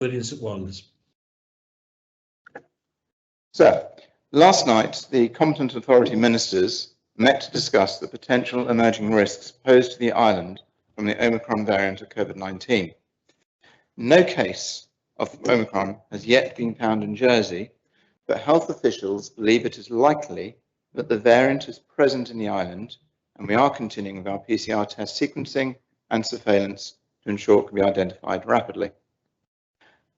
William St Wanders. So, last night, the competent authority ministers met to discuss the potential emerging risks posed to the island from the Omicron variant of COVID-19. No case of Omicron has yet been found in Jersey, but health officials believe it is likely that the variant is present in the island, and we are continuing with our PCR test sequencing and surveillance to ensure it can be identified rapidly.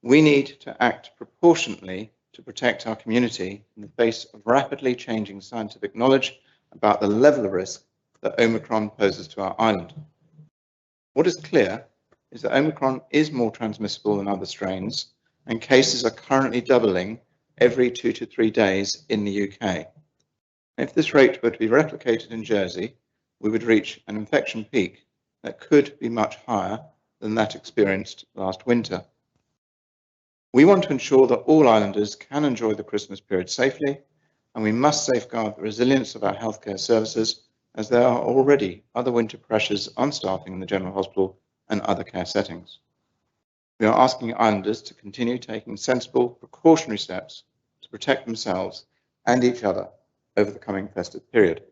We need to act proportionately to protect our community in the face of rapidly changing scientific knowledge about the level of risk that Omicron poses to our island. What is clear is that Omicron is more transmissible than other strains, and cases are currently doubling every 2 to 3 days in the UK. If this rate were to be replicated in Jersey, we would reach an infection peak that could be much higher than that experienced last winter. We want to ensure that all islanders can enjoy the Christmas period safely, and we must safeguard the resilience of our healthcare services, as there are already other winter pressures on staffing in the General Hospital and other care settings. We are asking islanders to continue taking sensible precautionary steps to protect themselves and each other over the coming festive period.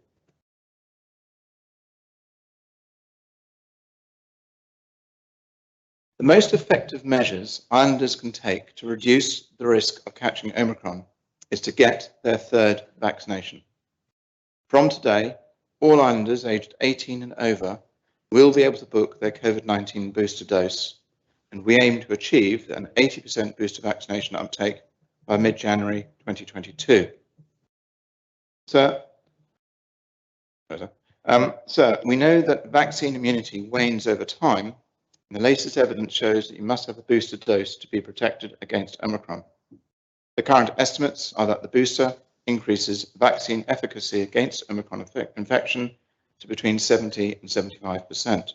The most effective measures islanders can take to reduce the risk of catching Omicron is to get their third vaccination. From today, all islanders aged 18 and over will be able to book their COVID-19 booster dose, and we aim to achieve an 80% booster vaccination uptake by mid-January 2022. So we know that vaccine immunity wanes over time, and the latest evidence shows that you must have a booster dose to be protected against Omicron. The current estimates are that the booster increases vaccine efficacy against Omicron infection to between 70 and 75%.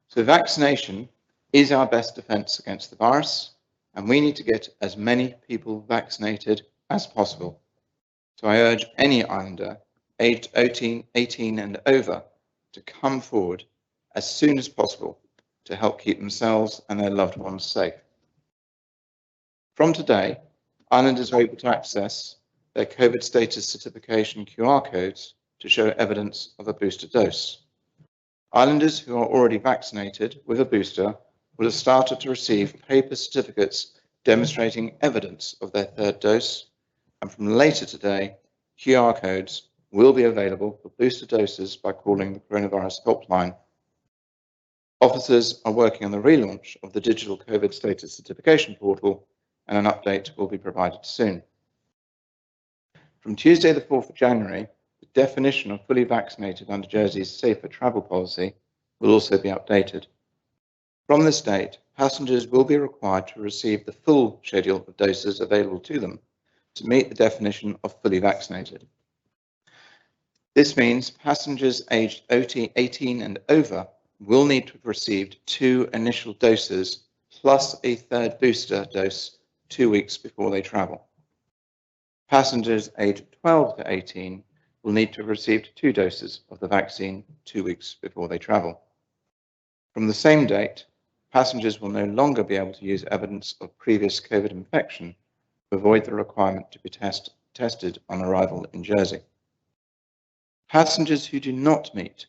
So vaccination is our best defense against the virus, and we need to get as many people vaccinated as possible. So I urge any islander aged 18 and over to come forward as soon as possible to help keep themselves and their loved ones safe. From today, islanders are able to access their COVID status certification QR codes to show evidence of a booster dose. Islanders who are already vaccinated with a booster will have started to receive paper certificates demonstrating evidence of their third dose, and from later today, QR codes will be available for booster doses by calling the coronavirus helpline. Officers are working on the relaunch of the digital COVID status certification portal, and an update will be provided soon. From Tuesday, the 4th of January, the definition of fully vaccinated under Jersey's safer travel policy will also be updated. From this date, passengers will be required to receive the full schedule of doses available to them to meet the definition of fully vaccinated. This means passengers aged 18 and over will need to have received 2 initial doses plus a third booster dose 2 weeks before they travel. Passengers aged 12 to 18 will need to have received 2 doses of the vaccine 2 weeks before they travel. From the same date, passengers will no longer be able to use evidence of previous COVID infection to avoid the requirement to be tested on arrival in Jersey. Passengers who do not meet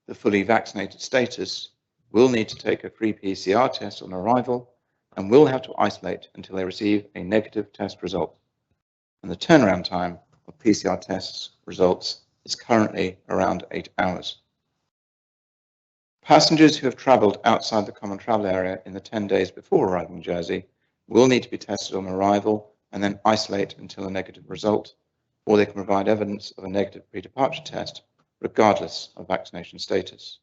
the fully vaccinated status will need to take a free PCR test on arrival and will have to isolate until they receive a negative test result. And the turnaround time of PCR tests results is currently around 8 hours. Passengers who have travelled outside the common travel area in the 10 days before arriving in Jersey will need to be tested on arrival and then isolate until a negative result, or they can provide evidence of a negative pre-departure test, regardless of vaccination status.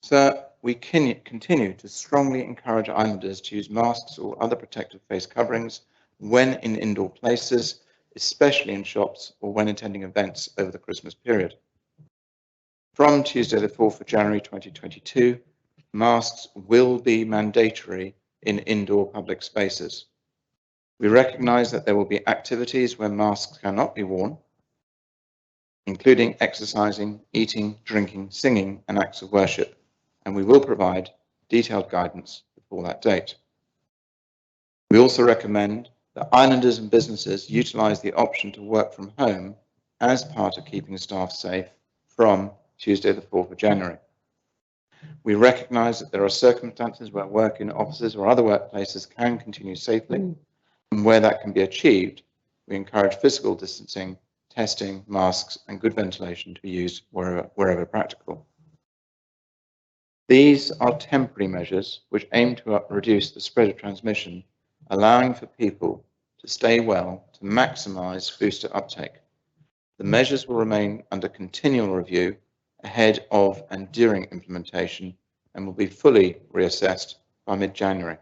So we continue to strongly encourage islanders to use masks or other protective face coverings when in indoor places, especially in shops or when attending events over the Christmas period. From Tuesday, the 4th of January 2022, masks will be mandatory in indoor public spaces. We recognise that there will be activities where masks cannot be worn, including exercising, eating, drinking, singing, and acts of worship, and we will provide detailed guidance before that date. We also recommend that islanders and businesses utilise the option to work from home as part of keeping staff safe from Tuesday the 4th of January. We recognise that there are circumstances where work in offices or other workplaces can continue safely, and where that can be achieved, we encourage physical distancing, testing, masks and good ventilation to be used wherever practical. These are temporary measures which aim to reduce the spread of transmission, allowing for people to stay well to maximise booster uptake. The measures will remain under continual review ahead of and during implementation and will be fully reassessed by mid-January.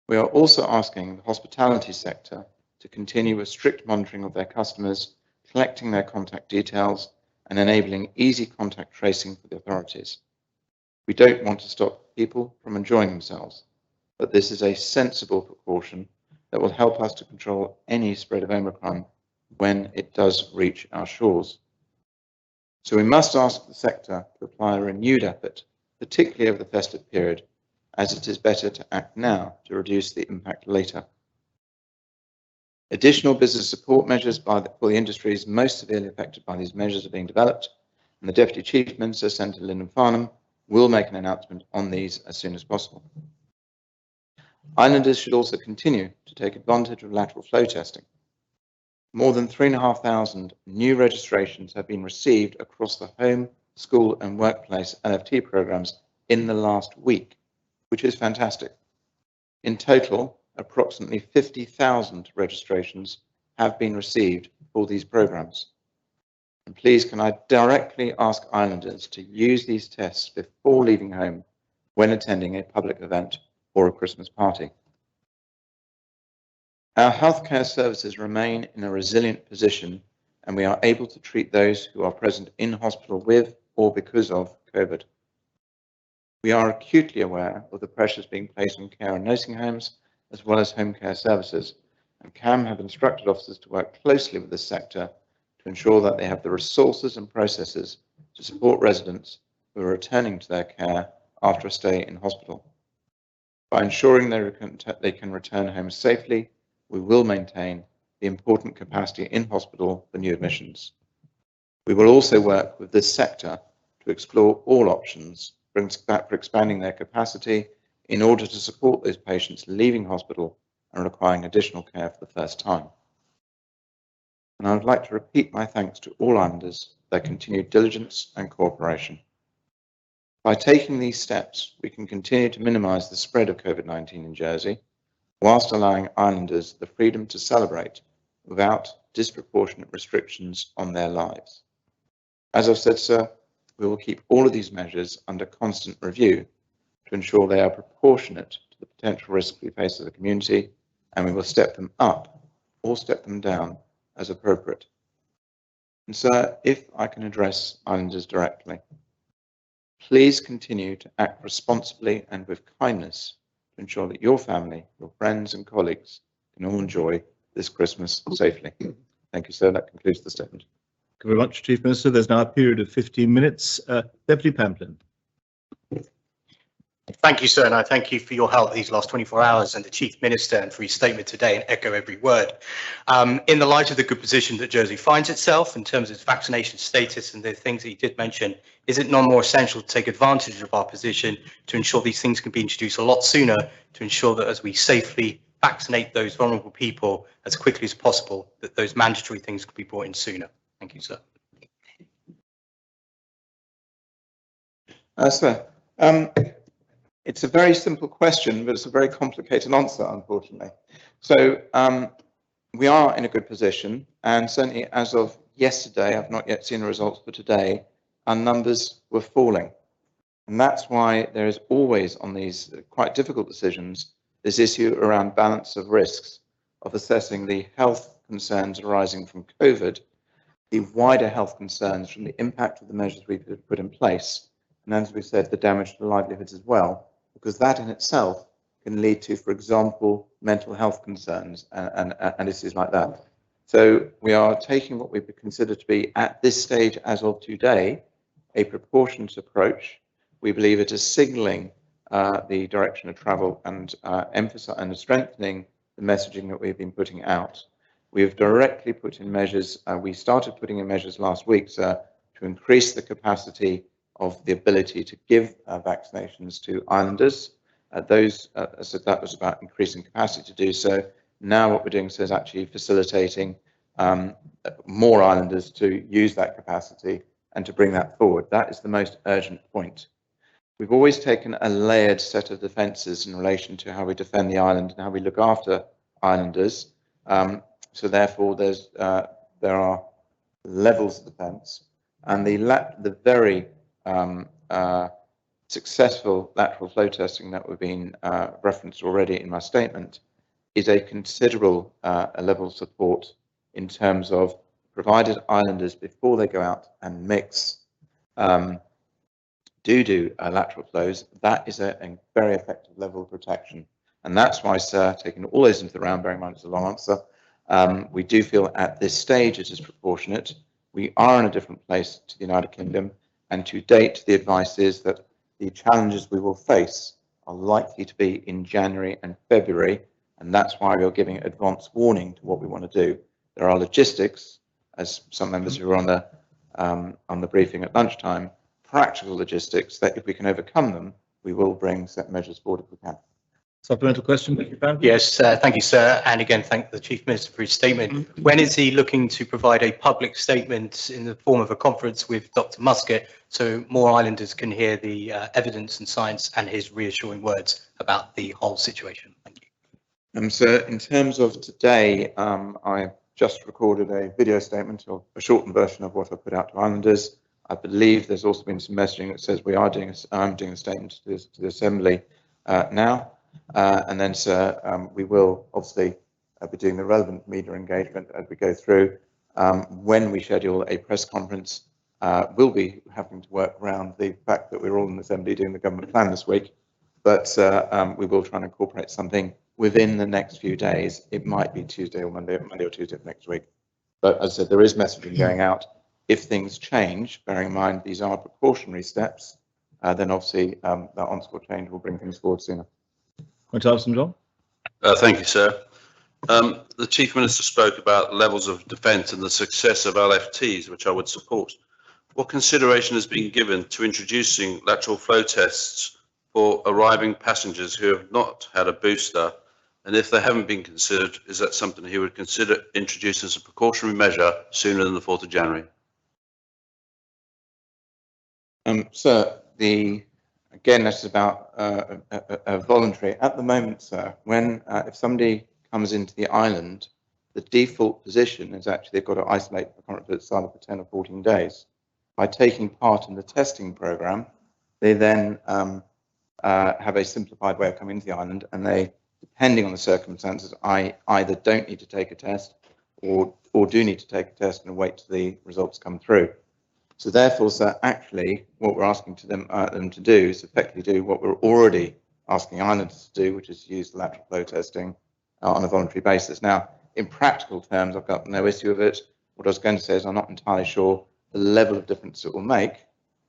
We are also asking the hospitality sector to continue with strict monitoring of their customers, collecting their contact details and enabling easy contact tracing for the authorities. We don't want to stop people from enjoying themselves, but this is a sensible precaution that will help us to control any spread of Omicron when it does reach our shores. So we must ask the sector to apply a renewed effort, particularly over the festive period, as it is better to act now to reduce the impact later. Additional business support measures for the industries most severely affected by these measures are being developed, and the Deputy Chief Minister, Senator Lyndon Farnham, will make an announcement on these as soon as possible. Islanders should also continue to take advantage of lateral flow testing. More than 3,500 new registrations have been received across the home, school and workplace LFT programs in the last week, which is fantastic. In total, approximately 50,000 registrations have been received for these programs. And please, can I directly ask islanders to use these tests before leaving home when attending a public event or a Christmas party. Our healthcare services remain in a resilient position, and we are able to treat those who are present in hospital with or because of COVID. We are acutely aware of the pressures being placed on care and nursing homes, as well as home care services, and CAM have instructed officers to work closely with this sector to ensure that they have the resources and processes to support residents who are returning to their care after a stay in hospital. By ensuring they can return home safely, we will maintain the important capacity in hospital for new admissions. We will also work with this sector to explore all options for expanding their capacity in order to support those patients leaving hospital and requiring additional care for the first time. And I would like to repeat my thanks to all islanders for their continued diligence and cooperation. By taking these steps, we can continue to minimise the spread of COVID-19 in Jersey, whilst allowing islanders the freedom to celebrate without disproportionate restrictions on their lives. As I've said, sir, we will keep all of these measures under constant review to ensure they are proportionate to the potential risks we face as a community, and we will step them up or step them down as appropriate. And sir, if I can address islanders directly, please continue to act responsibly and with kindness to ensure that your family, your friends and colleagues can all enjoy this Christmas safely. Thank you, sir. That concludes the statement. Thank you very much, Chief Minister. There's now a period of 15 minutes. Deputy Pamplin. Thank you, sir, and I thank you for your help these last 24 hours and the Chief Minister and for his statement today, and echo every word. In the light of the good position that Jersey finds itself in terms of its vaccination status and the things that he did mention, is it not more essential to take advantage of our position to ensure these things can be introduced a lot sooner, to ensure that as we safely vaccinate those vulnerable people as quickly as possible, that those mandatory things can be brought in sooner? Thank you, sir. Sir, it's a very simple question, but it's a very complicated answer, unfortunately. So we are in a good position, and certainly as of yesterday, I've not yet seen the results for today, our numbers were falling. And that's why there is always on these quite difficult decisions, this issue around balance of risks of assessing the health concerns arising from COVID, the wider health concerns from the impact of the measures we've put in place, and as we said, the damage to livelihoods as well, because that in itself can lead to, for example, mental health concerns and issues like that. So we are taking what we consider to be, at this stage as of today, a proportionate approach. We believe it is signalling the direction of travel and emphasize and strengthening the messaging that we've been putting out. We've directly put in measures. We started putting in measures last week, sir, to increase the capacity of the ability to give vaccinations to islanders. So that was about increasing capacity to do so. Now what we're doing, sir, is actually facilitating more islanders to use that capacity and to bring that forward. That is the most urgent point. We've always taken a layered set of defences in relation to how we defend the island and how we look after islanders. So therefore, there are levels of defence, and the very successful lateral flow testing that we've been referenced already in my statement is a considerable level of support in terms of provided islanders before they go out and mix do lateral flows. That is a very effective level of protection, and that's why, sir, taking all those into the round, bearing in mind it's a long answer, we do feel at this stage it is proportionate. We are in a different place to the United Kingdom, and to date the advice is that the challenges we will face are likely to be in January and February, and that's why we're giving advance warning to what we want to do. There are logistics, as some members who were on the briefing at lunchtime, practical logistics that if we can overcome them, we will bring set measures forward if we can. Supplemental question, Becky Pan? Yes, thank you, sir. And again, thank the Chief Minister for his statement. When is he looking to provide a public statement in the form of a conference with Dr. Muscat so more islanders can hear the evidence and science and his reassuring words about the whole situation? Thank you. So in terms of today, I just recorded a video statement, or a shortened version of what I put out to islanders. I believe there's also been some messaging that says I'm doing a statement to the Assembly now. And then, sir, we will obviously be doing the relevant media engagement as we go through. When we schedule a press conference, we'll be having to work around the fact that we're all in the Assembly doing the government plan this week. But we will try and incorporate something within the next few days. It might be Tuesday or Monday or Tuesday of next week. But as I said, there is messaging going out. If things change, bearing in mind these are precautionary steps, then obviously that on-score change will bring things forward sooner. Want to ask them, John? Thank you, sir. The Chief Minister spoke about levels of defence and the success of LFTs, which I would support. What consideration has been given to introducing lateral flow tests for arriving passengers who have not had a booster? And if they haven't been considered, is that something he would consider introduce as a precautionary measure sooner than the 4th of January? Sir, again, this is about a voluntary. At the moment, sir, when if somebody comes into the island, the default position is actually they've got to isolate for 10 or 14 days. By taking part in the testing program, they then have a simplified way of coming into the island, and they, depending on the circumstances, either don't need to take a test or do need to take a test and wait till the results come through. So therefore, sir, actually, what we're asking them to do is effectively do what we're already asking islanders to do, which is use the lateral flow testing on a voluntary basis. Now, in practical terms, I've got no issue with it. What I was going to say is I'm not entirely sure the level of difference it will make.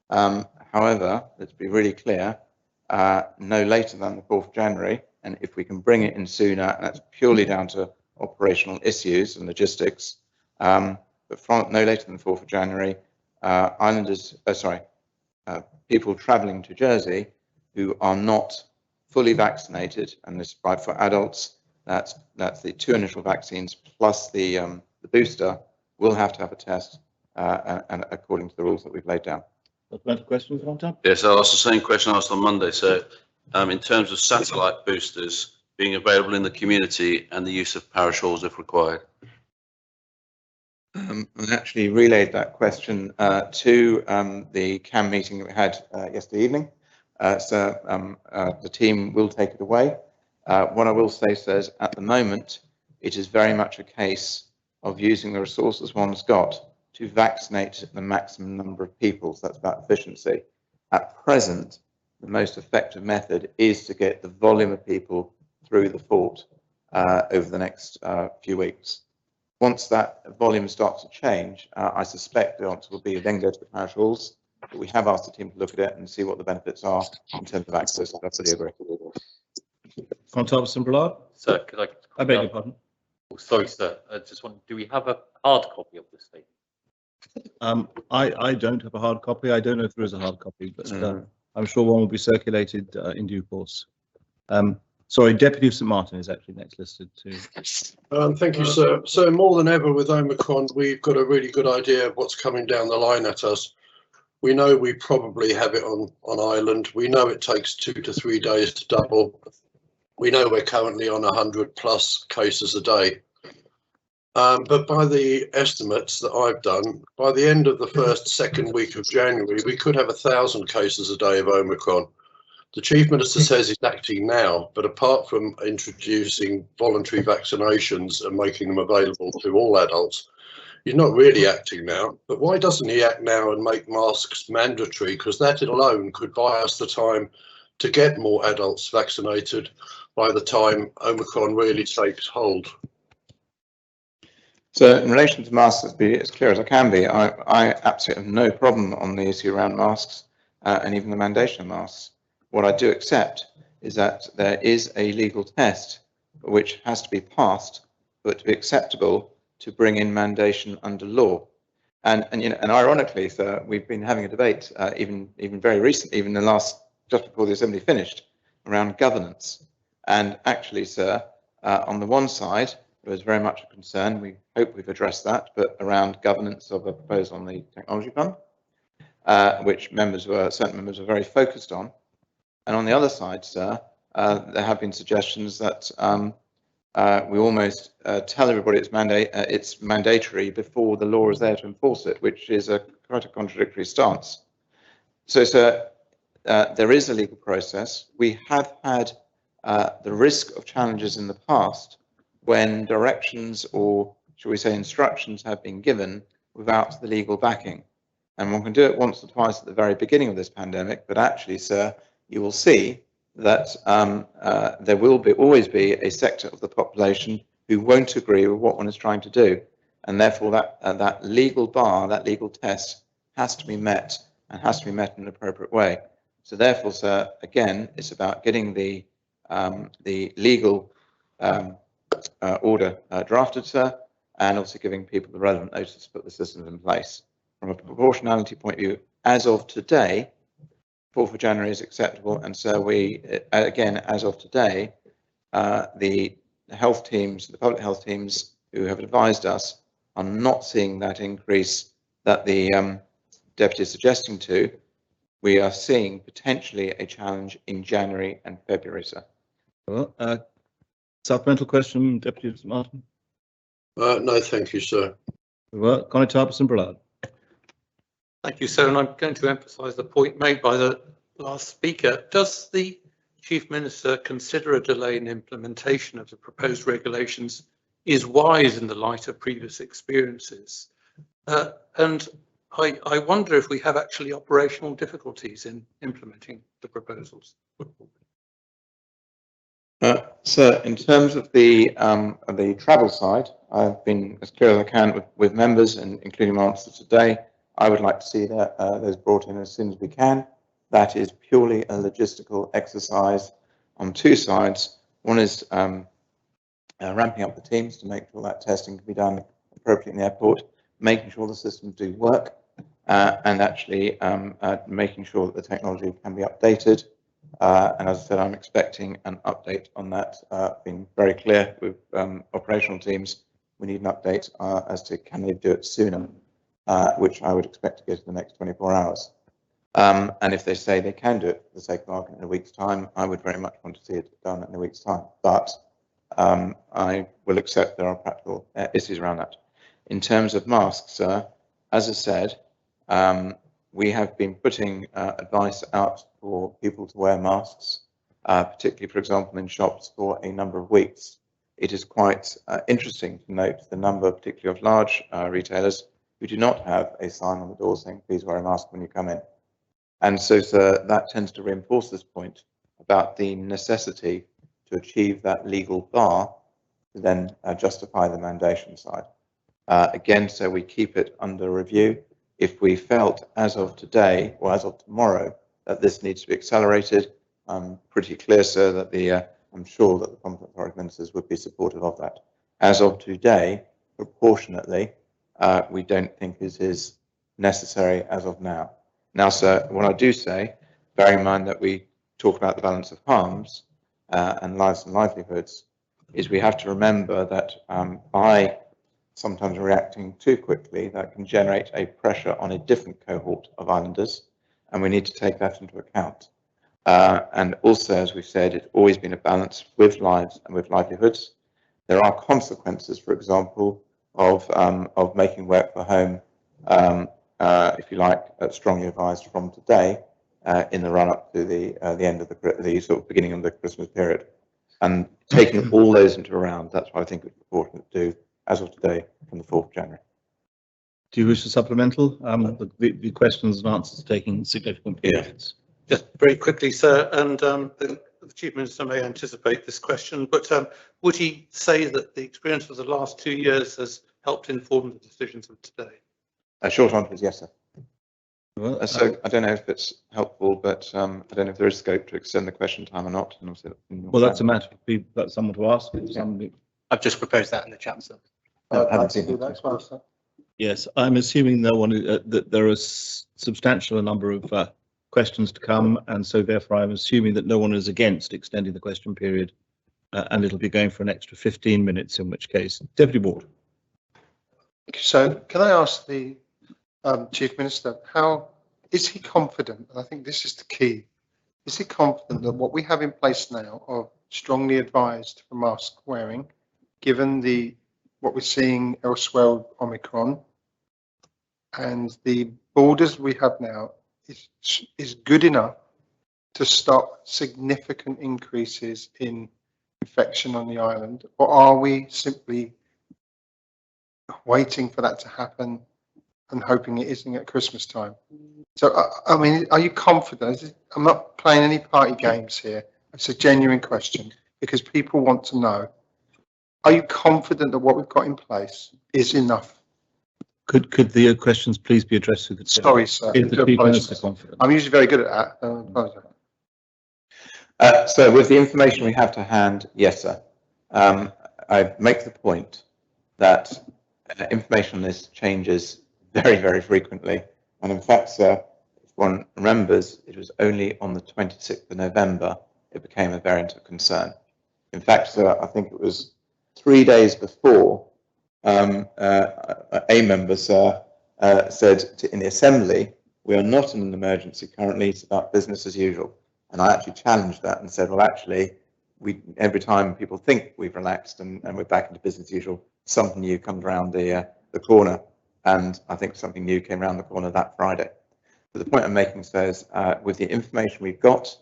However, let's be really clear, no later than the 4th of January, and if we can bring it in sooner, and that's purely down to operational issues and logistics, but from no later than the 4th of January, people travelling to Jersey who are not fully vaccinated, and this is for adults, that's the 2 initial vaccines plus the booster, will have to have a test, and according to the rules that we've laid down. Supplemental questions, John? Yes, I'll ask the same question I asked on Monday. So, in terms of satellite boosters being available in the community and the use of parashawls if required. I actually relayed that question to the CAM meeting that we had yesterday evening. So the team will take it away. What I will say, sir, is at the moment, it is very much a case of using the resources one's got to vaccinate the maximum number of people. So that's about efficiency. At present, the most effective method is to get the volume of people through the fort over the next few weeks. Once that volume starts to change, I suspect the answer will be then go to the parish halls. but we have asked the team to look at it and see what the benefits are in terms of access. I fully agree. Constable Simbrelard? Sir, could I? I beg your pardon. Oh, sorry, sir. I just want, do we have a hard copy of the statement? I don't have a hard copy. I don't know if there is a hard copy, but I'm sure one will be circulated in due course. Sorry, Deputy of St Martin is actually next listed too. Thank you, sir. So more than ever with Omicron, we've got a really good idea of what's coming down the line at us. We know we probably have it on Ireland. We know it takes 2 to 3 days to double. We know we're currently on 100+ cases a day. But by the estimates that I've done, by the end of the second week of January, we could have 1,000 cases a day of Omicron. The Chief Minister says he's acting now, but apart from introducing voluntary vaccinations and making them available to all adults, he's not really acting now. But why doesn't he act now and make masks mandatory? Because that alone could buy us the time to get more adults vaccinated by the time Omicron really takes hold. So in relation to masks, to be as clear as I can be, I absolutely have no problem on the issue around masks and even the mandation of masks. What I do accept is that there is a legal test which has to be passed, but to be acceptable to bring in mandation under law. And ironically, sir, we've been having a debate even very recently, even in the last, just before the Assembly finished, around governance. And actually, sir, on the one side, there was very much a concern. We hope we've addressed that, but around governance of a proposal on the Technology Fund, which certain members were very focused on. And on the other side, sir, there have been suggestions that we almost tell everybody it's mandatory before the law is there to enforce it, which is quite a contradictory stance. So, sir, there is a legal process. We have had the risk of challenges in the past when directions, or shall we say instructions, have been given without the legal backing. And one can do it once or twice at the very beginning of this pandemic, but actually, sir, you will see that there will always be a sector of the population who won't agree with what one is trying to do. And therefore that legal bar, that legal test has to be met, and has to be met in an appropriate way. So therefore, sir, again, it's about getting the legal order drafted, sir, and also giving people the relevant notice to put the systems in place. From a proportionality point of view, as of today, 4th of January is acceptable, and so we, again, as of today, the health teams, the public health teams who have advised us are not seeing that increase that the Deputy is suggesting to. We are seeing potentially a challenge in January and February, sir. Well, supplemental question, Deputy St Martin? No, thank you, sir. Well, Constable Simbrelard. Thank you, sir. And I'm going to emphasise the point made by the last speaker. Does the Chief Minister consider a delay in implementation of the proposed regulations is wise in the light of previous experiences? And I wonder if we have actually operational difficulties in implementing the proposals. Sir, in terms of the travel side, I've been as clear as I can with members, and including my answer today. I would like to see that those brought in as soon as we can. That is purely a logistical exercise on two sides. One is ramping up the teams to make sure that testing can be done appropriately in the airport, making sure the systems do work, and actually making sure that the technology can be updated. And as I said, I'm expecting an update on that. Been very clear with operational teams. We need an update as to can they do it sooner, which I would expect to get in the next 24 hours. And if they say they can do it for the sake of argument in a week's time, I would very much want to see it done in a week's time. But I will accept there are practical issues around that. In terms of masks, as I said, we have been putting advice out for people to wear masks, particularly, for example, in shops for a number of weeks. It is quite interesting to note the number, particularly of large retailers, who do not have a sign on the door saying, please wear a mask when you come in. And so, sir, that tends to reinforce this point about the necessity to achieve that legal bar to then justify the mandation side. Again, so we keep it under review. If we felt as of today or as of tomorrow that this needs to be accelerated, I'm pretty clear, sir, that I'm sure that the competent authority ministers would be supportive of that. As of today, proportionately, we don't think it is necessary as of now. Now, sir, what I do say, bearing in mind that we talk about the balance of harms and lives and livelihoods, is we have to remember that by sometimes reacting too quickly, that can generate a pressure on a different cohort of islanders, and we need to take that into account. And also, as we've said, it's always been a balance with lives and with livelihoods. There are consequences, for example, of making work for home, if you like, strongly advised from today in the run-up to the end of the sort of beginning of the Christmas period. And taking all those into account, that's what I think it's important to do as of today from the 4th of January. Do you wish a supplemental? The questions and answers are taking significant periods. Just very quickly, sir, and the Chief Minister may anticipate this question, but would he say that the experience of the last 2 years has helped inform the decisions of today? A short answer is yes, sir. Well, So I don't know if it's helpful, but I don't know if there is scope to extend the question time or not. And also, well, that's a matter for someone to ask. I've just proposed that in the chat, sir. I haven't seen it. Yes, I'm assuming no one that there are substantial number of questions to come, and so therefore I'm assuming that no one is against extending the question period, and it'll be going for an extra 15 minutes. In which case, Deputy Ward. So, can I ask the Chief Minister, how is he confident? And I think this is the key. Is he confident that what we have in place now of strongly advised for mask wearing, given what we're seeing elsewhere with Omicron, and the borders we have now is good enough to stop significant increases in infection on the island, or are we simply waiting for that to happen and hoping it isn't at Christmas time? So, I mean, are you confident? I'm not playing any party games here. It's a genuine question because people want to know. Are you confident that what we've got in place is enough? Could the questions please be addressed to the Sorry, sir. Is the Chief Minister confident? I'm usually very good at that. So with the information we have to hand, yes, sir. I make the point that information on this changes very, very frequently. And in fact, sir, if one remembers, it was only on the 26th of November it became a variant of concern. In fact, sir, I think it was 3 days before a member, sir, said in the Assembly, we are not in an emergency currently, it's about business as usual. And I actually challenged that and said, well, actually, every time people think we've relaxed and we're back into business as usual, something new comes around the corner. And I think something new came around the corner that Friday. But the point I'm making, sir, is with the information we've got,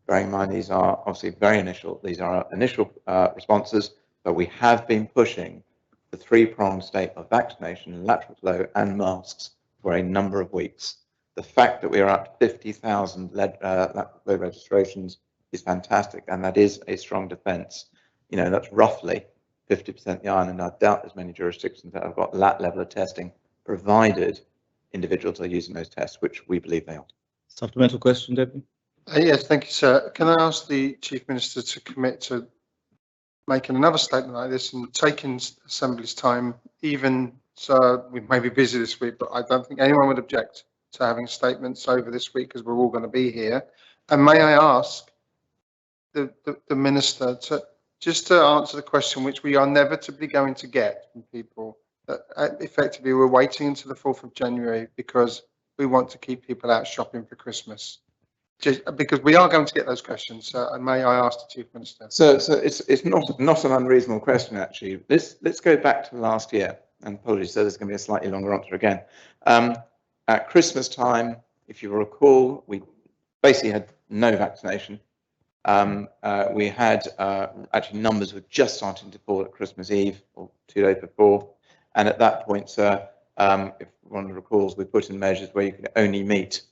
bearing in mind these are obviously very initial, these are our initial responses, but we have been pushing the three-pronged state of vaccination, lateral flow and masks for a number of weeks. The fact that we are at 50,000 lateral flow registrations is fantastic, and that is a strong defence. You know, that's roughly 50% of the island. I doubt there's many jurisdictions that have got that level of testing, provided individuals are using those tests, which we believe they are. Supplemental question, Deputy? Yes, thank you, sir. Can I ask the Chief Minister to commit to making another statement like this and taking Assembly's time, even so we may be busy this week, but I don't think anyone would object to having statements over this week because we're all going to be here. And may I ask the Minister to answer the question which we are inevitably going to get from people, that effectively we're waiting until the 4th of January because we want to keep people out shopping for Christmas. Just because we are going to get those questions, and may I ask the Chief Minister? So it's not an unreasonable question, actually. Let's go back to last year, and apologies, so there's going to be a slightly longer answer again. At Christmas time, if you recall, we basically had no vaccination. We had actually numbers were just starting to fall at Christmas Eve or 2 days before, and at that point, sir, if one recalls, we put in measures where you could only meet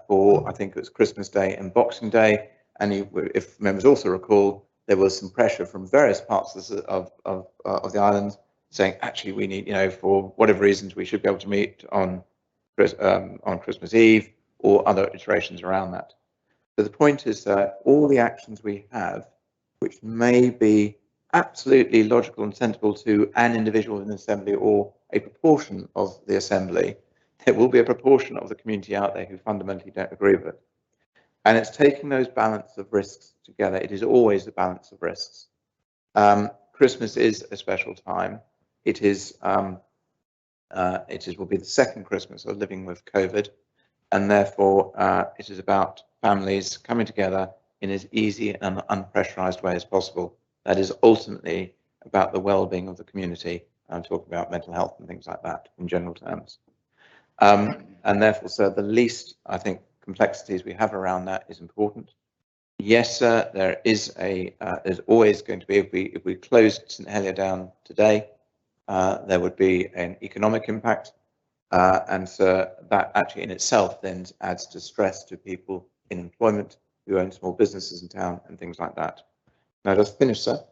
for, I think it was Christmas Day and Boxing Day. And if members also recall, there was some pressure from various parts of the island saying, actually, we need, you know, for whatever reasons, we should be able to meet on on Christmas Eve, or other iterations around that. So the point is that all the actions we have, which may be absolutely logical and sensible to an individual in the assembly or a proportion of the assembly, there will be a proportion of the community out there who fundamentally don't agree with it. And it's taking those balance of risks together. It is always the balance of risks. Christmas is a special time. It will be the second Christmas of living with COVID, and therefore it is about families coming together in as easy and unpressurized way as possible. That is ultimately about the well-being of the community. I'm talking about mental health and things like that in general terms. And therefore, so the least, I think, complexities we have around that is important. Yes, sir, there is there's always going to be, if we closed St Helier down today, there would be an economic impact. And so that actually in itself then adds to stress to people in employment who own small businesses in town and things like that. Now, just finish, sir,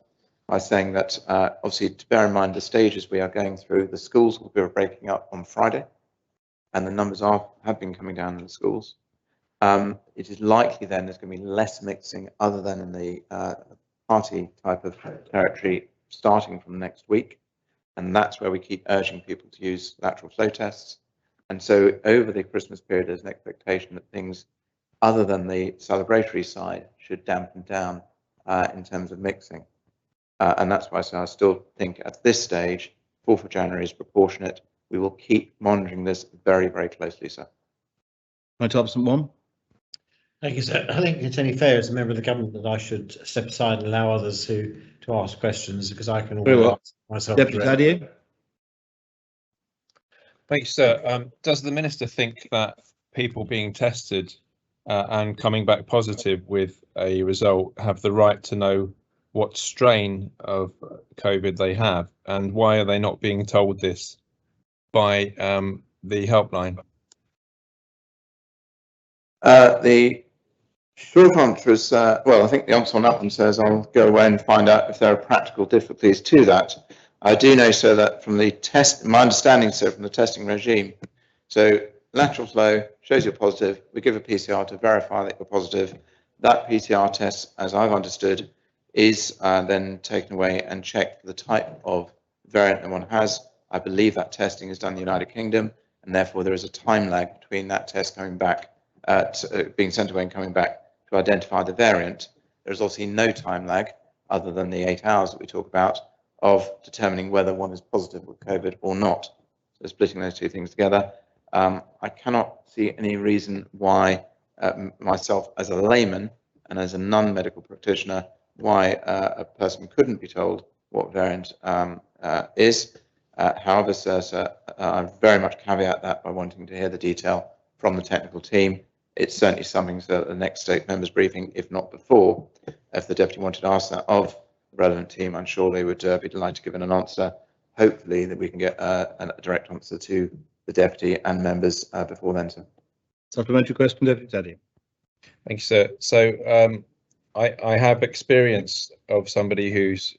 by saying that obviously to bear in mind the stages we are going through, the schools will be breaking up on Friday, and the numbers have been coming down in the schools. It is likely then there's going to be less mixing other than in the party type of territory starting from next week. And that's where we keep urging people to use lateral flow tests. And so over the Christmas period, there's an expectation that things other than the celebratory side should dampen down in terms of mixing. And that's why I still think at this stage, 4th of January is proportionate. We will keep monitoring this very, very closely, sir. Right, Thompson, one. Thank you, sir. I think it's only fair as a member of the government that I should step aside and allow others to ask questions, because I can always ask myself. Deputy Tadier. Thank you, sir. Does the minister think that people being tested and coming back positive with a result have the right to know what strain of COVID they have, and why are they not being told this by the helpline? The short answer is, well, I think the answer on that one says I'll go away and find out if there are practical difficulties to that. I do know, sir, that from the test, my understanding, sir, from the testing regime, so lateral flow shows you're positive, we give a PCR to verify that you're positive. That PCR test, as I've understood, is then taken away and checked for the type of variant that one has. I believe that testing is done in the United Kingdom, and therefore there is a time lag between that test coming back, being sent away and coming back to identify the variant. There's obviously no time lag other than the 8 hours that we talk about of determining whether one is positive with COVID or not. So splitting those two things together. I cannot see any reason why myself as a layman and as a non-medical practitioner, why a person couldn't be told what variant is. However, sir, I very much caveat that by wanting to hear the detail from the technical team. It's certainly something that the next state members briefing, if not before, if the deputy wanted to ask that of the relevant team, I'm sure they would be delighted to give an answer. Hopefully that we can get a direct answer to the deputy and members before then, sir. Supplementary question, Deputy Tadier. Thank you, sir. So I have experience of somebody who's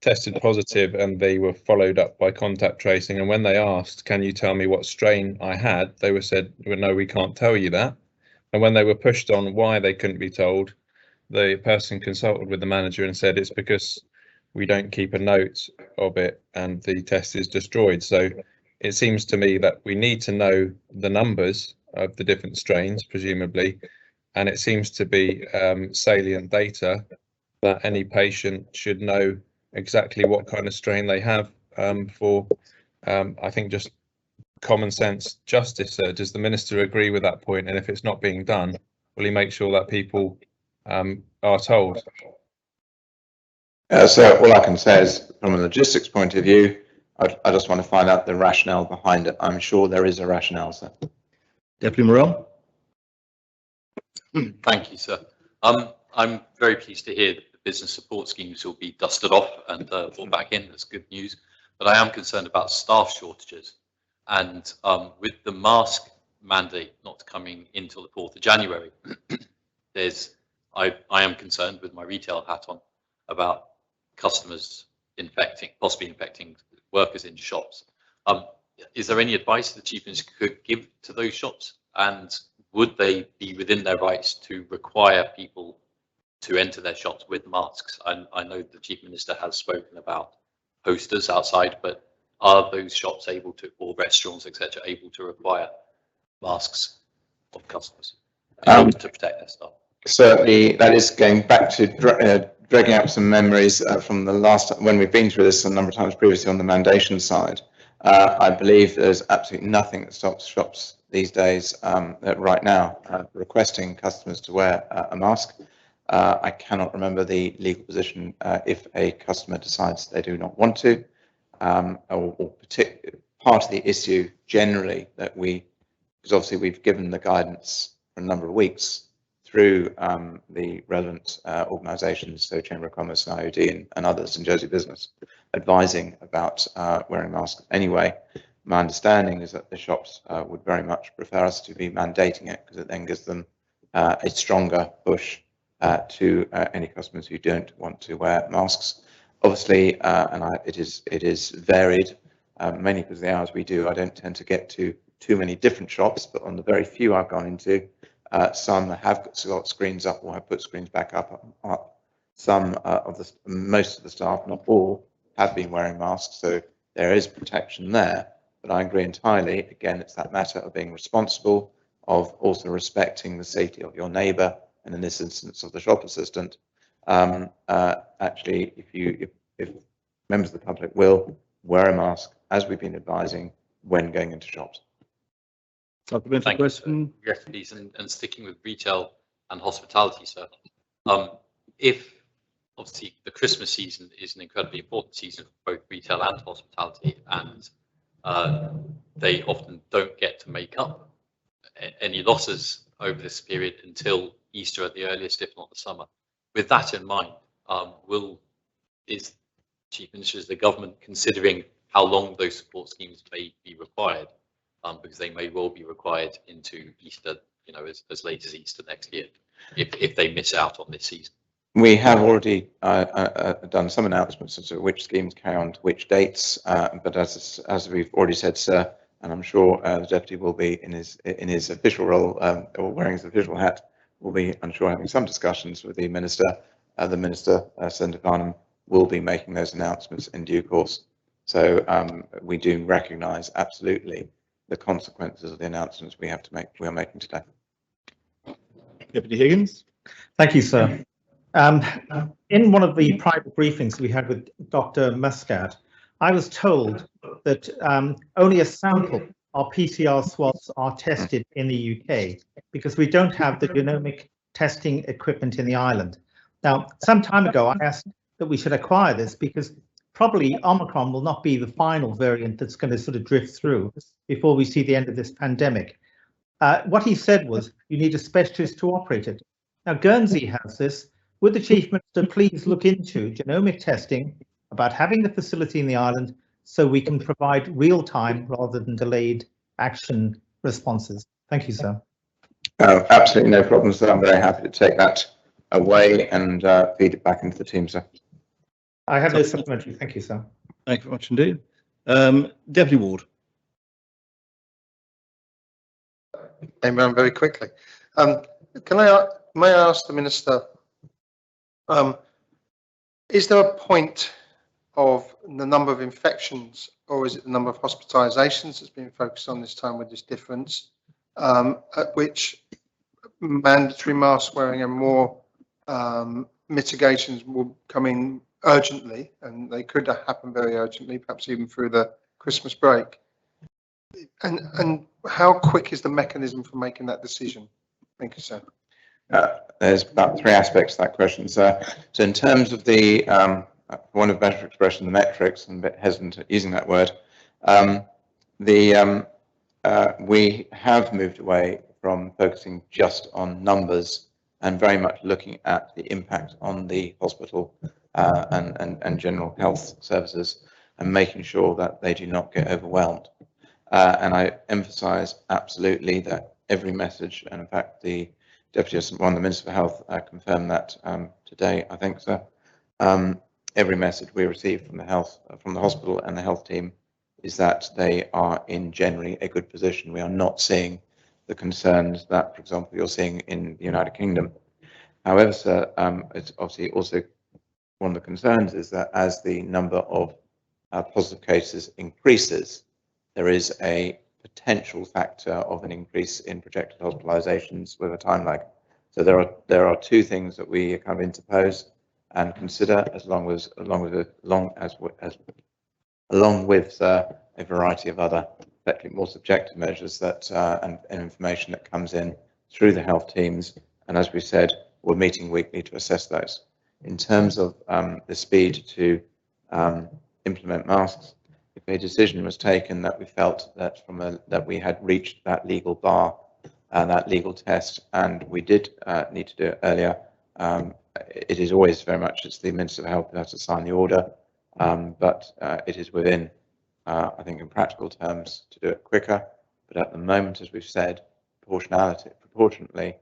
tested positive and they were followed up by contact tracing, and when they asked, can you tell me what strain I had, they were said, well, no, we can't tell you that. And when they were pushed on why they couldn't be told, the person consulted with the manager and said it's because we don't keep a note of it and the test is destroyed. So it seems to me that we need to know the numbers of the different strains, presumably, and it seems to be salient data that any patient should know exactly what kind of strain they have for, I think, just common sense justice. Does the minister agree with that point? And if it's not being done, will he make sure that people are told? So all I can say is, from a logistics point of view, I just want to find out the rationale behind it. I'm sure there is a rationale, sir. Deputy Morell. Thank you, sir. I'm very pleased to hear that the business support schemes will be dusted off and brought back in. That's good news. But I am concerned about staff shortages. And with the mask mandate not coming until the 4th of January, I am concerned with my retail hat on about customers possibly infecting workers in shops. is there any advice the Chief Minister could give to those shops? And would they be within their rights to require people to enter their shops with masks? I know the Chief Minister has spoken about posters outside, but are those shops able to, or restaurants, etc., able to require masks of customers in order to protect their staff? Certainly, that is going back to dragging up some memories from the last, when we've been through this a number of times previously on the mandation side. I believe there's absolutely nothing that stops shops these days right now requesting customers to wear a mask. I cannot remember the legal position if a customer decides they do not want to, or part of the issue generally that because obviously we've given the guidance for a number of weeks through the relevant organisations, so Chamber of Commerce, IOD and others, and Jersey Business, advising about wearing masks anyway. My understanding is that the shops would very much prefer us to be mandating it, because it then gives them a stronger push to any customers who don't want to wear masks. Obviously, it is varied, mainly because the hours we do, I don't tend to get to too many different shops, but on the very few I've gone into, some have got screens up or have put screens back up. Some most of the staff, not all, have been wearing masks, so there is protection there. But I agree entirely. Again, it's that matter of being responsible, of also respecting the safety of your neighbour, and in this instance of the shop assistant. Actually, if members of the public will wear a mask, as we've been advising, when going into shops. Supplementary question. Yes, please. And sticking with retail and hospitality, sir. If obviously the Christmas season is an incredibly important season for both retail and hospitality, and they often don't get to make up any losses over this period until Easter at the earliest, if not the summer. With that in mind, is Chief Minister, is the government considering how long those support schemes may be required? Because they may well be required into Easter, as late as Easter next year, if they miss out on this season. We have already done some announcements as to which schemes carry on to which dates, but as we've already said, sir, and I'm sure the Deputy will be in his official role, or wearing his official hat, will be, I'm sure, having some discussions with the Minister. The Minister, Senator Farnham, will be making those announcements in due course. So we do recognise absolutely the consequences of the announcements we are making today. Deputy Higgins. Thank you, sir. In one of the private briefings we had with Dr. Muscat, I was told that only a sample of PCR swabs are tested in the UK because we don't have the genomic testing equipment in the island. Now, some time ago, I asked that we should acquire this because probably Omicron will not be the final variant that's going to sort of drift through before we see the end of this pandemic. What he said was you need a specialist to operate it. Now, Guernsey has this. Would the Chief Minister please look into genomic testing about having the facility in the island so we can provide real-time rather than delayed action responses? Thank you, sir. Absolutely no problem, sir. I'm very happy to take that away and feed it back into the team, sir. I have no supplementary. Thank you, sir. Thank you very much indeed. Deputy Ward. Amen. Very quickly. May I ask the Minister, is there a point of the number of infections, or is it the number of hospitalisations that's being focused on this time with this difference, at which mandatory mask wearing and more mitigations will come in urgently, and they could happen very urgently, perhaps even through the Christmas break? And how quick is the mechanism for making that decision? Thank you, sir. There's about three aspects to that question, sir. So in terms of the, for want of better expression, the metrics, I'm a bit hesitant at using that word, we have moved away from focusing just on numbers and very much looking at the impact on the hospital and general health services, and making sure that they do not get overwhelmed. And I emphasise absolutely that every message, and in fact the Deputy Assistant One, the Minister for Health, confirmed that today, I think, sir. Every message we receive from the hospital and the health team is that they are in generally a good position. We are not seeing the concerns that, for example, you're seeing in the United Kingdom. However, sir, it's obviously also one of the concerns is that as the number of positive cases increases, there is a potential factor of an increase in projected hospitalizations with a time lag. So there are two things that we kind of interpose and consider, along with a variety of other, effectively more subjective measures that and information that comes in through the health teams. And as we said, we're meeting weekly to assess those. In terms of the speed to implement masks, if a decision was taken that we felt that that we had reached that legal bar and that legal test, and we did need to do it earlier, it is always very much, it's the Minister of Health who has to sign the order, but it is within, I think, in practical terms, to do it quicker. But at the moment, as we've said, proportionately,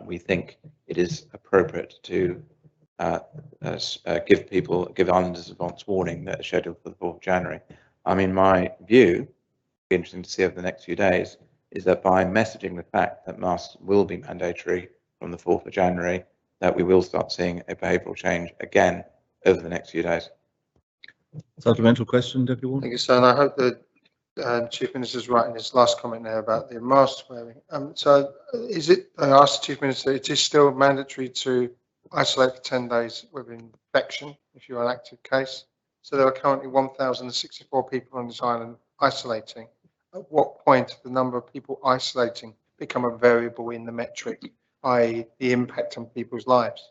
we think it is appropriate to give islanders advance warning that are scheduled for the 4th of January. I mean, my view, be interesting to see over the next few days, is that by messaging the fact that masks will be mandatory from the 4th of January, that we will start seeing a behavioural change again over the next few days. Supplemental question, Deputy Warden? Thank you, sir. And I hope the Chief Minister is right in his last comment there about the mask wearing. So is it, I asked the Chief Minister, it is still mandatory to isolate for 10 days with infection if you're an active case? So there are currently 1,064 people on this island isolating. At what point does the number of people isolating become a variable in the metric, i.e. the impact on people's lives?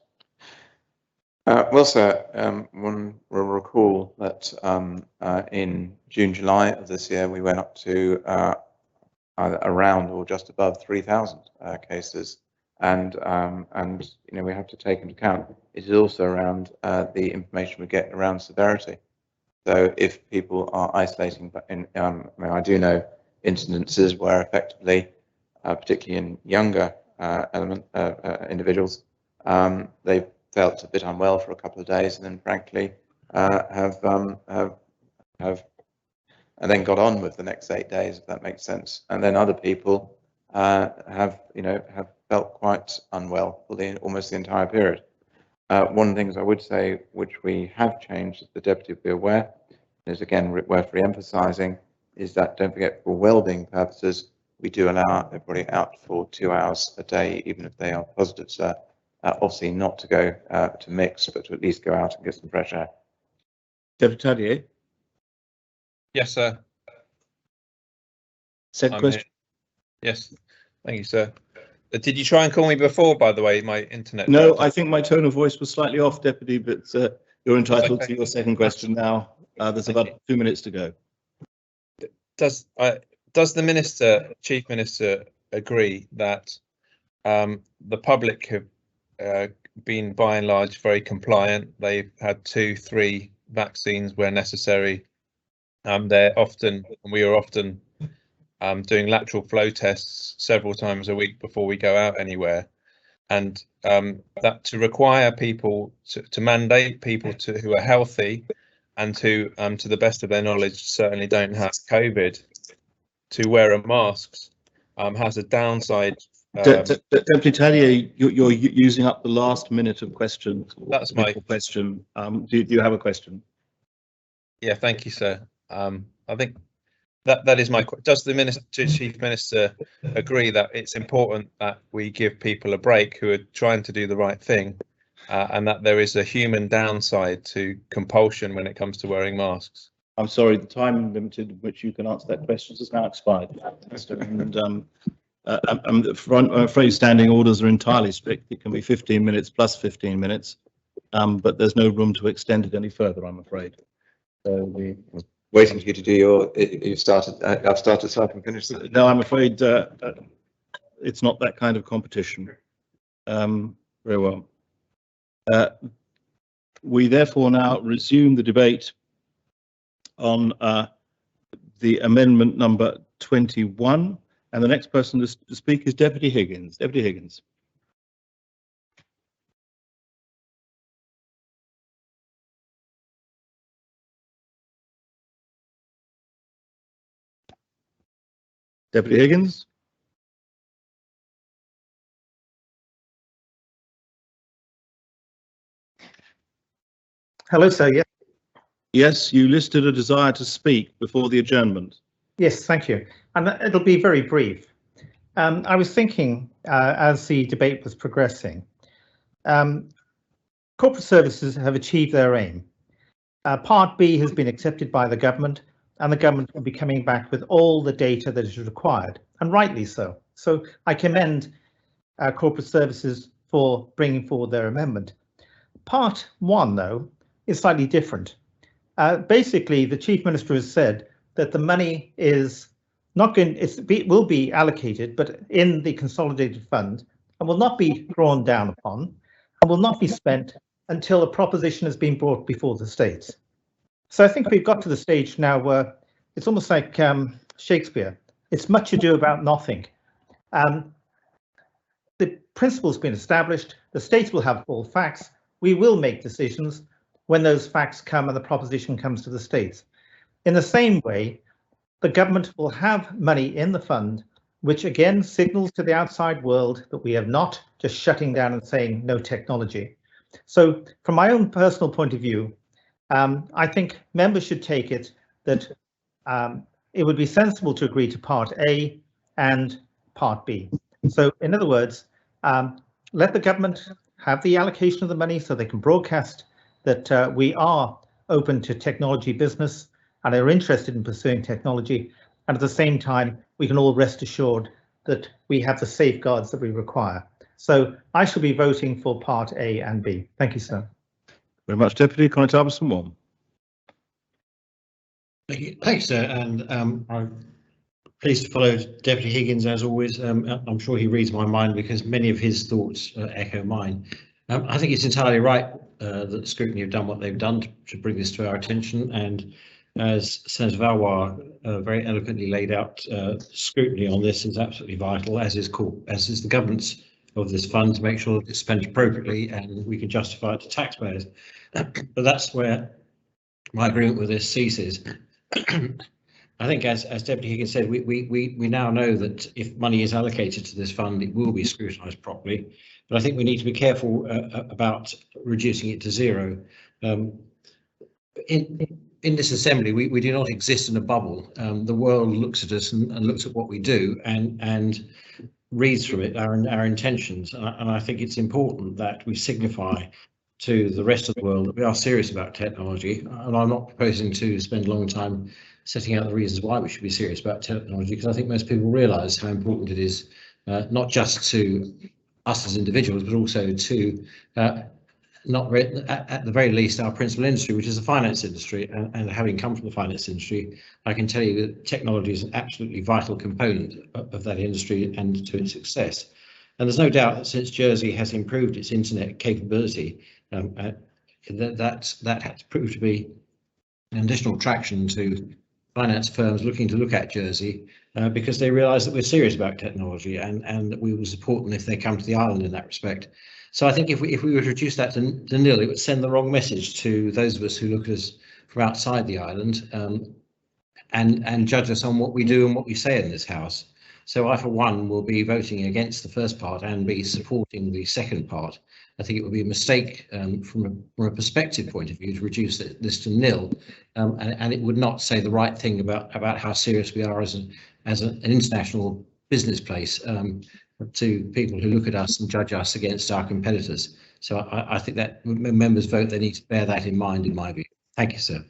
Well, sir, one will recall that in June, July of this year, we went up to around or just above 3,000 cases, and you know, we have to take into account it is also around the information we get around severity. So if people are isolating, but I do know incidences where effectively, particularly in younger individuals, they've felt a bit unwell for a couple of days, and then frankly have and then got on with the next 8 days, if that makes sense. And then other people have felt quite unwell for almost the entire period. One of the things I would say, which we have changed, as the Deputy will be aware, is again worth re-emphasising, is that don't forget, for wellbeing purposes, we do allow everybody out for 2 hours a day, even if they are positive, sir. Obviously not to go to mix, but to at least go out and get some fresh air. Deputy Tadier? Yes, sir. Second question. Yes, thank you, sir. Did you try and call me before, by the way? My internet. No, I think my tone of voice was slightly off, Deputy, but you're entitled to your second question now. There's about 2 minutes to go. Does the Minister, Chief Minister, agree that the public have been by and large very compliant? They've had 2-3 vaccines where necessary. We are often doing lateral flow tests several times a week before we go out anywhere, and that to require people to mandate people who are healthy and to the best of their knowledge certainly don't have COVID to wear a mask has a downside. Deputy Tadier, you're using up the last minute of questions. That's my question. Do you have a question? Yeah, thank you, sir. I think that is my. Does the Chief Minister agree that it's important that we give people a break who are trying to do the right thing, and that there is a human downside to compulsion when it comes to wearing masks? I'm sorry, the time limited which you can answer that question has now expired. And I'm afraid standing orders are entirely strict. It can be 15 minutes plus 15 minutes, but there's no room to extend it any further, I'm afraid. So waiting for you to do your. You've started. I've started, so I can finish. No, I'm afraid it's not that kind of competition. Very well. We therefore now resume the debate on the amendment number 21, and the next person to speak is Deputy Higgins. Deputy Higgins. Deputy Higgins? Hello, sir. Yes, Yes, you listed a desire to speak before the adjournment. yes, thank you. And it'll be very brief. I was thinking as the debate was progressing, corporate services have achieved their aim. Part B has been accepted by the government, and the government will be coming back with all the data that is required, and rightly so. So I commend corporate services for bringing forward their amendment. Part 1, though, is slightly different. Basically, the Chief Minister has said that the money is not going, will be allocated, but in the consolidated fund, and will not be drawn down upon, and will not be spent until a proposition has been brought before the states. So I think we've got to the stage now where it's almost like Shakespeare. It's much ado about nothing. The principle's been established. The states will have all facts. We will make decisions when those facts come and the proposition comes to the states. In the same way, the government will have money in the fund, which again signals to the outside world that we are not just shutting down and saying no technology. So from my own personal point of view, I think members should take it that it would be sensible to agree to Part A and Part B. So in other words, let the government have the allocation of the money so they can broadcast that we are open to technology business and are interested in pursuing technology. And at the same time, we can all rest assured that we have the safeguards that we require. So I shall be voting for Part A and B. Thank you, sir. Very much, Deputy. Conor One. Thanks, sir. And I'm pleased to follow Deputy Higgins as always. I'm sure he reads my mind because many of his thoughts echo mine. I think it's entirely right that Scrutiny have done what they've done to bring this to our attention. And as Senator Valois very eloquently laid out, scrutiny on this is absolutely vital, as is the governance of this fund, to make sure that it's spent appropriately and we can justify it to taxpayers. But that's where my agreement with this ceases. I think, as Deputy Higgins said, we now know that if money is allocated to this fund, it will be scrutinised properly. But I think we need to be careful about reducing it to zero. In this assembly, we do not exist in a bubble. The world looks at us and looks at what we do and reads from it our intentions. And I think it's important that we signify to the rest of the world that we are serious about technology. And I'm not proposing to spend a long time setting out the reasons why we should be serious about technology, because I think most people realise how important it is, not just to us as individuals, but also to at the very least our principal industry, which is the finance industry. And having come from the finance industry, I can tell you that technology is an absolutely vital component of that industry and to its success. And there's no doubt that since Jersey has improved its internet capability, that has proved to be an additional attraction to finance firms looking to look at Jersey because they realise that we're serious about technology and that we will support them if they come to the island in that respect. So I think if we were to reduce that to nil, it would send the wrong message to those of us who look at us from outside the island and judge us on what we do and what we say in this House. So I, for one, will be voting against the first part and be supporting the second part. I think it would be a mistake from a perspective point of view to reduce this to nil, and it would not say the right thing about how serious we are as an international business place to people who look at us and judge us against our competitors. So I think that when members vote, they need to bear that in mind, in my view. Thank you, sir.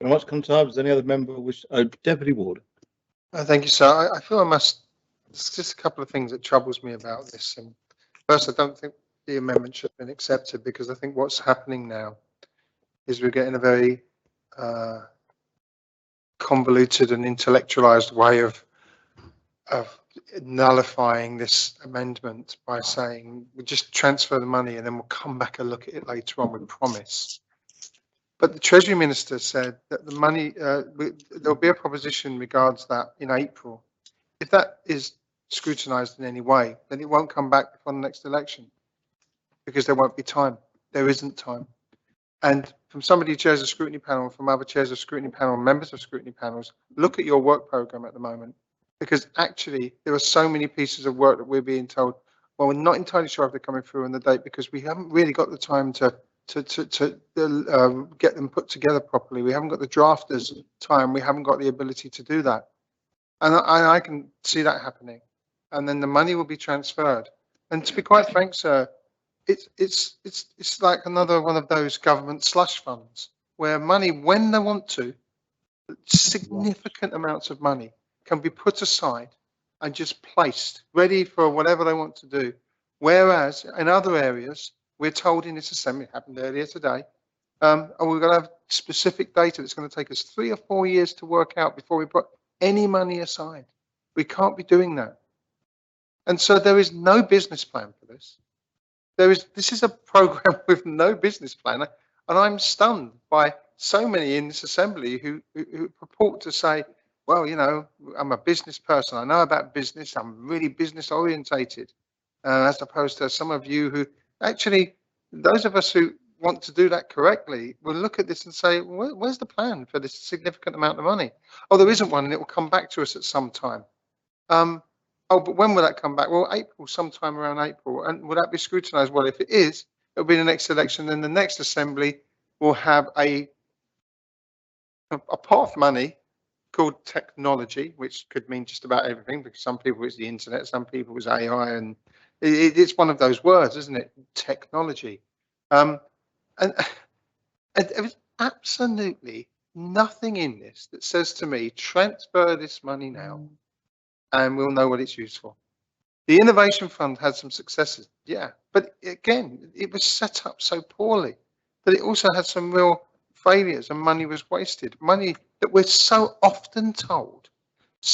Very much, Conor. Does any other member wish? Deputy Ward. Thank you, sir. I feel I must. There's just a couple of things that troubles me about this. And first, I don't think the amendment should have been accepted because I think what's happening now is we're getting a very convoluted and intellectualized way of nullifying this amendment by saying we just transfer the money and then we'll come back and look at it later on, we promise. But the Treasury Minister said that the money, there'll be a proposition regards that in April. If that is scrutinised in any way, then it won't come back before the next election because there won't be time. There isn't time. And from somebody who chairs a scrutiny panel, from other chairs of scrutiny panel, members of scrutiny panels, look at your work programme at the moment. Because actually, there are so many pieces of work that we're being told, well, we're not entirely sure if they're coming through on the date because we haven't really got the time to get them put together properly. We haven't got the drafters time. We haven't got the ability to do that. And I can see that happening. And then the money will be transferred. And to be quite frank, sir, it's like another one of those government slush funds where money, when they want to, significant amounts of money can be put aside and just placed ready for whatever they want to do. Whereas in other areas, we're told in this assembly, it happened earlier today, and we're going to have specific data that's going to take us 3 or 4 years to work out before we put any money aside. We can't be doing that. And so there is no business plan for this. This is a program with no business plan. And I'm stunned by so many in this assembly who purport to say, well, you know, I'm a business person. I know about business. I'm really business orientated, as opposed to some of you who actually, those of us who want to do that correctly will look at this and say, where's the plan for this significant amount of money? Oh, there isn't one, and it will come back to us at some time. Oh, but when will that come back? Well, April, sometime around April. And will that be scrutinised? Well, if it is, it'll be the next election. Then the next assembly will have a pot of money called technology, which could mean just about everything, because some people it's the internet, some people it's AI, and it's one of those words, isn't it? Technology. And there is absolutely nothing in this that says to me, transfer this money now and we'll know what it's used for. The Innovation Fund had some successes, yeah, but again, it was set up so poorly that it also had some real failures and money was wasted. Money that we're so often told is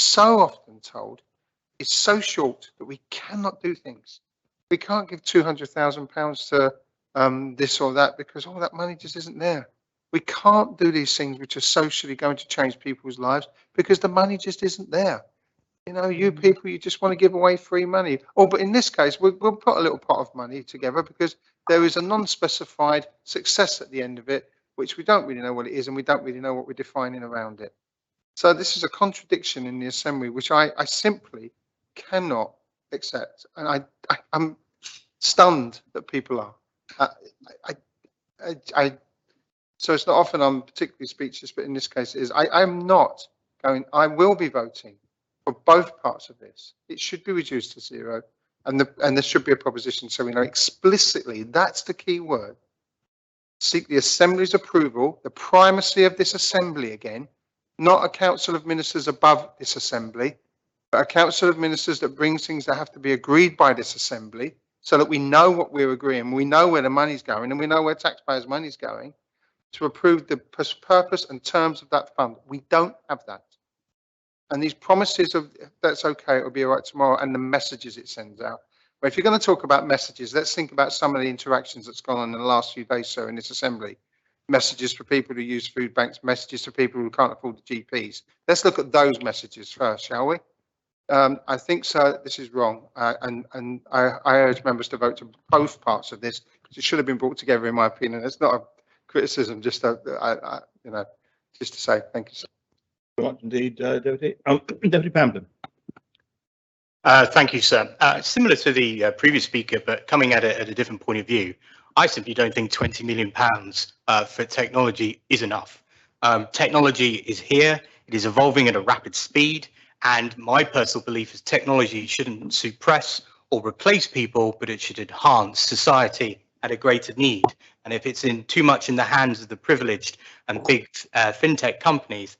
so short that we cannot do things. We can't give £200,000 to this or that because all that money just isn't there. We can't do these things which are socially going to change people's lives because the money just isn't there. You know, you people, you just want to give away free money. Oh, but in this case, we'll put a little pot of money together because there is a non-specified success at the end of it, which we don't really know what it is and we don't really know what we're defining around it. So this is a contradiction in the assembly, which I simply cannot accept. And I'm stunned that people are. So it's not often I'm particularly speechless, but in this case it is. I'm not going, I will be voting for both parts of this. It should be reduced to 0 and there should be a proposition so we know explicitly, that's the key word. Seek the Assembly's approval, the primacy of this Assembly again, not a Council of Ministers above this Assembly, but a Council of Ministers that brings things that have to be agreed by this Assembly so that we know what we're agreeing, we know where the money's going and we know where taxpayers' money's going to approve the purpose and terms of that fund. We don't have that. And these promises of that's okay, it'll be all right tomorrow, and the messages it sends out. But if you're going to talk about messages, let's think about some of the interactions that's gone on in the last few days, sir, in this assembly. Messages for people who use food banks, messages for people who can't afford the GPs. Let's look at those messages first, shall we? I think, sir, this is wrong, and I urge members to vote to both parts of this because it should have been brought together, in my opinion. It's not a criticism, just you know, just to say thank you, sir. Indeed, Deputy Pamden. Thank you, sir. Similar to the previous speaker, but coming at it at a different point of view, I simply don't think £20 million for technology is enough. Technology is here, it is evolving at a rapid speed, and my personal belief is technology shouldn't suppress or replace people, but it should enhance society at a greater need. And if it's too much in the hands of the privileged and big fintech companies,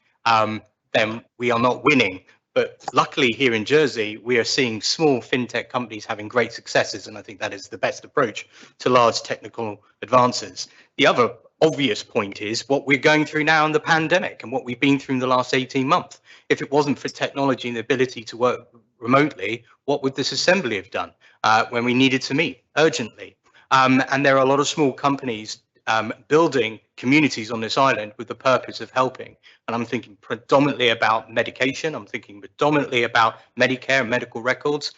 then we are not winning. But luckily here in Jersey, we are seeing small fintech companies having great successes, and I think that is the best approach to large technical advances. The other obvious point is what we're going through now in the pandemic and what we've been through in the last 18 months. If it wasn't for technology and the ability to work remotely, what would this assembly have done when we needed to meet urgently? And there are a lot of small companies building communities on this island with the purpose of helping. And I'm thinking predominantly about medication. I'm thinking predominantly about Medicare and medical records.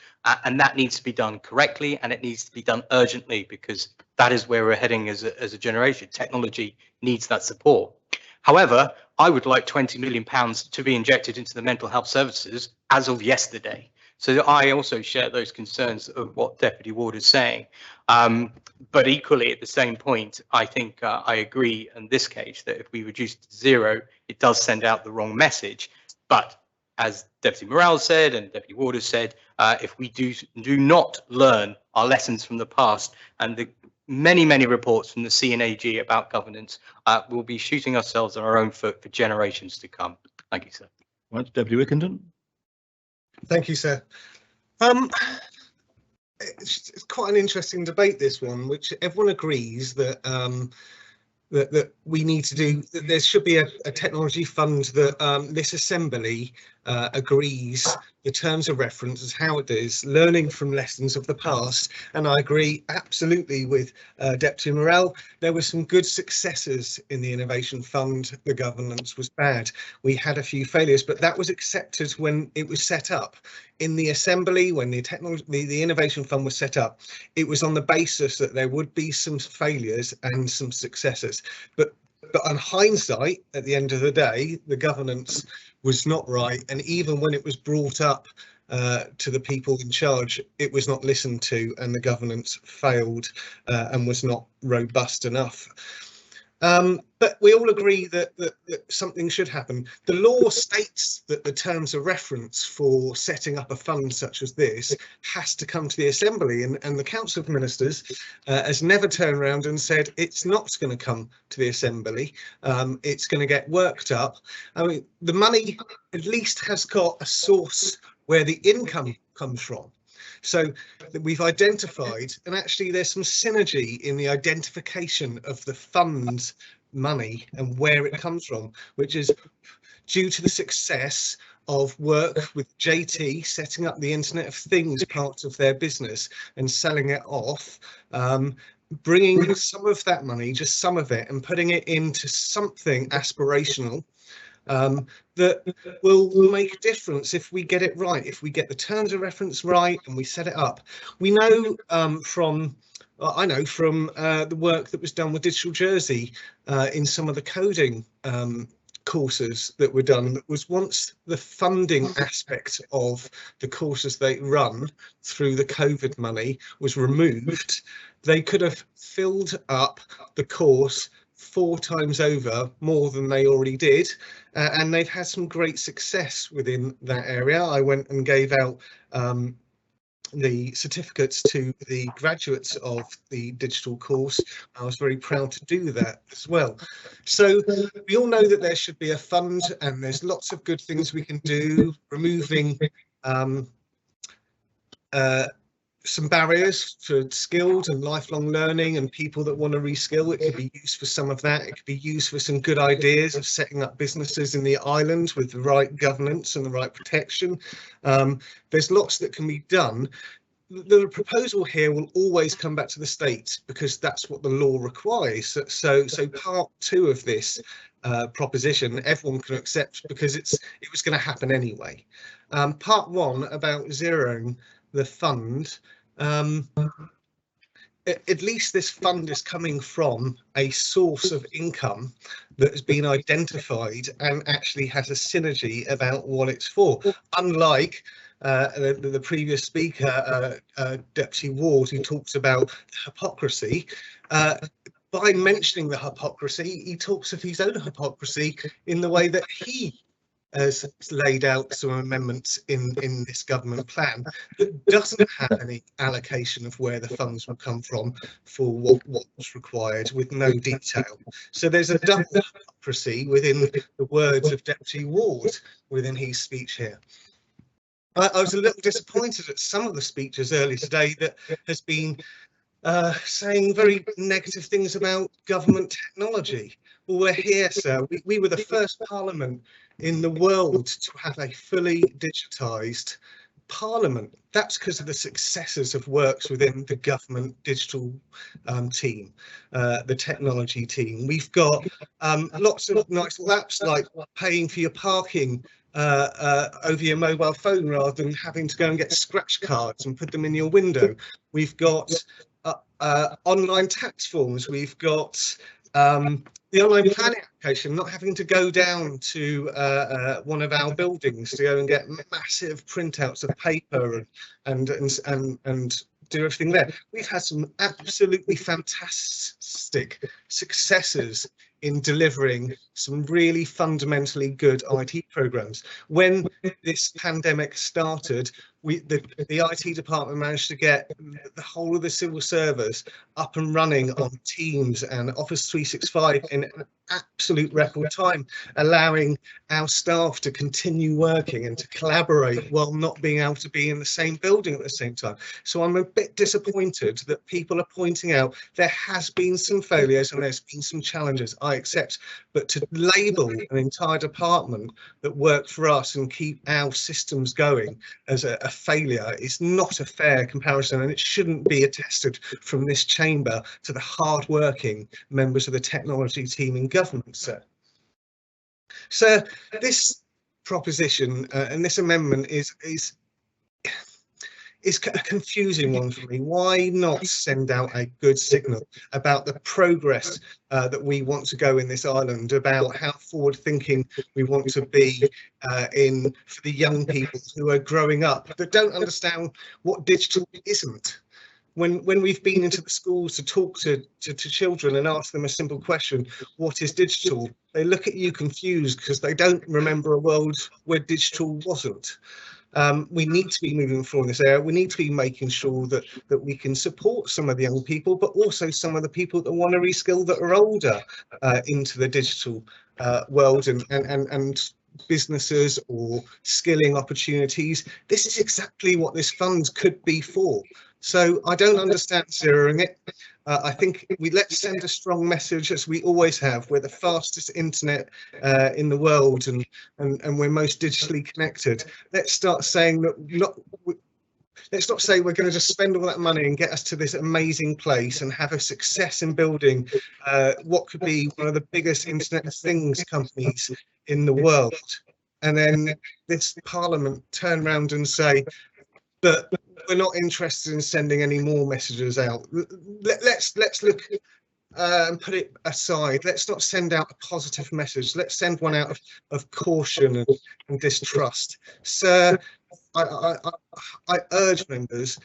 And that needs to be done correctly and it needs to be done urgently because that is where we're heading as a generation. Technology needs that support. However, I would like £20 million to be injected into the mental health services as of yesterday. So I also share those concerns of what Deputy Ward is saying. But equally, at the same point, I think I agree in this case that if we reduce to 0, it does send out the wrong message. But as Deputy Morale said and Deputy Ward has said, if we do not learn our lessons from the past and the many reports from the CNAG about governance, we'll be shooting ourselves on our own foot for generations to come. Thank you, sir. Right, Deputy Wickenden. Thank you, sir. It's quite an interesting debate, this one, which everyone agrees that that we need to do. That there should be a technology fund that this assembly agrees the terms of reference as how it is, learning from lessons of the past. And I agree absolutely with Deputy Morell. There were some good successes in the Innovation Fund. The governance was bad. We had a few failures, but that was accepted when it was set up. In the assembly, when the Innovation Fund was set up, it was on the basis that there would be some failures and some successes. But on hindsight, at the end of the day, the governance was not right. And even when it was brought up to the people in charge, it was not listened to, and the governance failed and was not robust enough. But we all agree that something should happen. The law states that the terms of reference for setting up a fund such as this has to come to the Assembly, and the Council of Ministers has never turned around and said it's not going to come to the Assembly. It's going to get worked up. I mean, the money at least has got a source where the income comes from. So we've identified, and actually there's some synergy in the identification of the fund money and where it comes from, which is due to the success of work with JT setting up the Internet of Things part of their business and selling it off, bringing some of that money, just some of it, and putting it into something aspirational that will make a difference if we get it right, if we get the terms of reference right and we set it up. We know I know from the work that was done with Digital Jersey in some of the coding courses that were done, that was once the funding aspect of the courses they run through the COVID money was removed, they could have filled up the course 4 times over more than they already did, and they've had some great success within that area. I went and gave out the certificates to the graduates of the digital course. I was very proud to do that as well. So we all know that there should be a fund, and there's lots of good things we can do, removing some barriers for skilled and lifelong learning and people that want to reskill. It could be used for some of that. It could be used for some good ideas of setting up businesses in the island with the right governance and the right protection. There's lots that can be done. The proposal here will always come back to the state because that's what the law requires. So part 2 of this proposition everyone can accept because it was going to happen anyway. Part 1 about zeroing the fund, at least this fund is coming from a source of income that has been identified and actually has a synergy about what it's for, unlike the previous speaker, Deputy Ward, who talks about hypocrisy. By mentioning the hypocrisy, he talks of his own hypocrisy in the way that he has laid out some amendments in this government plan that doesn't have any allocation of where the funds will come from for what's required, with no detail. So there's a double hypocrisy within the words of Deputy Ward within his speech here. I was a little disappointed at some of the speeches earlier today that has been saying very negative things about government technology. Well, we're here, sir. We were the first parliament in the world to have a fully digitised parliament. That's because of the successes of works within the government digital team, the technology team. We've got lots of nice apps like paying for your parking over your mobile phone rather than having to go and get scratch cards and put them in your window. We've got online tax forms. We've got the online planning application, not having to go down to one of our buildings to go and get massive printouts of paper and do everything there. We've had some absolutely fantastic successes in delivering some really fundamentally good IT programs. When this pandemic started, the IT department managed to get the whole of the civil service up and running on Teams and Office 365 in an absolute record time, allowing our staff to continue working and to collaborate while not being able to be in the same building at the same time. So I'm a bit disappointed that people are pointing out there has been some failures and there's been some challenges, I accept, but to label an entire department that work for us and keep our systems going as a failure is not a fair comparison, and it shouldn't be attested from this chamber to the hard-working members of the technology team in government, sir. So this proposition and this amendment is a confusing one for me. Why not send out a good signal about the progress that we want to go in this island, about how forward-thinking we want to be for the young people who are growing up that don't understand what digital isn't? When we've been into the schools to talk to children and ask them a simple question, what is digital? They look at you confused because they don't remember a world where digital wasn't. We need to be moving forward in this area. We need to be making sure that we can support some of the young people, but also some of the people that want to reskill that are older into the digital world and businesses or skilling opportunities. This is exactly what this fund could be for. So I don't understand zeroing it. I think let's send a strong message, as we always have. We're the fastest internet in the world, and we're most digitally connected. Let's start saying that let's not say we're going to just spend all that money and get us to this amazing place and have a success in building what could be one of the biggest Internet of Things companies in the world, and then this Parliament turn around and say that we're not interested in sending any more messages out. Let's look and put it aside. Let's not send out a positive message. Let's send one out of caution and distrust. Sir, I urge members,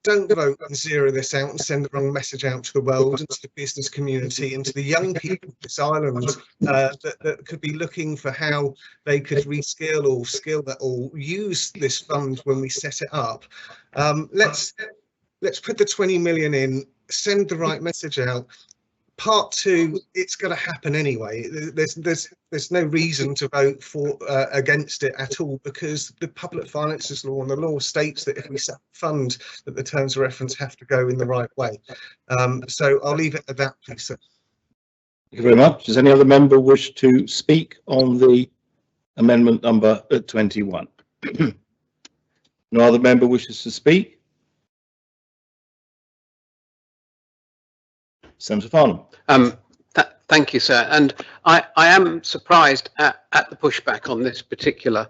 don't vote and zero this out and send the wrong message out to the world and to the business community and to the young people of this island that could be looking for how they could reskill or skill that or use this fund when we set it up. Let's put the 20 million in, send the right message out. Part two, it's going to happen anyway. There's no reason to vote for against it at all, because the public finances law and the law states that if we set a fund, that the terms of reference have to go in the right way. So I'll leave it at that, please, sir. Thank you very much. Does any other member wish to speak on the amendment number 21? No other member wishes to speak? Senator Farnham. Thank you, sir. And I am surprised at the pushback on this particular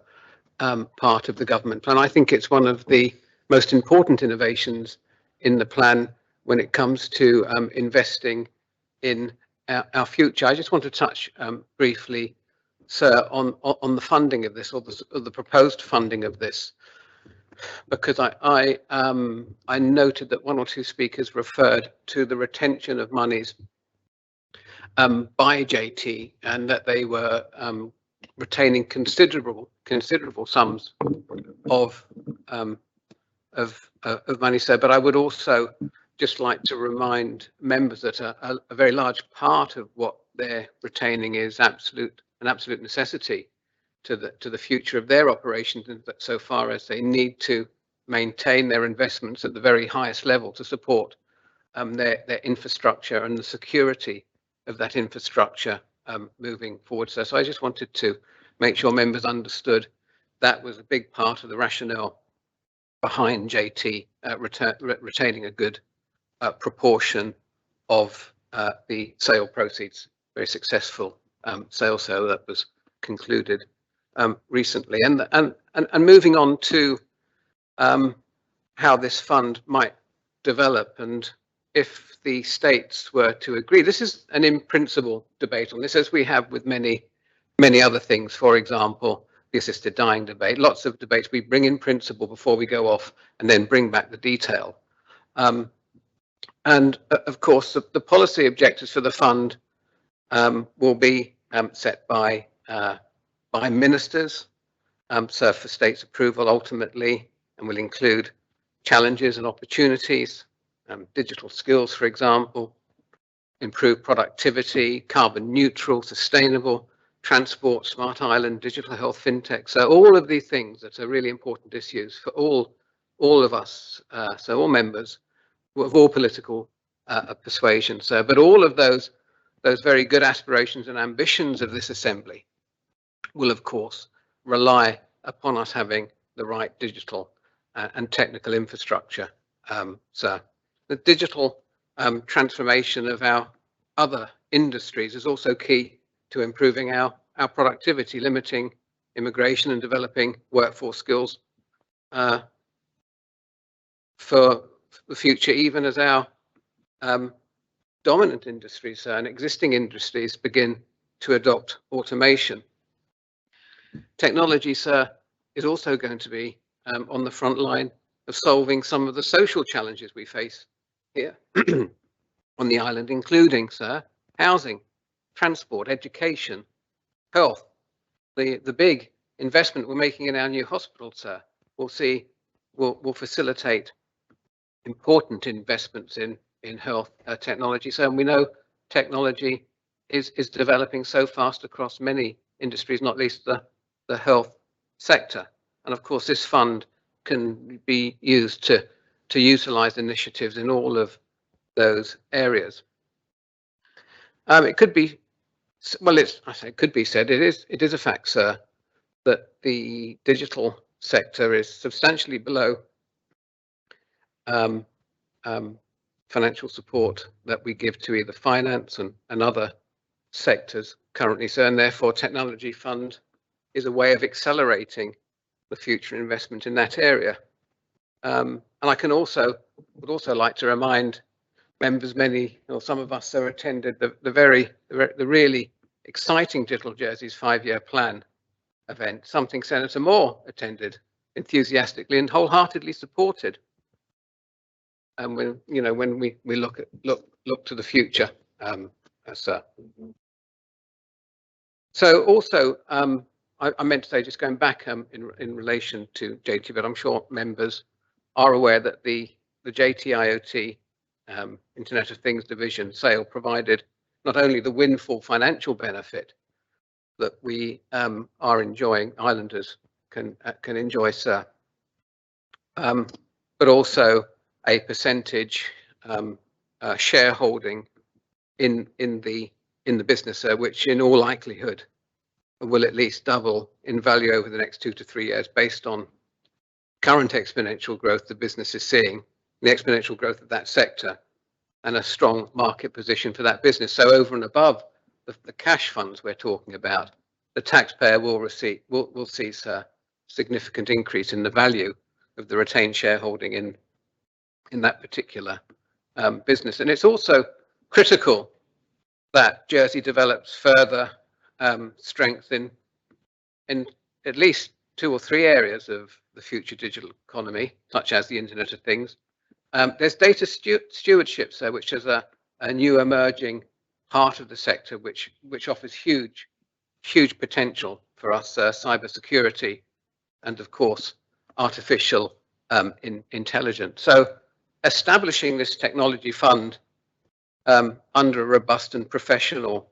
part of the government plan. I think it's one of the most important innovations in the plan when it comes to investing in our future. I just want to touch briefly, sir, on the funding of this, or the proposed funding of this, because I noted that one or two speakers referred to the retention of monies by JT, and that they were retaining considerable sums of money, sir. But I would also just like to remind members that a very large part of what they're retaining is an absolute necessity to the future of their operations, and that so far as they need to maintain their investments at the very highest level to support their infrastructure and the security of that infrastructure moving forward. So I just wanted to make sure members understood that was a big part of the rationale behind JT retaining a good proportion of the sale proceeds. Very successful sale that was concluded recently, and moving on to how this fund might develop, and if the states were to agree, this is an in principle debate on this, as we have with many other things. For example, the assisted dying debate, lots of debates we bring in principle before we go off and then bring back the detail. And of course, the policy objectives for the fund will be set by ministers, so for states' approval ultimately, and will include challenges and opportunities, digital skills, for example, improved productivity, carbon neutral, sustainable transport, smart island, digital health, fintech. So all of these things that are really important issues for all of us, so all members of all political persuasions. So, but all of those very good aspirations and ambitions of this assembly will, of course, rely upon us having the right digital and technical infrastructure. So the digital transformation of our other industries is also key to improving our productivity, limiting immigration and developing workforce skills for the future, even as our dominant industries and existing industries begin to adopt automation. Technology, sir, is also going to be on the front line of solving some of the social challenges we face here on the island, including, sir, housing, transport, education, health. The big investment we're making in our new hospital, sir, will facilitate important investments in health technology. So, and we know technology is developing so fast across many industries, not least the health sector. And of course, this fund can be used to utilize initiatives in all of those areas. It could be, well, it could be said, it is a fact, sir, that the digital sector is substantially below financial support that we give to either finance and other sectors currently, sir, and therefore technology fund is a way of accelerating the future investment in that area. And I would also like to remind members, many or some of us, attended the really exciting Digital Jersey's 5-year plan event, something Senator Moore attended enthusiastically and wholeheartedly supported. And when we look to the future, sir. So also, I meant to say, just going back in relation to JT, but I'm sure members are aware that the JT IoT Internet of Things division sale provided not only the windfall financial benefit that we are enjoying, islanders can enjoy, sir, but also a percentage shareholding in the business, which in all likelihood will at least double in value over the next 2 to 3 years, based on current exponential growth the business is seeing, the exponential growth of that sector, and a strong market position for that business. So over and above the cash funds we're talking about, the taxpayer will see, sir, significant increase in the value of the retained shareholding in that particular business. And it's also critical that Jersey develops further strength in at least 2 or 3 areas of the future digital economy, such as the Internet of Things. There's data stewardship, sir, which is a new emerging part of the sector, which offers huge potential for us, cybersecurity, and of course artificial intelligence. So establishing this technology fund under a robust and professional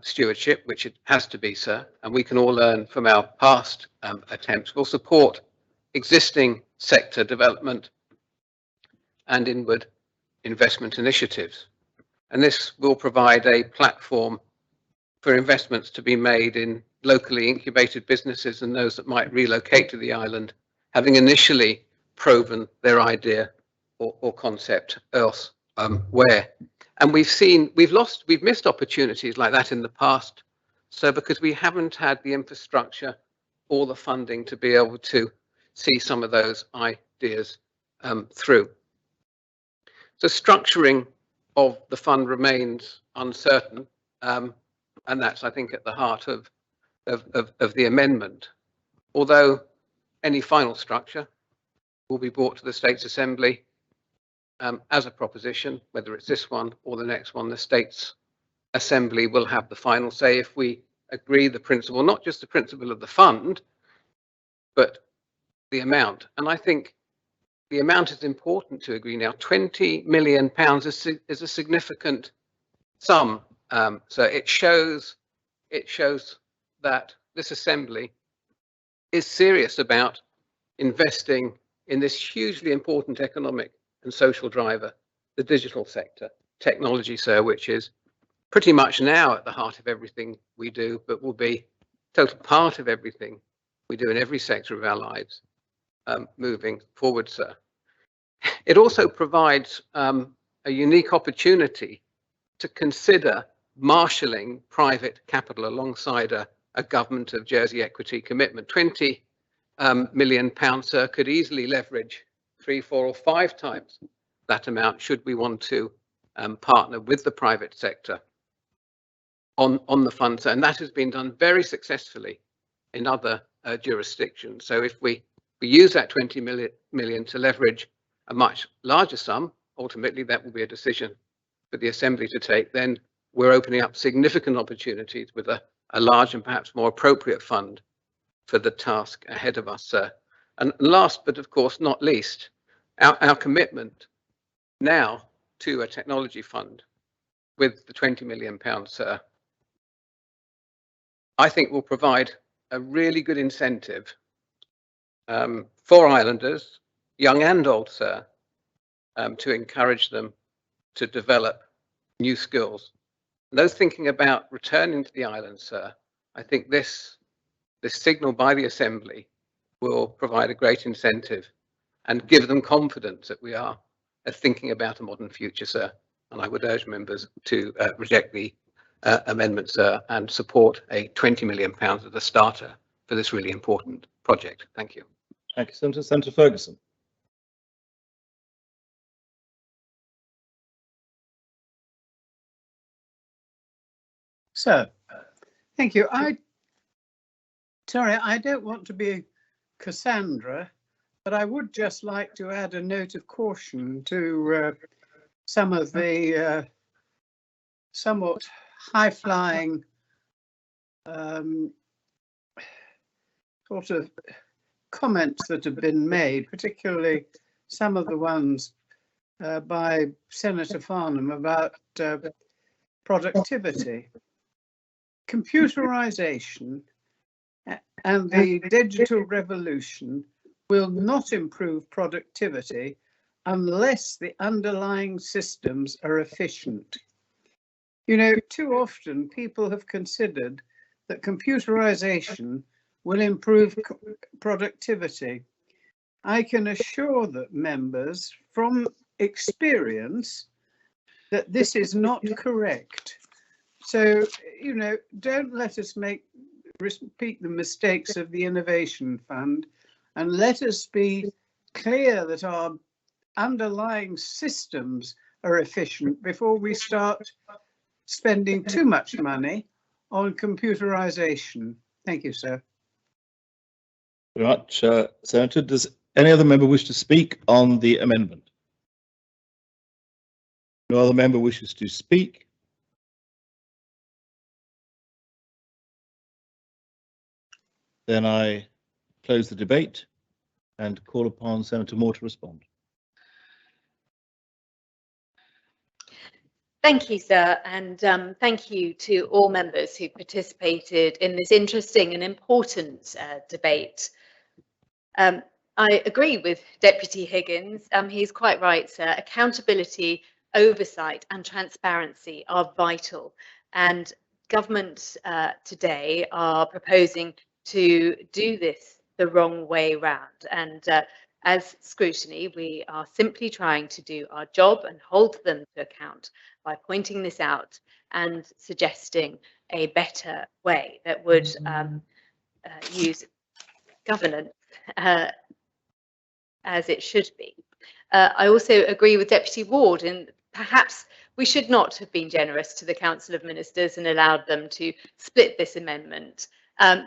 stewardship, which it has to be, sir, and we can all learn from our past attempts, will support existing sector development and inward investment initiatives. And this will provide a platform for investments to be made in locally incubated businesses and those that might relocate to the island, having initially proven their idea or concept elsewhere. And we've missed opportunities like that in the past, so because we haven't had the infrastructure or the funding to be able to see some of those ideas through. So structuring of the fund remains uncertain, and that's, I think, at the heart of the amendment. Although any final structure will be brought to the States Assembly as a proposition, whether it's this one or the next one, the States Assembly will have the final say if we agree the principle, not just the principle of the fund, but the amount. And I think the amount is important to agree now. £20 million is a significant sum. So it shows that this Assembly is serious about investing in this hugely important economic and social driver, the digital sector. Technology, sir, which is pretty much now at the heart of everything we do, but will be a total part of everything we do in every sector of our lives moving forward, sir. It also provides a unique opportunity to consider marshalling private capital alongside a Government of Jersey equity commitment. £20 million, sir, could easily leverage 3, 4 or 5 times that amount should we want to partner with the private sector on the fund, sir. And that has been done very successfully in other jurisdictions. So if we use that 20 million to leverage a much larger sum, ultimately that will be a decision for the Assembly to take, then we're opening up significant opportunities with a large and perhaps more appropriate fund for the task ahead of us, sir. And last, but of course not least, our commitment now to a technology fund with the £20 million, sir, I think will provide a really good incentive for islanders, young and old, sir, to encourage them to develop new skills. And those thinking about returning to the island, sir, I think this signal by the Assembly will provide a great incentive and give them confidence that we are thinking about a modern future, sir. And I would urge members to reject the amendment, sir, and support a £20 million as a starter for this really important project. Thank you. Thank you, Senator. Senator Ferguson. So, thank you. Sorry, I don't want to be Cassandra, but I would just like to add a note of caution to some of the somewhat high-flying sort of comments that have been made, particularly some of the ones by Senator Farnham about productivity. Computerization and the digital revolution will not improve productivity unless the underlying systems are efficient. You know, too often people have considered that computerization will improve productivity. I can assure that members from experience that this is not correct. So, you know, don't let us repeat the mistakes of the Innovation Fund, and let us be clear that our underlying systems are efficient before we start spending too much money on computerization. Thank you, sir. Very much, Senator. Does any other member wish to speak on the amendment? No other member wishes to speak. Then I close the debate and call upon Senator Moore to respond. Thank you, sir, and thank you to all members who participated in this interesting and important debate. I agree with Deputy Higgins. He's quite right, sir. Accountability, oversight and transparency are vital, and government today are proposing to do this the wrong way round. And as scrutiny, we are simply trying to do our job and hold them to account by pointing this out and suggesting a better way that would use governance as it should be. I also agree with Deputy Ward, and perhaps we should not have been generous to the Council of Ministers and allowed them to split this amendment.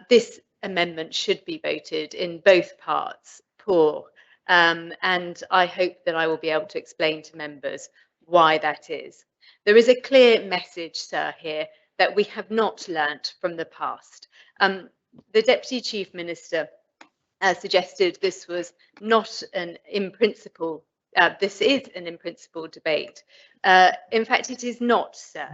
This amendment should be voted in both parts for, and I hope that I will be able to explain to members why that is. There is a clear message, sir, here that we have not learnt from the past. The Deputy Chief Minister suggested this was not an in principle. This is an in principle debate. In fact, it is not, sir.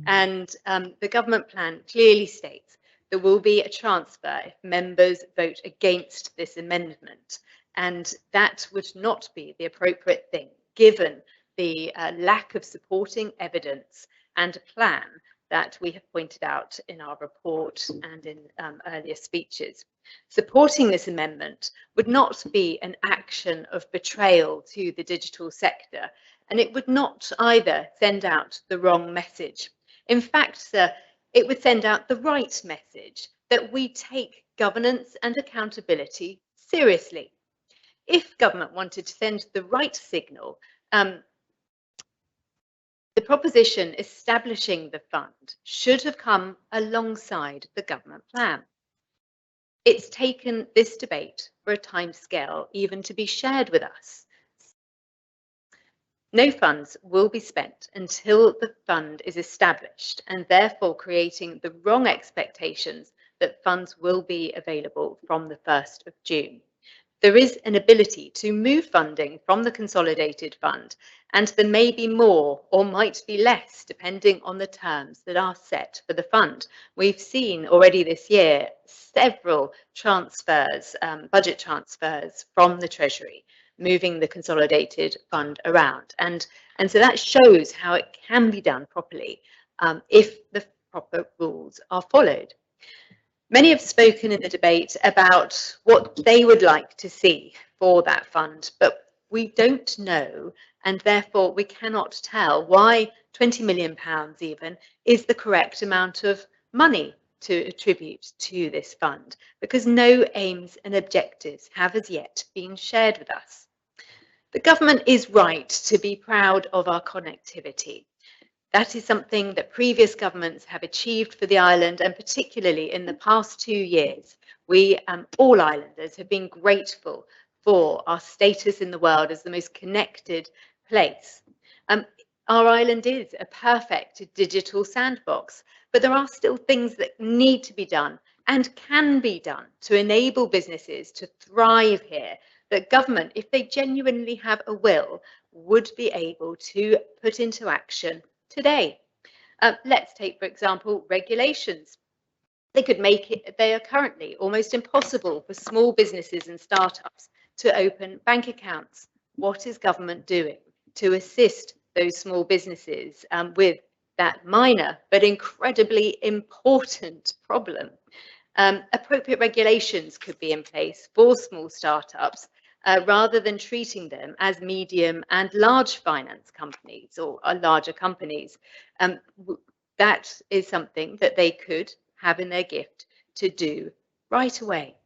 And the government plan clearly states there will be a transfer if members vote against this amendment. And that would not be the appropriate thing, given the lack of supporting evidence and a plan that we have pointed out in our report and in earlier speeches. Supporting this amendment would not be an action of betrayal to the digital sector, and it would not either send out the wrong message. In fact, sir, it would send out the right message that we take governance and accountability seriously. If government wanted to send the right signal, the proposition establishing the fund should have come alongside the government plan. It's taken this debate for a timescale even to be shared with us. No funds will be spent until the fund is established, and therefore creating the wrong expectations that funds will be available from the 1st of June. There is an ability to move funding from the consolidated fund, and there may be more or might be less depending on the terms that are set for the fund. We've seen already this year several transfers, budget transfers from the Treasury, moving the consolidated fund around. And so that shows how it can be done properly if the proper rules are followed. Many have spoken in the debate about what they would like to see for that fund, but we don't know, and therefore we cannot tell why £20 million even is the correct amount of money to attribute to this fund, because no aims and objectives have as yet been shared with us. The government is right to be proud of our connectivity. That is something that previous governments have achieved for the island, and particularly in the past 2 years, we, all islanders, have been grateful for our status in the world as the most connected place. Our island is a perfect digital sandbox, but there are still things that need to be done and can be done to enable businesses to thrive here, that government, if they genuinely have a will, would be able to put into action today. Let's take, for example, regulations. They could make it, they are currently almost impossible for small businesses and startups to open bank accounts. What is government doing to assist those small businesses with that minor but incredibly important problem? Appropriate regulations could be in place for small startups rather than treating them as medium and large finance companies or larger companies. That is something that they could have in their gift to do right away.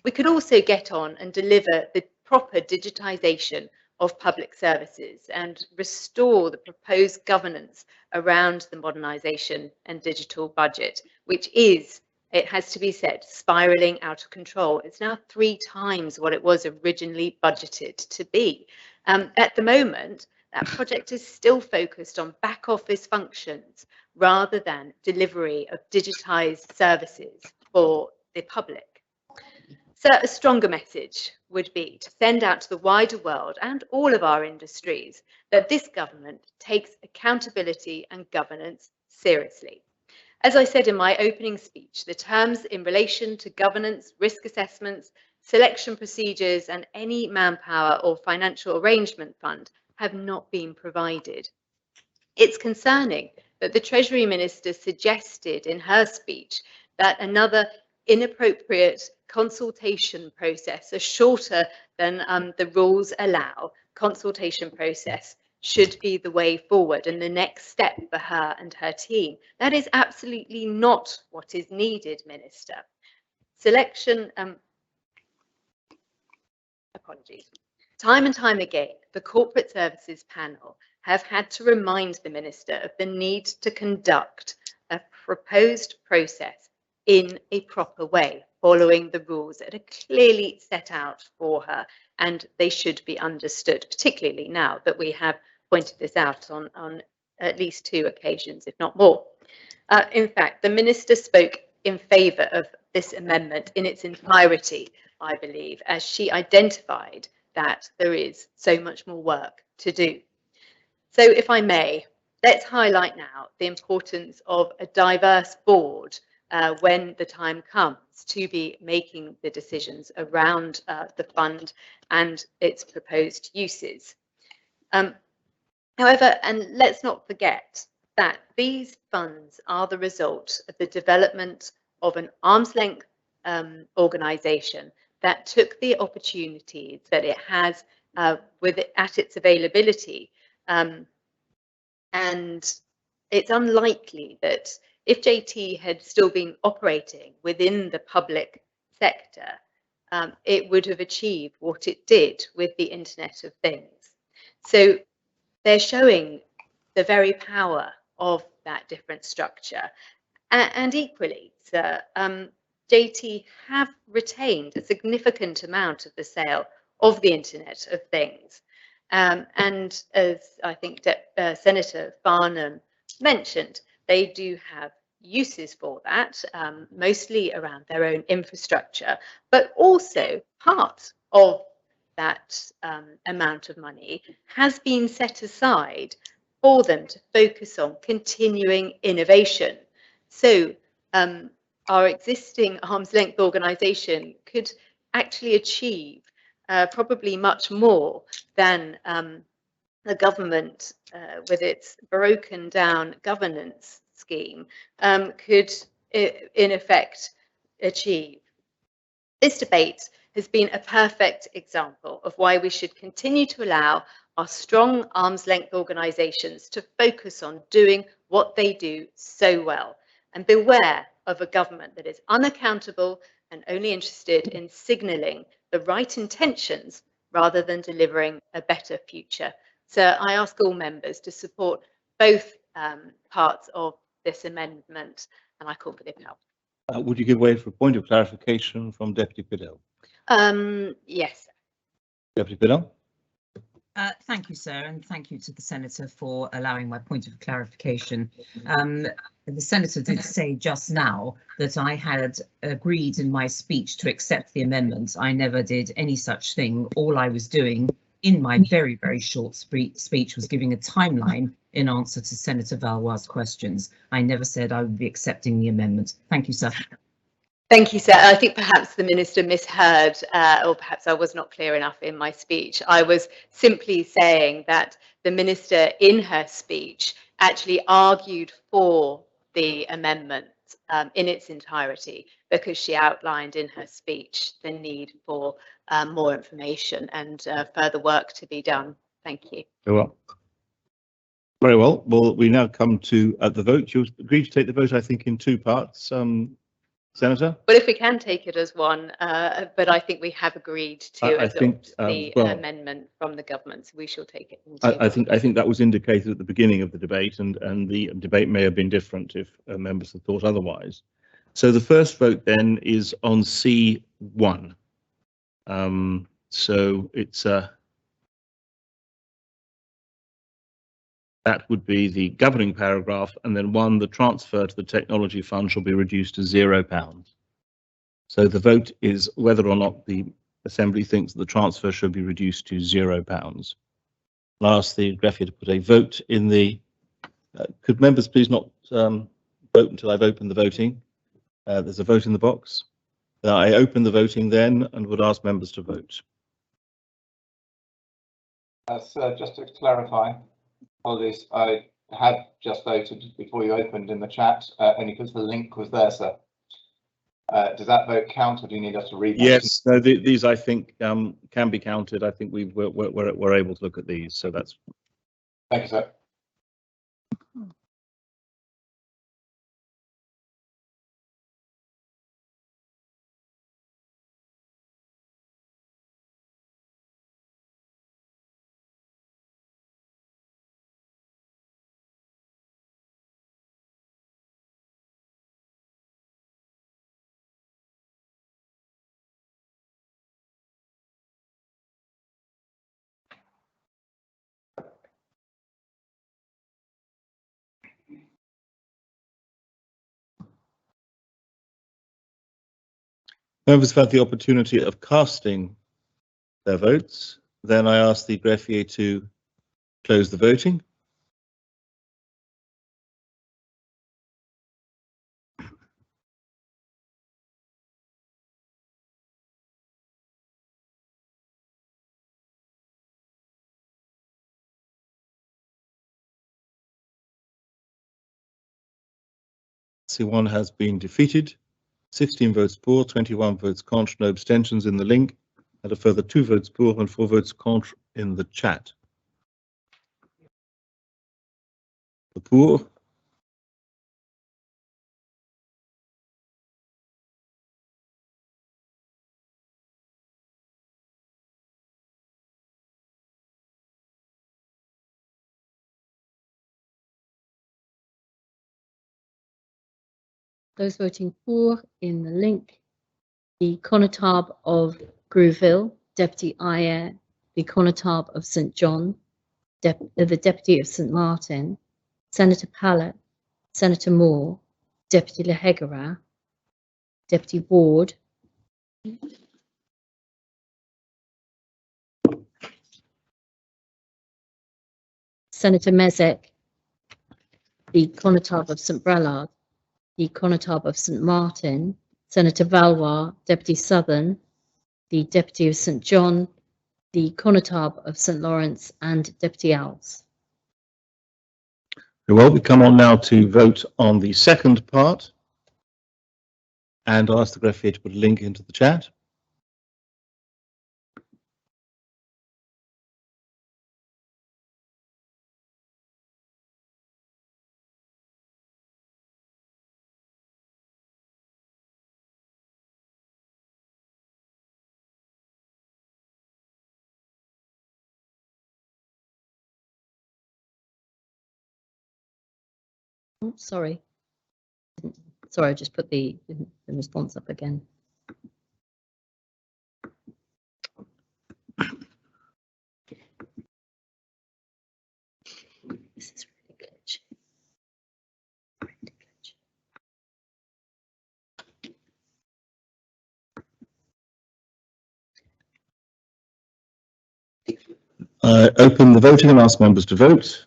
We could also get on and deliver the proper digitisation of public services and restore the proposed governance around the modernisation and digital budget, which is, it has to be said, spiralling out of control. It's now 3 times what it was originally budgeted to be. At the moment, that project is still focused on back office functions rather than delivery of digitised services for the public. So a stronger message would be to send out to the wider world and all of our industries that this government takes accountability and governance seriously. As I said in my opening speech, the terms in relation to governance, risk assessments, selection procedures and any manpower or financial arrangement fund have not been provided. It's concerning that the Treasury Minister suggested in her speech that another inappropriate consultation process, a shorter than the rules allow consultation process, should be the way forward and the next step for her and her team. That is absolutely not what is needed, Minister. Selection, apologies. Time and time again, the Corporate Services Panel have had to remind the Minister of the need to conduct a proposed process in a proper way, following the rules that are clearly set out for her, and they should be understood, particularly now that we have pointed this out on at least 2 occasions, if not more. In fact, the Minister spoke in favour of this amendment in its entirety, I believe, as she identified that there is so much more work to do. So if I may, let's highlight now the importance of a diverse board when the time comes to be making the decisions around the fund and its proposed uses. However, and let's not forget that these funds are the result of the development of an arm's length organisation that took the opportunities that it has at its availability. And it's unlikely that if JT had still been operating within the public sector, it would have achieved what it did with the Internet of Things. So they're showing the very power of that different structure. And equally, sir, JT have retained a significant amount of the sale of the Internet of Things. And as I think Senator Farnham mentioned, they do have uses for that, mostly around their own infrastructure, but also part of that amount of money has been set aside for them to focus on continuing innovation. So our existing arm's length organisation could actually achieve probably much more than the government with its broken down governance scheme could in effect achieve. This debate has been a perfect example of why we should continue to allow our strong arm's length organisations to focus on doing what they do so well, and beware of a government that is unaccountable and only interested in signalling the right intentions rather than delivering a better future. So I ask all members to support both parts of this amendment, and I call for the appeal. Would you give way for a point of clarification from Deputy Biddell? Yes. Deputy Biddell? Thank you, sir, and thank you to the Senator for allowing my point of clarification. The Senator did say just now that I had agreed in my speech to accept the amendment. I never did any such thing. All I was doing in my very, very short speech was giving a timeline in answer to Senator Valois' questions. I never said I would be accepting the amendment. Thank you, sir. Thank you, sir. I think perhaps the Minister misheard, or perhaps I was not clear enough in my speech. I was simply saying that the Minister in her speech actually argued for the amendment in its entirety, because she outlined in her speech the need for more information and further work to be done. Thank you. Very well. Very well. Well, we now come to the vote. You agreed to take the vote, I think, in 2 parts. Senator? Well, if we can take it as one, but I think we have agreed to adopt the amendment from the government, so we shall take it in 2 parts. I think that was indicated at the beginning of the debate, and the debate may have been different if members had thought otherwise. So the first vote then is on C1. So it's that would be the governing paragraph, and then 1, the transfer to the technology fund shall be reduced to £0. So the vote is whether or not the Assembly thinks that the transfer should be reduced to £0. I'll ask the greffier to put a vote in the. Could members please not vote until I've opened the voting? There's a vote in the box. I open the voting then and would ask members to vote. Sir, just to clarify, apologies, I had just voted before you opened in the chat, only because the link was there, sir. Does that vote count, or do you need us to read? Yes, no, these I think can be counted. I think we're able to look at these, so that's. Thank you, sir. Members have had the opportunity of casting their votes. Then I ask the greffier to close the voting. C1 has been defeated. 16 votes for, 21 votes contre, no abstentions in the link, and a further 2 votes for and 4 votes contre in the chat. The pour. Those voting for in the link, the Connétable of Grouville, Deputy Ayer, the Connétable of St John, the Deputy of St Martin, Senator Pallett, Senator Moore, Deputy Lehegara, Deputy Ward, Senator Mezek, the Connétable of St Brelard, the Connétable of St Martin, Senator Valois, Deputy Southern, the Deputy of St John, the Connétable of St Lawrence, and Deputy Alves. Very well, we come on now to vote on the second part, and I'll ask the greffier to put a link into the chat. Oh, sorry. Sorry, I just put the response up again. This is really glitchy. Open the voting and ask members to vote.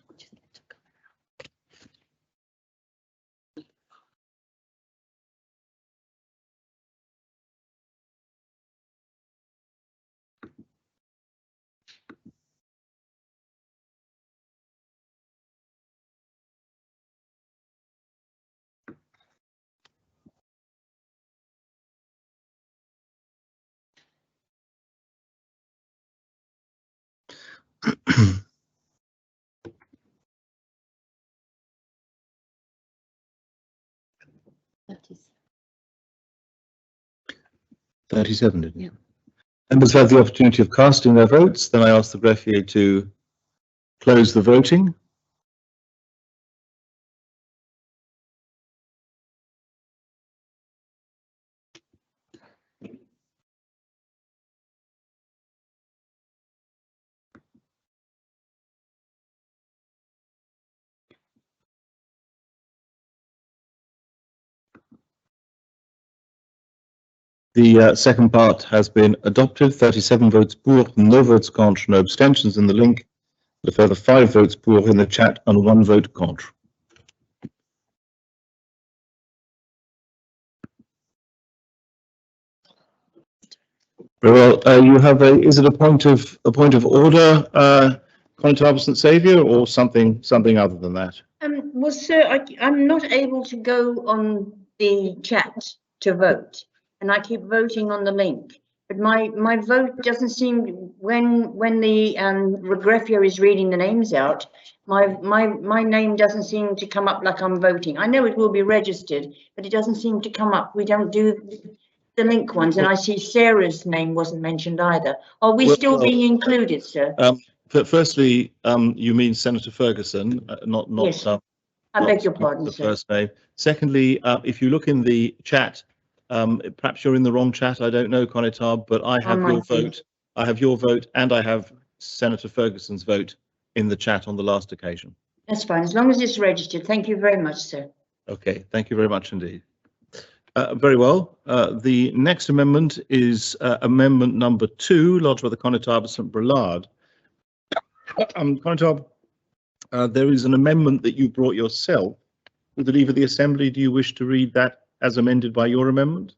$37, didn't you? Yeah. Members have the opportunity of casting their votes. Then I ask the greffier to close the voting. The second part has been adopted. 37 votes pour, no votes contre, no abstentions in the link. A further 5 votes pour in the chat and 1 vote contre. Very well. You have a. Is it a point of order, Connétable St Saviour, or something other than that? Well, sir, I'm not able to go on the chat to vote, and I keep voting on the link. But my vote doesn't seem, when the greffier is reading the names out, my name doesn't seem to come up like I'm voting. I know it will be registered, but it doesn't seem to come up. We don't do the link ones, and I see Sarah's name wasn't mentioned either. Are we still being included, sir? Firstly, you mean Senator Ferguson, not Yes. I beg your pardon, the sir. first name. Secondly, if you look in the chat, perhaps you're in the wrong chat. I don't know, Connétable, but I have your vote. I have your vote, and I have Senator Ferguson's vote in the chat on the last occasion. That's fine, as long as it's registered. Thank you very much, sir. Okay, thank you very much indeed. Very well. The next amendment is amendment number 2, lodged by the Conotab of St Brelade. Conotab, there is an amendment that you brought yourself. With the leave of the Assembly, do you wish to read that as amended by your amendment?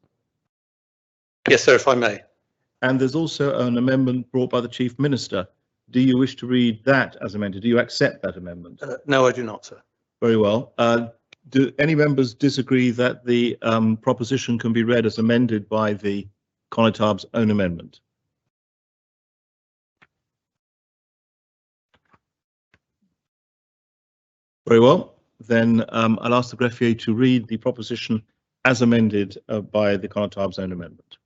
Yes, sir, if I may. And there's also an amendment brought by the Chief Minister. Do you wish to read that as amended? Do you accept that amendment? No, I do not, sir. Very well. Do any members disagree that the proposition can be read as amended by the Conotab's own amendment? Very well. Then I'll ask the greffier to read the proposition as amended by the Conotab's own amendment.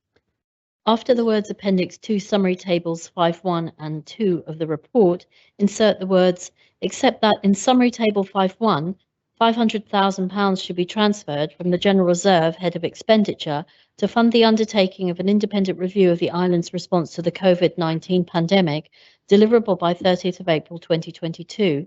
After the words Appendix 2 Summary Tables 5.1 and 2 of the report, insert the words, except that in Summary Table 5.1, £500,000 should be transferred from the General Reserve Head of Expenditure to fund the undertaking of an independent review of the island's response to the COVID-19 pandemic, deliverable by 30th of April 2022.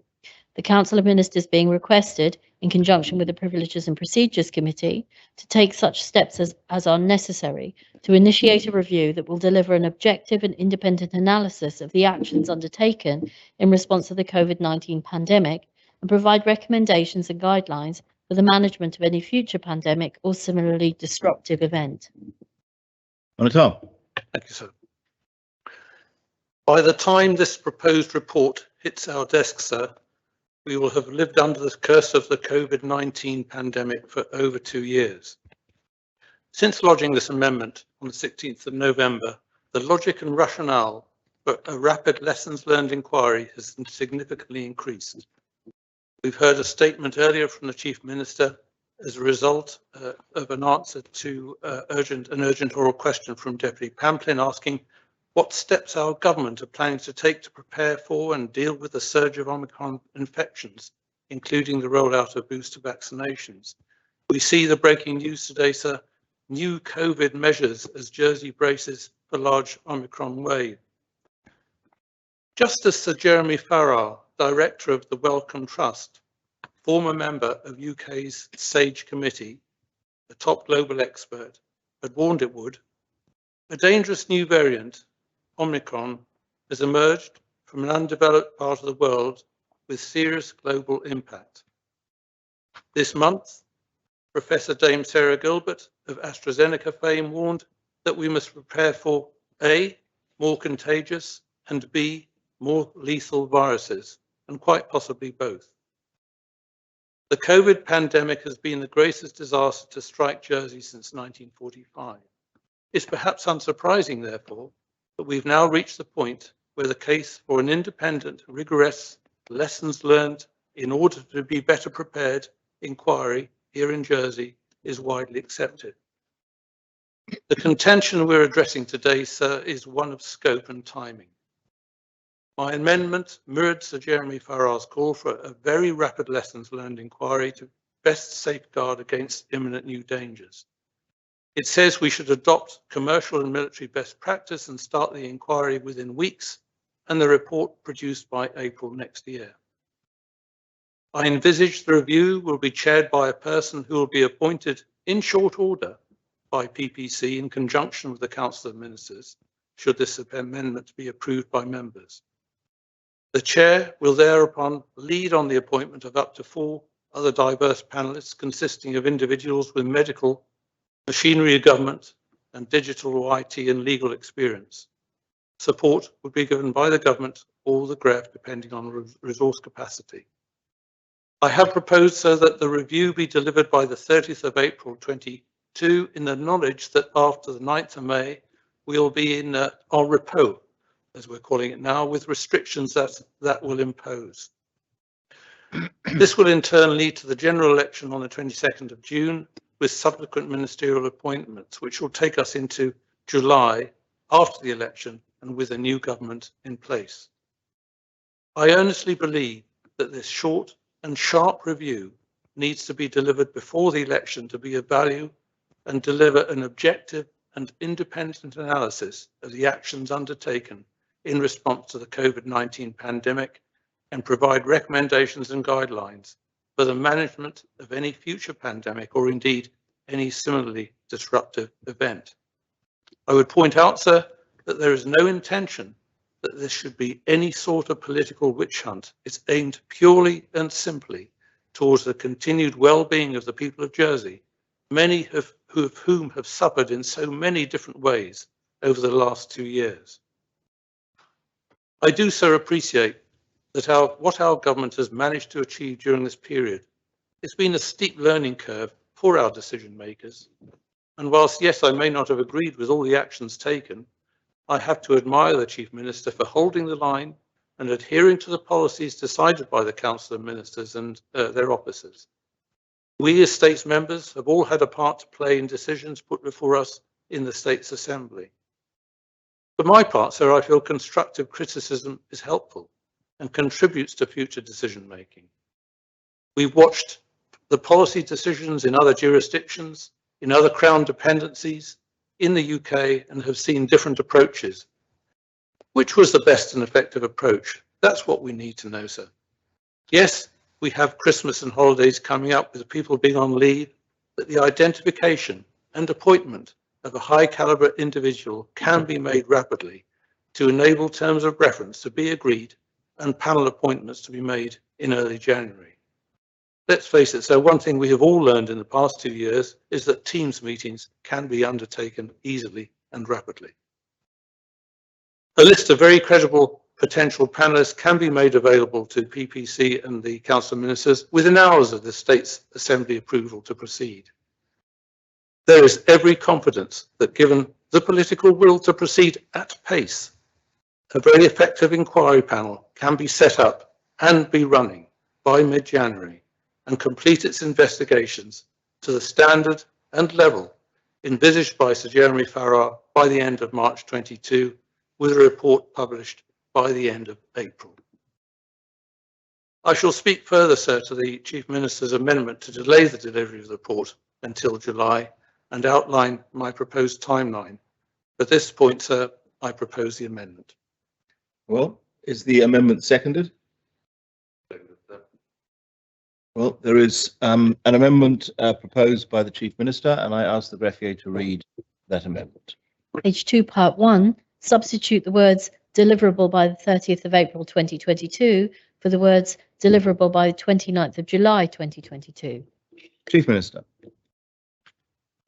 The Council of Ministers being requested, in conjunction with the Privileges and Procedures Committee, to take such steps as are necessary to initiate a review that will deliver an objective and independent analysis of the actions undertaken in response to the COVID-19 pandemic and provide recommendations and guidelines for the management of any future pandemic or similarly disruptive event. Conotab. Thank you, sir. By the time this proposed report hits our desk, sir, we will have lived under the curse of the COVID-19 pandemic for over 2 years. Since lodging this amendment on the 16th of November, the logic and rationale for a rapid lessons learned inquiry has significantly increased. We've heard a statement earlier from the Chief Minister as a result of an answer to an urgent oral question from Deputy Pamplin asking what steps our government are planning to take to prepare for and deal with the surge of Omicron infections, including the rollout of booster vaccinations. We see the breaking news today, sir, new COVID measures as Jersey braces for large Omicron wave. Just as Sir Jeremy Farrar, Director of the Wellcome Trust, former member of UK's SAGE Committee, a top global expert, had warned it would, a dangerous new variant, Omicron, has emerged from an undeveloped part of the world with serious global impact. This month, Professor Dame Sarah Gilbert of AstraZeneca fame warned that we must prepare for A, more contagious, and B, more lethal viruses, and quite possibly both. The COVID pandemic has been the greatest disaster to strike Jersey since 1945. It's perhaps unsurprising, therefore, that we've now reached the point where the case for an independent, rigorous, lessons learned in order to be better prepared inquiry here in Jersey is widely accepted. The contention we're addressing today, sir, is one of scope and timing. My amendment mirrored Sir Jeremy Farrar's call for a very rapid lessons learned inquiry to best safeguard against imminent new dangers. It says we should adopt commercial and military best practice and start the inquiry within weeks and the report produced by April next year. I envisage the review will be chaired by a person who will be appointed in short order by PPC in conjunction with the Council of Ministers, should this amendment be approved by members. The chair will thereupon lead on the appointment of up to 4 other diverse panelists consisting of individuals with medical, machinery of government, and digital IT and legal experience. Support would be given by the government or the GREV depending on resource capacity. I have proposed so that the review be delivered by the 30th of April 22 in the knowledge that after the 9th of May, we'll be in en repos, as we're calling it now, with restrictions that will impose. This will in turn lead to the general election on the 22nd of June with subsequent ministerial appointments, which will take us into July after the election and with a new government in place. I earnestly believe that this short and sharp review needs to be delivered before the election to be of value and deliver an objective and independent analysis of the actions undertaken in response to the COVID-19 pandemic and provide recommendations and guidelines for the management of any future pandemic or indeed any similarly disruptive event. I would point out, sir, that there is no intention that this should be any sort of political witch hunt. It's aimed purely and simply towards the continued well-being of the people of Jersey, many of whom have suffered in so many different ways over the last 2 years. I do, sir, appreciate that what our government has managed to achieve during this period. It's been a steep learning curve for our decision makers. And whilst, yes, I may not have agreed with all the actions taken, I have to admire the Chief Minister for holding the line and adhering to the policies decided by the Council of Ministers and their officers. We as States members have all had a part to play in decisions put before us in the States Assembly. For my part, sir, I feel constructive criticism is helpful and contributes to future decision making. We've watched the policy decisions in other jurisdictions, in other Crown dependencies, in the UK, and have seen different approaches. Which was the best and effective approach? That's what we need to know, sir. Yes, we have Christmas and holidays coming up with people being on leave, but the identification and appointment of a high caliber individual can be made rapidly to enable terms of reference to be agreed and panel appointments to be made in early January. Let's face it, so one thing we have all learned in the past 2 years is that Teams meetings can be undertaken easily and rapidly. A list of very credible potential panelists can be made available to PPC and the Council of Ministers within hours of the States Assembly approval to proceed. There is every confidence that given the political will to proceed at pace, a very effective inquiry panel can be set up and be running by mid-January and complete its investigations to the standard and level envisaged by Sir Jeremy Farrar by the end of March 22, with a report published by the end of April. I shall speak further, sir, to the Chief Minister's amendment to delay the delivery of the report until July and outline my proposed timeline. At this point, sir, I propose the amendment. Well, is the amendment seconded? Well, there is an amendment proposed by the Chief Minister, and I ask the greffier to read that amendment. Page 2, Part 1, substitute the words deliverable by the 30th of April 2022 for the words deliverable by the 29th of July 2022. Chief Minister.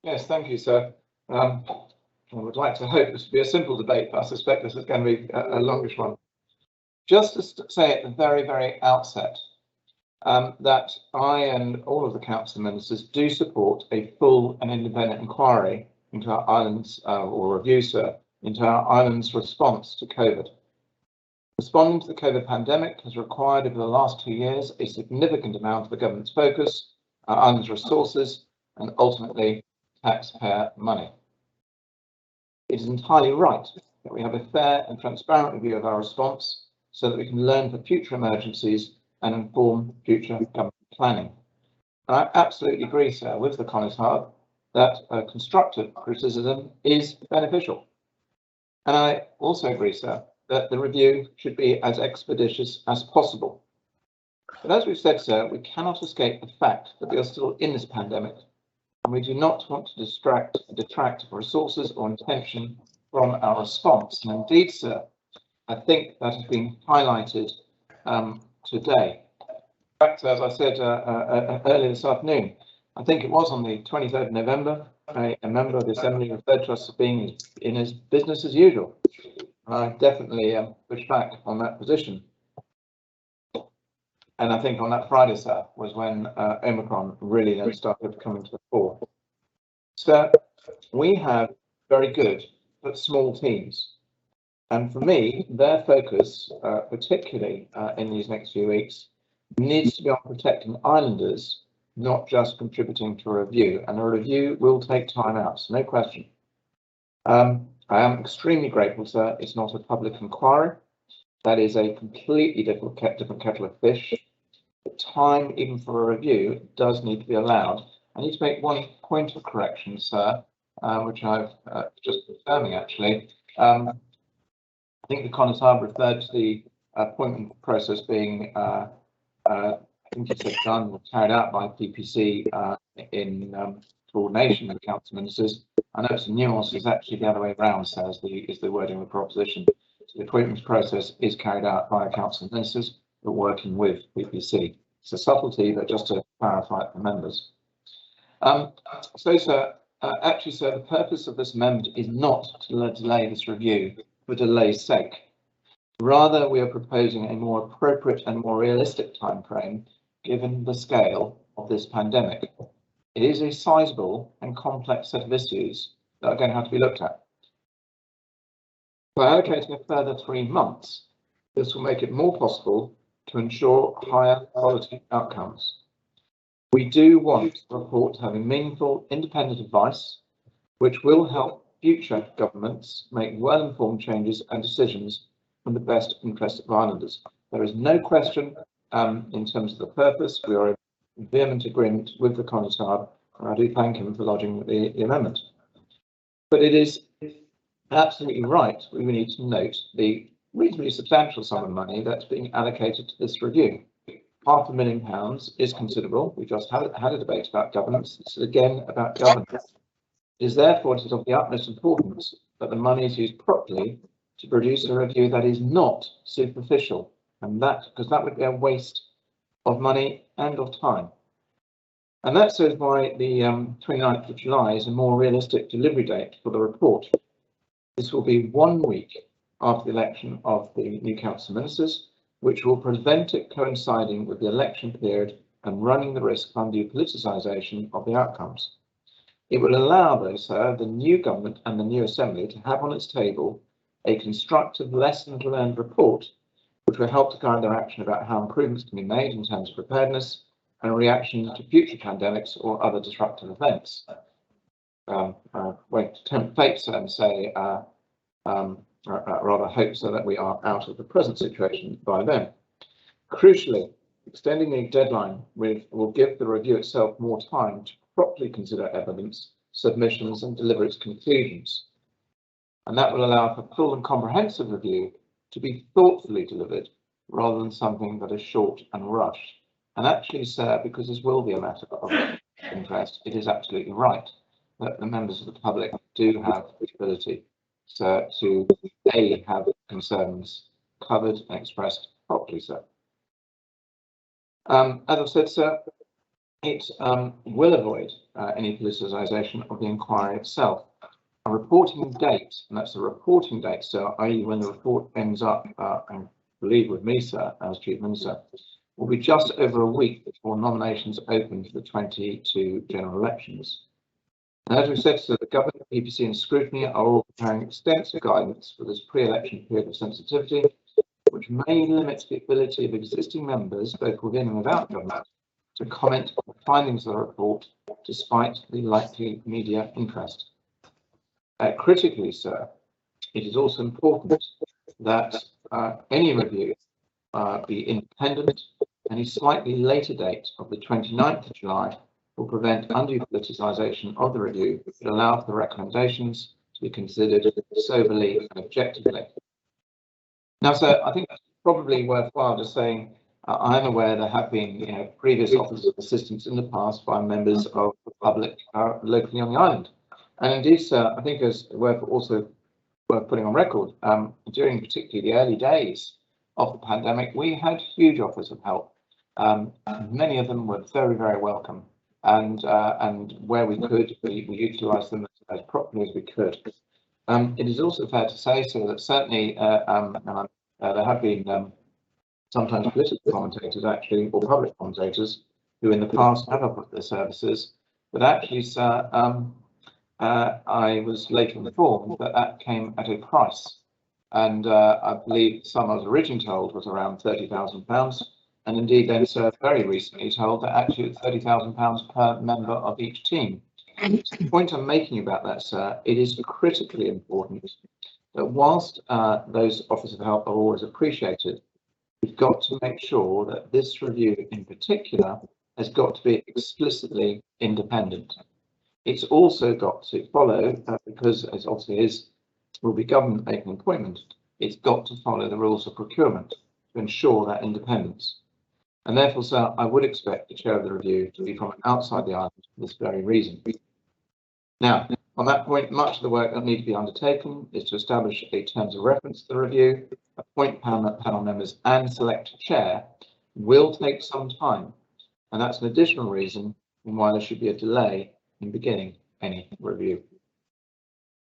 Yes, thank you, sir. I would like to hope this will be a simple debate, but I suspect this is going to be a longish one. Just to say at the very, very outset that I and all of the Council of Ministers do support a full and independent inquiry into our islands, or review, sir, into our island's response to COVID. Responding to the COVID pandemic has required over the last 2 years a significant amount of the government's focus, our island's resources, and ultimately taxpayer money. It is entirely right that we have a fair and transparent review of our response so that we can learn for future emergencies and inform future government planning. And I absolutely agree, sir, with the Connoisseur that constructive criticism is beneficial. And I also agree, sir, that the review should be as expeditious as possible. But as we've said, sir, we cannot escape the fact that we are still in this pandemic, and we do not want to detract resources or intention from our response. And indeed, sir, I think that has been highlighted today. In fact, as I said earlier this afternoon, I think it was on the 23rd of November, a member of the Assembly referred to us as being in his business as usual. I definitely push back on that position. And I think on that Friday, sir, was when Omicron really then started coming to the fore. So we have very good but small teams. And for me, their focus, particularly in these next few weeks, needs to be on protecting islanders, not just contributing to a review. And a review will take time out, so no question. I am extremely grateful, sir. It's not a public inquiry. That is a completely different kettle of fish. The time, even for a review, does need to be allowed. I need to make one point of correction, sir, which I've just confirming actually. I think the Connoisseur referred to the appointment process being, I think you said done or carried out by PPC in coordination with council ministers. I know it's a nuance, it's actually the other way around, so is the wording of the proposition. So the appointments process is carried out by council ministers, but working with PPC. It's a subtlety, but just to clarify it for members. Sir, the purpose of this amendment is not to delay this review for delay's sake. Rather, we are proposing a more appropriate and more realistic timeframe given the scale of this pandemic. It is a sizable and complex set of issues that are going to have to be looked at. By allocating a further 3 months, this will make it more possible to ensure higher quality outcomes. We do want the report to have a meaningful, independent advice, which will help future governments make well-informed changes and decisions in the best interest of Islanders. There is no question in terms of the purpose. We are in vehement agreement with the Conotard, and I do thank him for lodging the amendment. But it is absolutely right. We need to note the reasonably substantial sum of money that's being allocated to this review. £500,000 is considerable. We just had a debate about governance. This is again about governance. It is therefore of the utmost importance that the money is used properly to produce a review that is not superficial, and because that would be a waste of money and of time. And that's why the 29th of July is a more realistic delivery date for the report. This will be 1 week after the election of the new council ministers, which will prevent it coinciding with the election period and running the risk of undue politicisation of the outcomes. It will allow, though, sir, the new government and the new assembly to have on its table a constructive lessons learned report, which will help to guide their action about how improvements can be made in terms of preparedness and reaction to future pandemics or other disruptive events. Won't tempt fate and say, rather hope so that we are out of the present situation by then. Crucially, extending the deadline will give the review itself more time to properly consider evidence, submissions and deliver its conclusions. And that will allow for full and comprehensive review to be thoughtfully delivered rather than something that is short and rushed. And actually, sir, because this will be a matter of interest, it is absolutely right that the members of the public do have the ability to have concerns covered and expressed properly, sir. As I've said, sir, it will avoid any politicisation of the inquiry itself. A reporting date, and that's the reporting date, sir, i.e. when the report ends up, I believe with me, sir, as Chief Minister, will be just over a week before nominations open for the 22 general elections. And as we said, sir, the government, PPC and scrutiny are all preparing extensive guidance for this pre-election period of sensitivity, which may limit the ability of existing members, both within and without government, to comment on the findings of the report, despite the likely media interest. Critically, sir, it is also important that any review be independent. Any slightly later date of the 29th of July will prevent undue politicisation of the review, but allow for the recommendations to be considered soberly and objectively. Now, sir, I think that's probably worthwhile just saying I'm aware there have been previous offers of assistance in the past by members of the public locally on the island. And indeed, sir, I think it's also worth putting on record, during particularly the early days of the pandemic, we had huge offers of help. Many of them were very, very welcome. And where we could, we utilised them as properly as we could. It is also fair to say, sir, that certainly there have been sometimes political commentators, actually, or public commentators, who in the past have offered their services, but actually, sir, I was later informed that that came at a price, and I believe the sum I was originally told was around £30,000, and indeed then, sir, very recently told that actually it's £30,000 per member of each team. The point I'm making about that, sir, it is critically important that whilst those offers of help are always appreciated, we've got to make sure that this review in particular has got to be explicitly independent. It's also got to follow, because as obviously will be government making an appointment, it's got to follow the rules of procurement to ensure that independence. And therefore, sir, I would expect the chair of the review to be from outside the island for this very reason. Now, on that point, much of the work that needs to be undertaken is to establish a terms of reference to the review, appoint panel members and select a chair will take some time. And that's an additional reason why there should be a delay in beginning any review.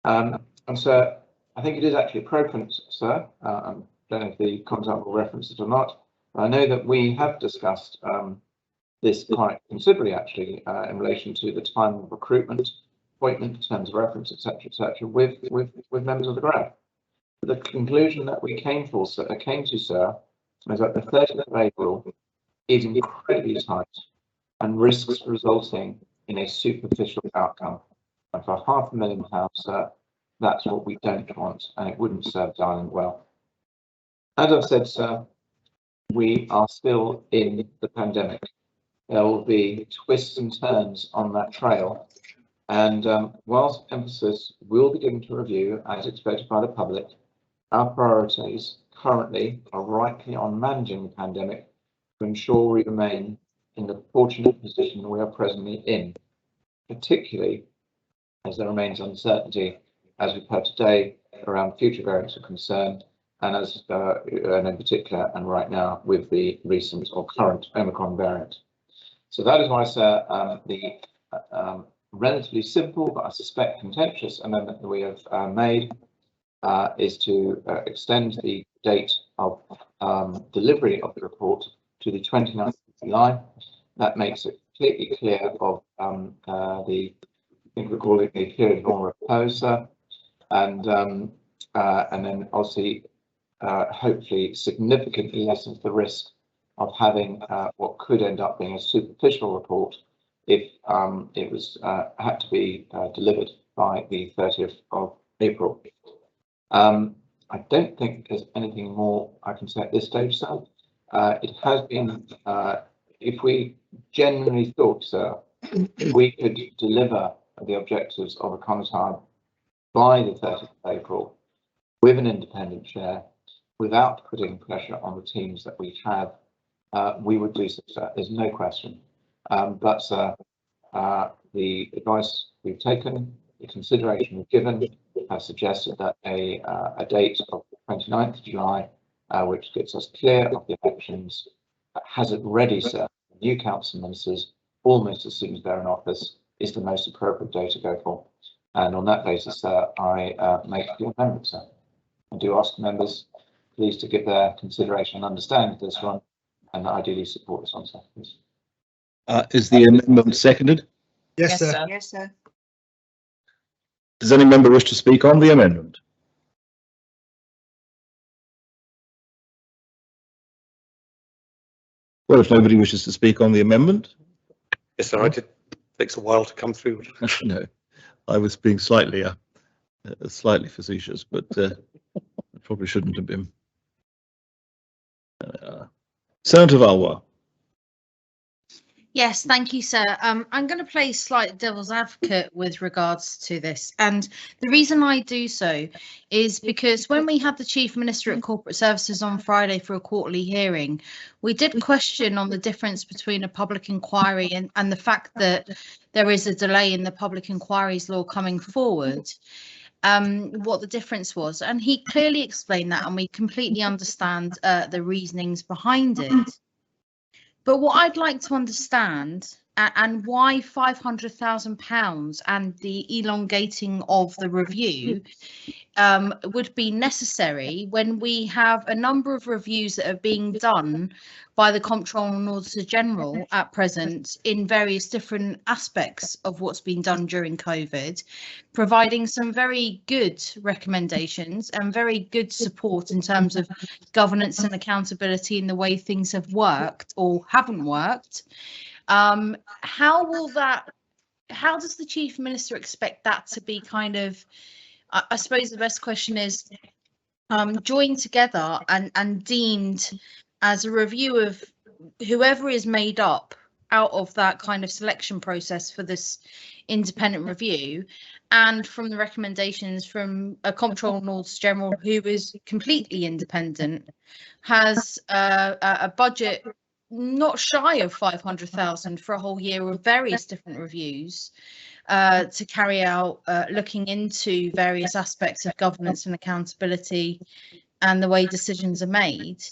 And so I think it is actually appropriate, sir. I don't know if the contact will reference it or not. But I know that we have discussed this quite considerably, actually, in relation to the time of recruitment, appointment, terms of reference, etc., with members of the GRAD. The conclusion that we came to, sir, is that the 30th of April is incredibly tight and risks resulting in a superficial outcome. And for £500,000, sir, that's what we don't want, and it wouldn't serve the island well. As I've said, sir, we are still in the pandemic. There will be twists and turns on that trail. And whilst emphasis will be given to review, as expected by the public, our priorities currently are rightly on managing the pandemic to ensure we remain in the fortunate position we are presently in, particularly as there remains uncertainty, as we've heard today, around future variants of concern, and as and in particular, and right now, with the recent or current Omicron variant. So that is why, sir, the relatively simple, but I suspect contentious amendment that we have made is to extend the date of delivery of the report to the 29th of July. That makes it completely clear of I think we call it the period of repose, and then obviously hopefully significantly lessens the risk of having what could end up being a superficial report if it was had to be delivered by the 30th of April. I don't think there's anything more I can say at this stage, sir. It has been, if we genuinely thought, sir, we could deliver the objectives of a Conatab by the 30th of April with an independent chair, without putting pressure on the teams that we have, we would do so, sir. There's no question. But the advice we've taken, the consideration we've given, has suggested that a date of the 29th of July, which gets us clear of the elections, has it ready, sir. New council ministers, almost as soon as they're in office, is the most appropriate day to go for. And on that basis, sir, I make the amendment, sir. I do ask members please to give their consideration and understanding to this one, and ideally support this one, sir, please. Is the amendment seconded? Yes, sir. Yes, sir. Does any member wish to speak on the amendment? Well, if nobody wishes to speak on the amendment. Yes, sir, I did. Takes a while to come through. No, I was being slightly facetious, but I probably shouldn't have been. Senator Valwa. Yes, thank you, sir. I'm going to play slight devil's advocate with regards to this. And the reason I do so is because when we had the Chief Minister at Corporate Services on Friday for a quarterly hearing, we did question on the difference between a public inquiry and the fact that there is a delay in the public inquiries law coming forward. What the difference was. And he clearly explained that, and we completely understand the reasonings behind it. But what I'd like to understand and why £500,000 and the elongating of the review would be necessary when we have a number of reviews that are being done by the Comptroller and Auditor General at present in various different aspects of what's been done during COVID, providing some very good recommendations and very good support in terms of governance and accountability in the way things have worked or haven't worked. How does the Chief Minister expect that to be kind of, I suppose the best question is, joined together and deemed as a review of whoever is made up out of that kind of selection process for this independent review, and from the recommendations from a Comptroller and Auditor General who is completely independent, has a budget not shy of 500,000 for a whole year of various different reviews. to carry out looking into various aspects of governance and accountability and the way decisions are made.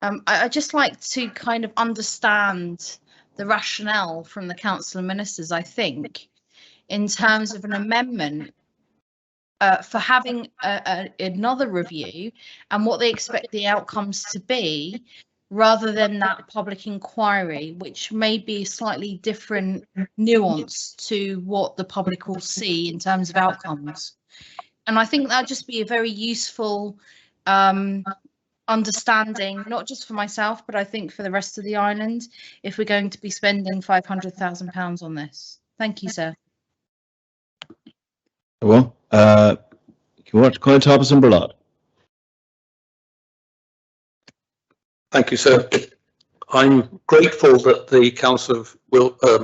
I'd just like to kind of understand the rationale from the Council of Ministers, I think, in terms of an amendment for having another review and what they expect the outcomes to be, rather than that public inquiry, which may be slightly different nuance to what the public will see in terms of outcomes. And I think that'd just be a very useful understanding, not just for myself, but I think for the rest of the island, if we're going to be spending £500,000 on this. Thank you, sir. Well, you want to comment, Harbison Bullard? Thank you, sir. I'm grateful that the Council of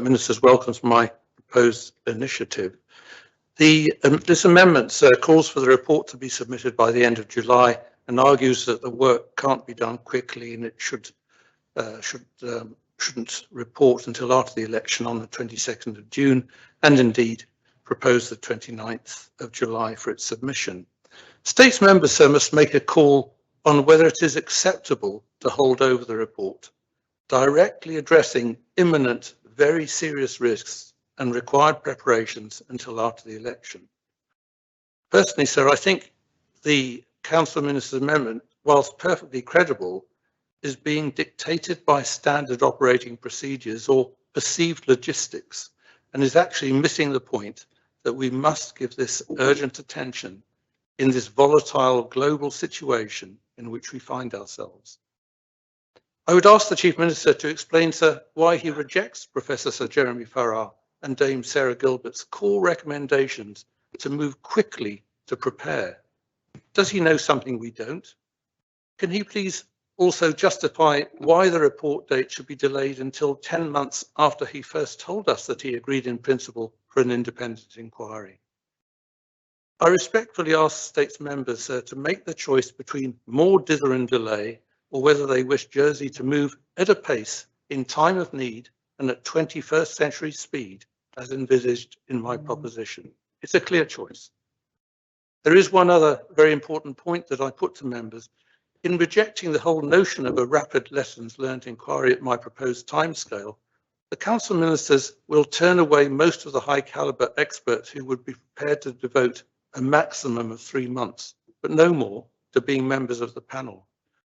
Ministers welcomes my proposed initiative. This amendment calls for the report to be submitted by the end of July and argues that the work can't be done quickly and it shouldn't report until after the election on the 22nd of June, and indeed propose the 29th of July for its submission. States members, sir, must make a call on whether it is acceptable to hold over the report, directly addressing imminent, very serious risks and required preparations until after the election. Personally, sir, I think the Council of Ministers amendment, whilst perfectly credible, is being dictated by standard operating procedures or perceived logistics, and is actually missing the point that we must give this urgent attention in this volatile global situation in which we find ourselves. I would ask the Chief Minister to explain, sir, why he rejects Professor Sir Jeremy Farrar and Dame Sarah Gilbert's core recommendations to move quickly to prepare. Does he know something we don't? Can he please also justify why the report date should be delayed until 10 months after he first told us that he agreed in principle for an independent inquiry? I respectfully ask states members to make the choice between more dither and delay, or whether they wish Jersey to move at a pace in time of need and at 21st century speed, as envisaged in my proposition. It's a clear choice. There is one other very important point that I put to members. In rejecting the whole notion of a rapid lessons learned inquiry at my proposed timescale, the Council of Ministers will turn away most of the high caliber experts who would be prepared to devote a maximum of 3 months, but no more, to being members of the panel.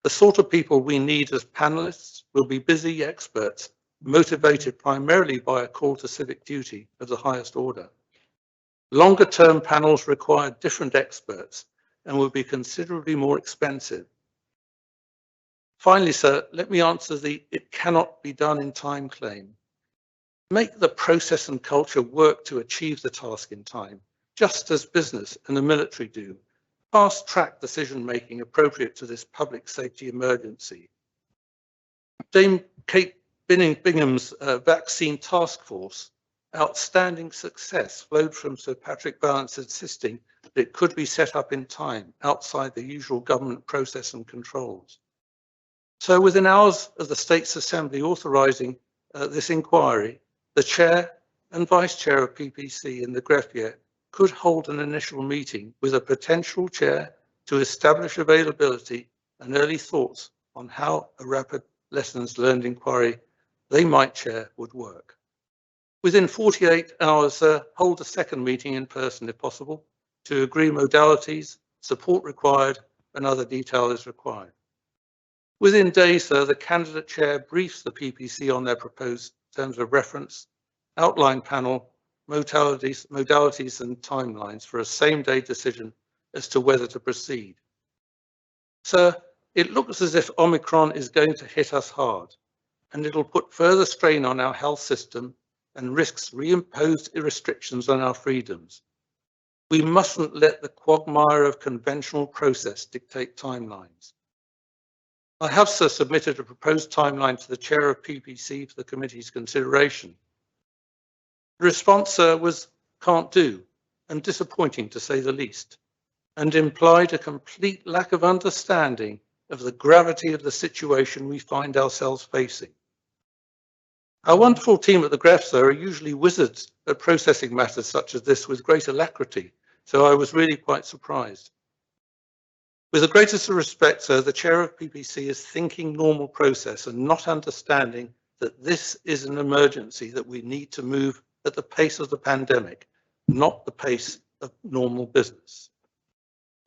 The sort of people we need as panelists will be busy experts, motivated primarily by a call to civic duty of the highest order. Longer term panels require different experts and will be considerably more expensive. Finally, sir, let me answer the "it cannot be done in time" claim. Make the process and culture work to achieve the task in time, just as business and the military do. Fast track decision making appropriate to this public safety emergency. Dame Kate Bingham's vaccine task force, outstanding success flowed from Sir Patrick Vallance insisting that it could be set up in time outside the usual government process and controls. So within hours of the States Assembly authorising this inquiry, the chair and vice chair of PPC in the greffier could hold an initial meeting with a potential chair to establish availability and early thoughts on how a rapid lessons learned inquiry they might chair would work. Within 48 hours, hold a second meeting in person if possible to agree modalities, support required, and other detail is required. Within days, the candidate chair briefs the PPC on their proposed terms of reference, outline panel, modalities and timelines for a same-day decision as to whether to proceed. Sir, it looks as if Omicron is going to hit us hard, and it'll put further strain on our health system and risks reimposed restrictions on our freedoms. We mustn't let the quagmire of conventional process dictate timelines. I have, sir, submitted a proposed timeline to the chair of PPC for the committee's consideration. The response, sir, was "can't do" and disappointing to say the least, and implied a complete lack of understanding of the gravity of the situation we find ourselves facing. Our wonderful team at the GREFSA are usually wizards at processing matters such as this with great alacrity, so I was really quite surprised. With the greatest of respect, sir, the chair of PPC is thinking normal process and not understanding that this is an emergency that we need to move at the pace of the pandemic, not the pace of normal business.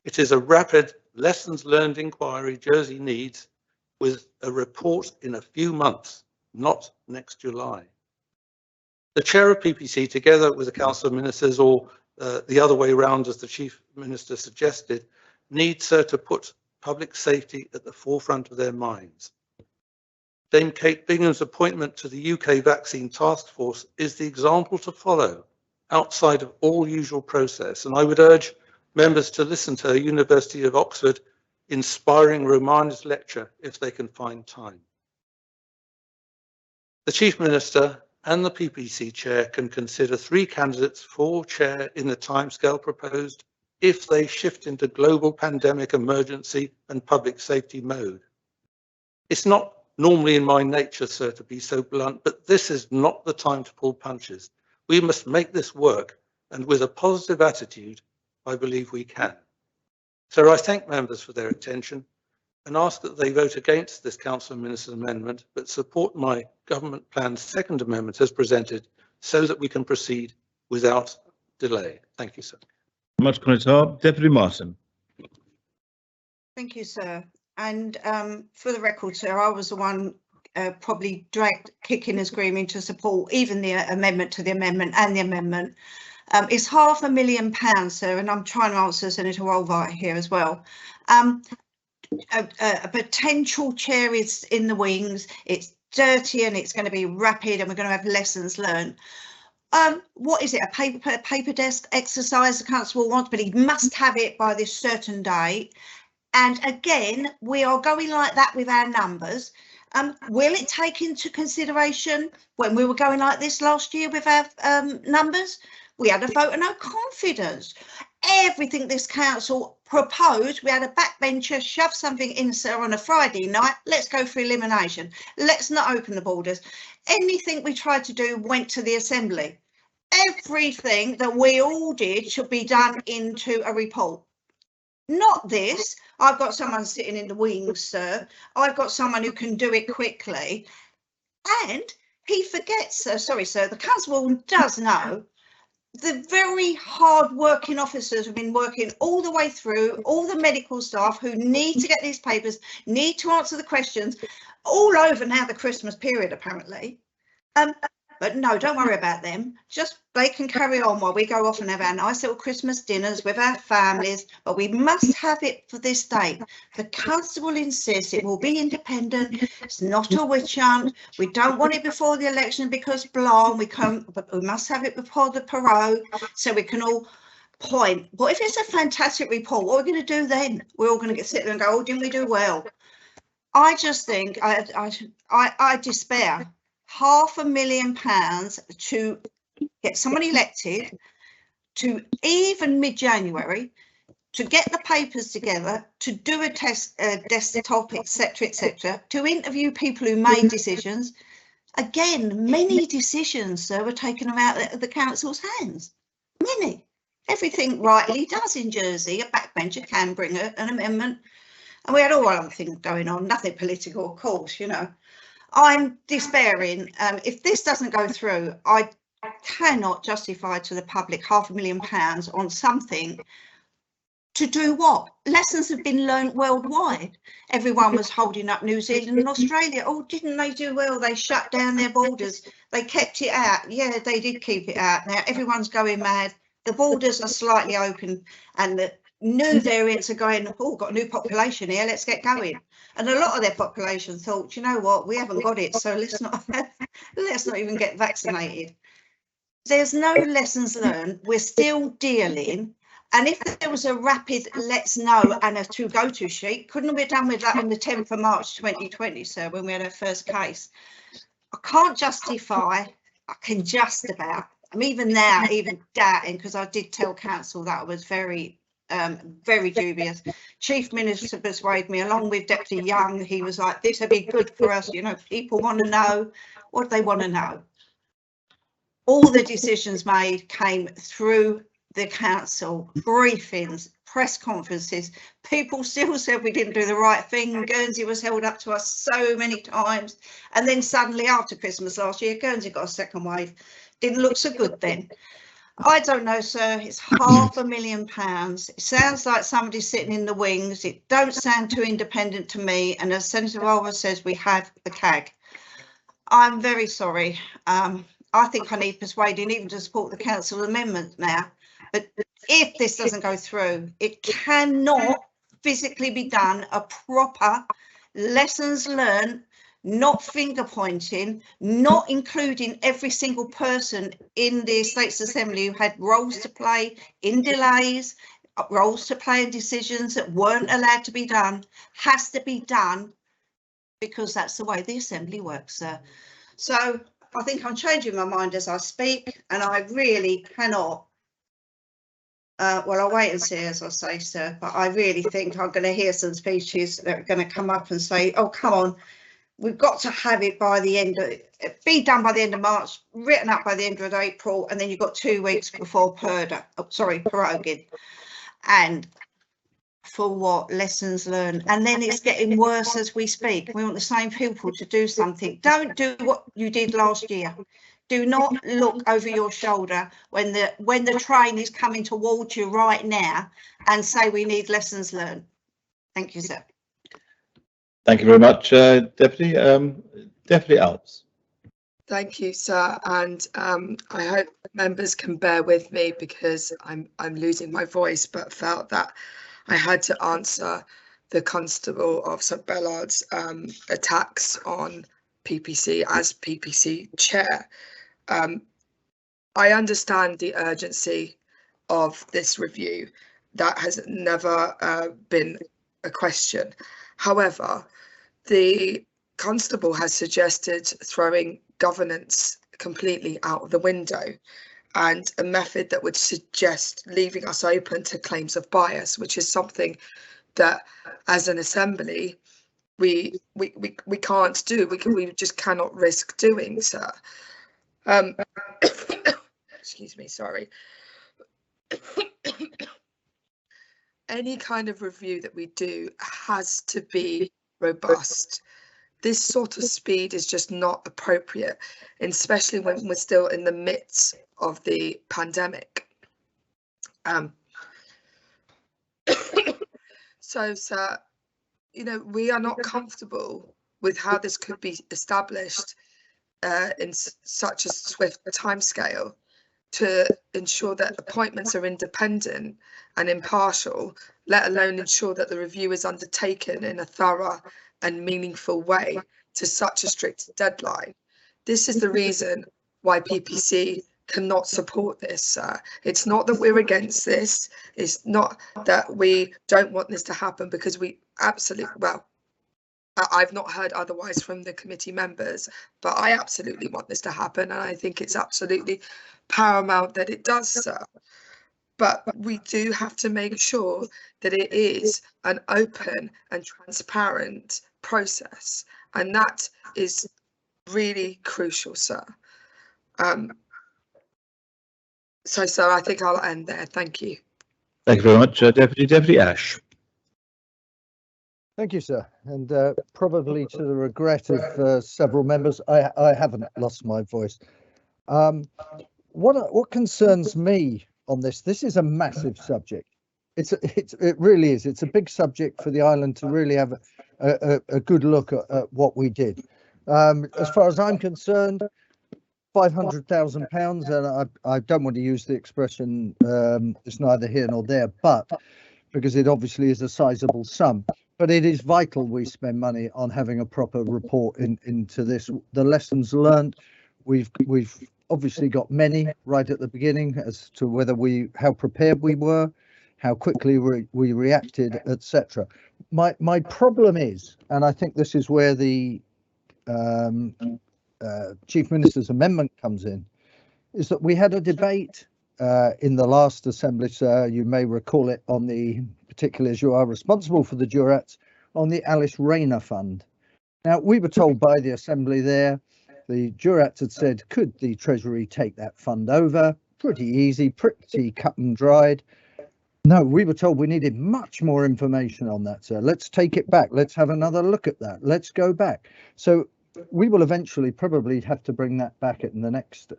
It is a rapid lessons learned inquiry Jersey needs with a report in a few months, not next July. The chair of PPC, together with the Council of Ministers, or the other way around as the Chief Minister suggested, needs, sir, to put public safety at the forefront of their minds. Dame Kate Bingham's appointment to the UK Vaccine Task Force is the example to follow outside of all usual process, and I would urge members to listen to her University of Oxford inspiring Romanes lecture if they can find time. The Chief Minister and the PPC Chair can consider 3 candidates for Chair in the timescale proposed if they shift into global pandemic emergency and public safety mode. It's not normally in my nature, sir, to be so blunt, but this is not the time to pull punches. We must make this work, and with a positive attitude, I believe we can. So I thank members for their attention and ask that they vote against this Council of Ministers amendment, but support my government plan's second amendment as presented so that we can proceed without delay. Thank you, sir. Much Conatap. Deputy Martin. Thank you, sir. And for the record, sir, I was the one probably dragged kicking and screaming to support even the amendment to the amendment and the amendment. It's £500,000, sir, and I'm trying to answer Senator Walvite here as well. A potential chair is in the wings. It's dirty and it's going to be rapid and we're going to have lessons learned. What is it, a paper desk exercise the council wants, but he must have it by this certain date. And again, we are going like that with our numbers. Will it take into consideration when we were going like this last year with our numbers? We had a vote of no confidence. Everything this council proposed, we had a backbencher shove something in, sir, on a Friday night. Let's go for elimination. Let's not open the borders. Anything we tried to do went to the Assembly. Everything that we all did should be done into a report. Not this. I've got someone sitting in the wings, sir. I've got someone who can do it quickly. And he forgets, sir, sorry, sir, the council does know the very hard working officers have been working all the way through, all the medical staff who need to get these papers, need to answer the questions, all over now the Christmas period, apparently. But no, don't worry about them. Just they can carry on while we go off and have our nice little Christmas dinners with our families. But we must have it for this date. The council insists it will be independent. It's not a witch hunt. We don't want it before the election because blah. But we must have it before the parole so we can all point. What if it's a fantastic report? What are we going to do then? We're all going to sit there and go, oh, didn't we do well? I just think I despair. £500,000 to get someone elected, to even mid-January, to get the papers together, to do a test desktop, etc., to interview people who made decisions. Again, many decisions, sir, were taken out of the council's hands. Many. Everything rightly does in Jersey. A backbencher can bring an amendment. And we had all other things going on, nothing political, of course, you know. I'm despairing. If this doesn't go through, I cannot justify to the public £500,000 on something to do what? Lessons have been learned worldwide. Everyone was holding up New Zealand and Australia. Oh, didn't they do well? They shut down their borders. They kept it out. Yeah, they did keep it out. Now everyone's going mad. The borders are slightly open and the new variants are going, oh, got a new population here, let's get going. And a lot of their population thought, you know what, we haven't got it, so let's not even get vaccinated. There's no lessons learned. We're still dealing. And if there was a rapid let's know and a to go to sheet, couldn't we have done with that on the 10th of March 2020, sir, when we had our first case? I can't justify, I can just about. I'm even now even doubting, because I did tell council that I was very very dubious. Chief Minister persuaded me, along with Deputy Young. He was like, this would be good for us. You know, people want to know what they want to know. All the decisions made came through the council, briefings, press conferences. People still said we didn't do the right thing. Guernsey was held up to us so many times. And then suddenly after Christmas last year, Guernsey got a second wave. Didn't look so good then. I don't know, sir. It's £500,000. It sounds like somebody's sitting in the wings. It don't sound too independent to me. And as Senator Walworth says, we have the CAG. I'm very sorry. I think I need persuading even to support the council amendment now. But if this doesn't go through, it cannot physically be done a proper lessons learned, not finger pointing, not including every single person in the Estates Assembly who had roles to play in delays, roles to play in decisions that weren't allowed to be done, has to be done because that's the way the Assembly works, sir. So I think I'm changing my mind as I speak, and I really cannot. Well, I'll wait and see, as I say, sir, but I really think I'm going to hear some speeches that are going to come up and say, oh, come on, we've got to have it by the end of, be done by the end of March, written up by the end of April, and then you've got 2 weeks before proroguing. And for what? Lessons learned. And then it's getting worse as we speak. We want the same people to do something. Don't do what you did last year. Do not look over your shoulder when the train is coming towards you right now and say we need lessons learned. Thank you, sir. Thank you very much, Deputy. Deputy Alps. Thank you, sir, and I hope members can bear with me because I'm losing my voice, but felt that I had to answer the Constable of St Bellard's attacks on PPC as PPC chair. I understand the urgency of this review. That has never been a question. However, the Constable has suggested throwing governance completely out of the window, and a method that would suggest leaving us open to claims of bias, which is something that as an assembly we can't do. We just cannot risk doing, sir. Excuse me, sorry. Any kind of review that we do has to be robust. This sort of speed is just not appropriate, especially when we're still in the midst of the pandemic. So, sir, you know, we are not comfortable with how this could be established in such a swift timescale to ensure that appointments are independent and impartial, let alone ensure that the review is undertaken in a thorough and meaningful way to such a strict deadline. This is the reason why PPC cannot support this, sir. It's not that we're against this. It's not that we don't want this to happen, because we absolutely, well, I've not heard otherwise from the committee members, but I absolutely want this to happen, and I think it's absolutely paramount that it does, sir. But we do have to make sure that it is an open and transparent process, and that is really crucial, sir. So, sir, I think I'll end there. Thank you. Thank you very much, Deputy Ash. Thank you, sir. And probably to the regret of several members, I haven't lost my voice. What concerns me on this is a massive subject. It really is. It's a big subject for the island to really have a good look at what we did. As far as I'm concerned, £500,000, and I don't want to use the expression it's neither here nor there, but because it obviously is a sizable sum. But it is vital we spend money on having a proper report into this. The lessons learned, we've obviously got many right at the beginning as to how prepared we were, how quickly we reacted, etc. My problem is, and I think this is where the Chief Minister's amendment comes in, is that we had a debate in the last assembly, sir, you may recall it on the, particularly as you are responsible for the Durats, on the Alice Rayner Fund. Now, we were told by the assembly there, the Durats had said, could the Treasury take that fund over? Pretty easy, pretty cut and dried. No, we were told we needed much more information on that, sir. Let's take it back. Let's have another look at that. Let's go back. So we will eventually probably have to bring that back in the next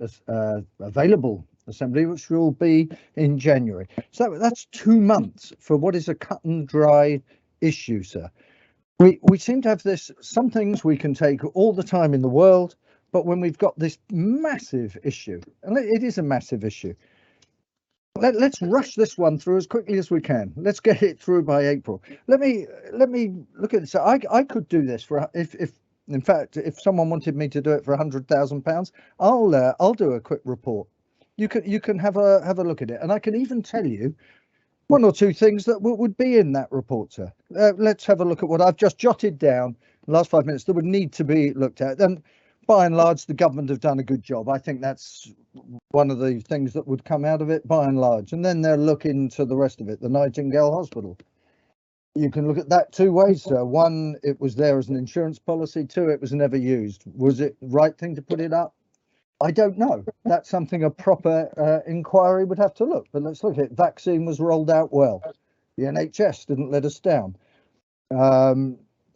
available assembly, which will be in January. So that's 2 months for what is a cut and dry issue, sir. We seem to have this, some things we can take all the time in the world, but when we've got this massive issue, and it is a massive issue, let's rush this one through as quickly as we can. Let's get it through by April. Let me look at this. I could do this for if in fact, if someone wanted me to do it for £100,000, I'll do a quick report. You can have a look at it, and I can even tell you 1 or 2 things that would be in that report, sir. Let's have a look at what I've just jotted down in the last 5 minutes that would need to be looked at. And by and large, the government have done a good job. I think that's one of the things that would come out of it by and large. And then they'll look into the rest of it, the Nightingale Hospital. You can look at that 2 ways, sir. 1, it was there as an insurance policy. 2, it was never used. Was it the right thing to put it up? I don't know. That's something a proper inquiry would have to look. But let's look at it. Vaccine was rolled out well. The NHS didn't let us down.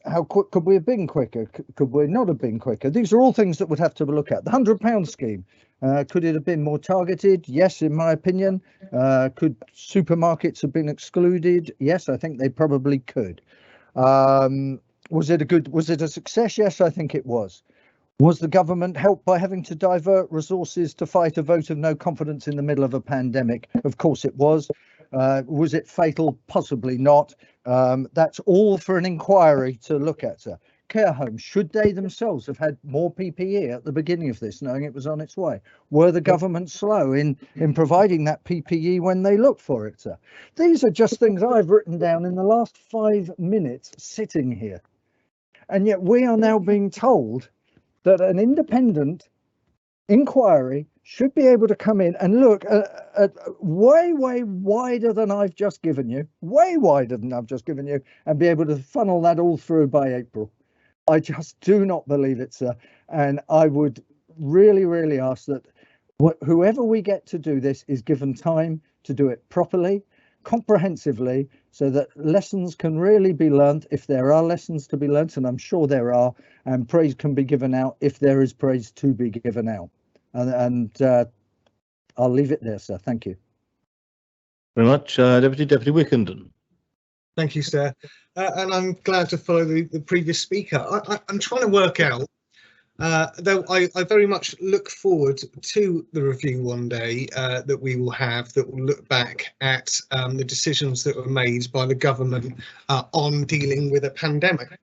How quick could we have been quicker? Could we not have been quicker? These are all things that would have to look at. The £100 scheme, could it have been more targeted? Yes, in my opinion. Could supermarkets have been excluded? Yes, I think they probably could. Was it a success? Yes, I think it was. Was the government helped by having to divert resources to fight a vote of no confidence in the middle of a pandemic? Of course it was. Was it fatal? Possibly not. That's all for an inquiry to look at, sir. Care homes, should they themselves have had more PPE at the beginning of this, knowing it was on its way? Were the government slow in providing that PPE when they looked for it, sir? These are just things I've written down in the last 5 minutes sitting here. And yet we are now being told that an independent inquiry should be able to come in and look at way wider than I've just given you, and be able to funnel that all through by April. I just do not believe it, sir. And I would really ask that whoever we get to do this is given time to do it properly, comprehensively, so that lessons can really be learned if there are lessons to be learned, and I'm sure there are, and praise can be given out if there is praise to be given out. And I'll leave it there, sir. Thank you. Very much, Deputy Wickenden. Thank you, sir. And I'm glad to follow the previous speaker. I'm trying to work out, though I very much look forward to the review one day that we will have, that will look back at the decisions that were made by the government on dealing with a pandemic,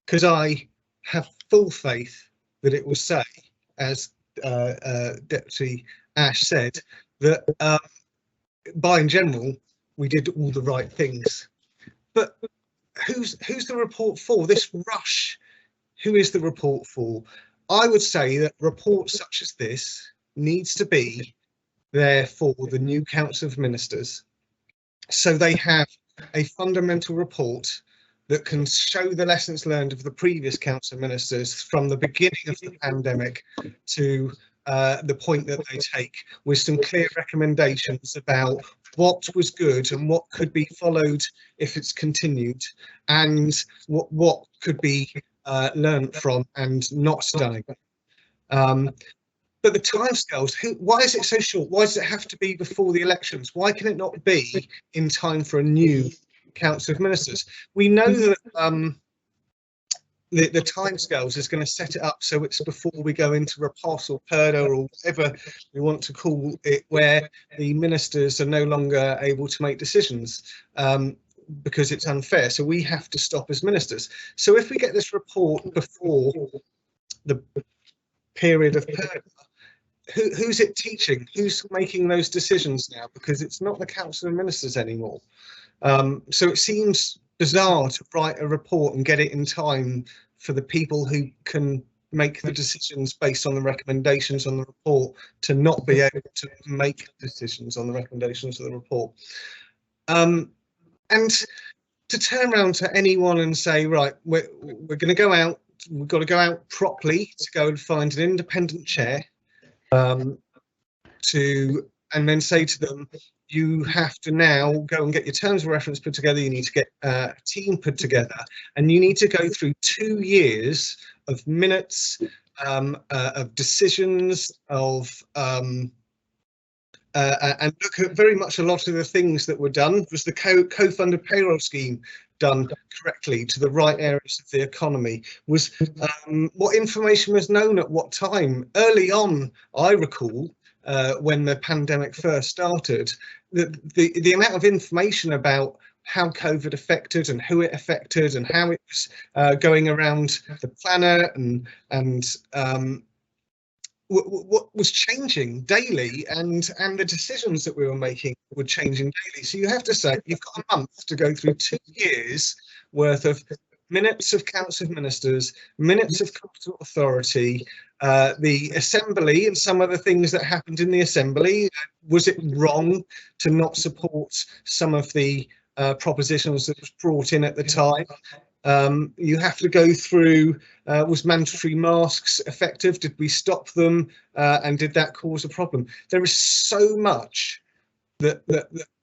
because I have full faith that it will say, as Deputy Ash said, that by in general we did all the right things. But who's the report for? This rush, who is the report for? I would say that reports such as this needs to be there for the new Council of Ministers, so they have a fundamental report that can show the lessons learned of the previous Council of Ministers from the beginning of the pandemic to the point that they take, with some clear recommendations about what was good and what could be followed if it's continued, and what could be learned from and not done. But the timescales, why is it so short? Why does it have to be before the elections? Why can it not be in time for a new Council of Ministers? We know that the timescales is going to set it up so it's before we go into Repos or Purdah or whatever we want to call it, where the ministers are no longer able to make decisions because it's unfair. So we have to stop as ministers. So if we get this report before the period of Purdah, who's it teaching? Who's making those decisions now? Because it's not the Council of Ministers anymore. So it seems bizarre to write a report and get it in time for the people who can make the decisions based on the recommendations on the report to not be able to make decisions on the recommendations of the report. And to turn around to anyone and say, right, we're going to go out, we've got to go out properly to go and find an independent chair, and then say to them, you have to now go and get your terms of reference put together, you need to get a team put together, and you need to go through 2 years of minutes, of decisions, and look at very much a lot of the things that were done. Was the co-funded payroll scheme done correctly to the right areas of the economy? Was what information was known at what time? Early on, I recall, when the pandemic first started, the amount of information about how COVID affected and who it affected and how it was going around the planet and what was changing daily, and the decisions that we were making were changing daily. So you have to say you've got a month to go through 2 years worth of minutes of Council of Ministers, minutes of Competent Authority, the Assembly and some of the things that happened in the Assembly. Was it wrong to not support some of the propositions that was brought in at the time? You have to go through, was mandatory masks effective? Did we stop them? And did that cause a problem? There is so much that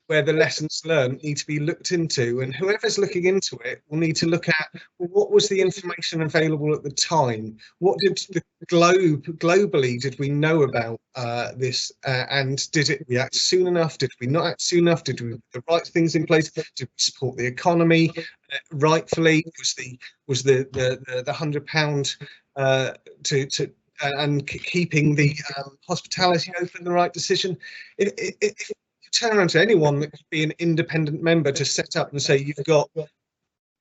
where the lessons learned need to be looked into, and whoever's looking into it will need to look at, well, what was the information available at the time? What did the globally did we know about this, and did it react soon enough? Did we not act soon enough? Did we put the right things in place? Did we support the economy rightfully? Was the £100 to and keeping the hospitality open the right decision? If turn around to anyone that could be an independent member to set up and say, you've got a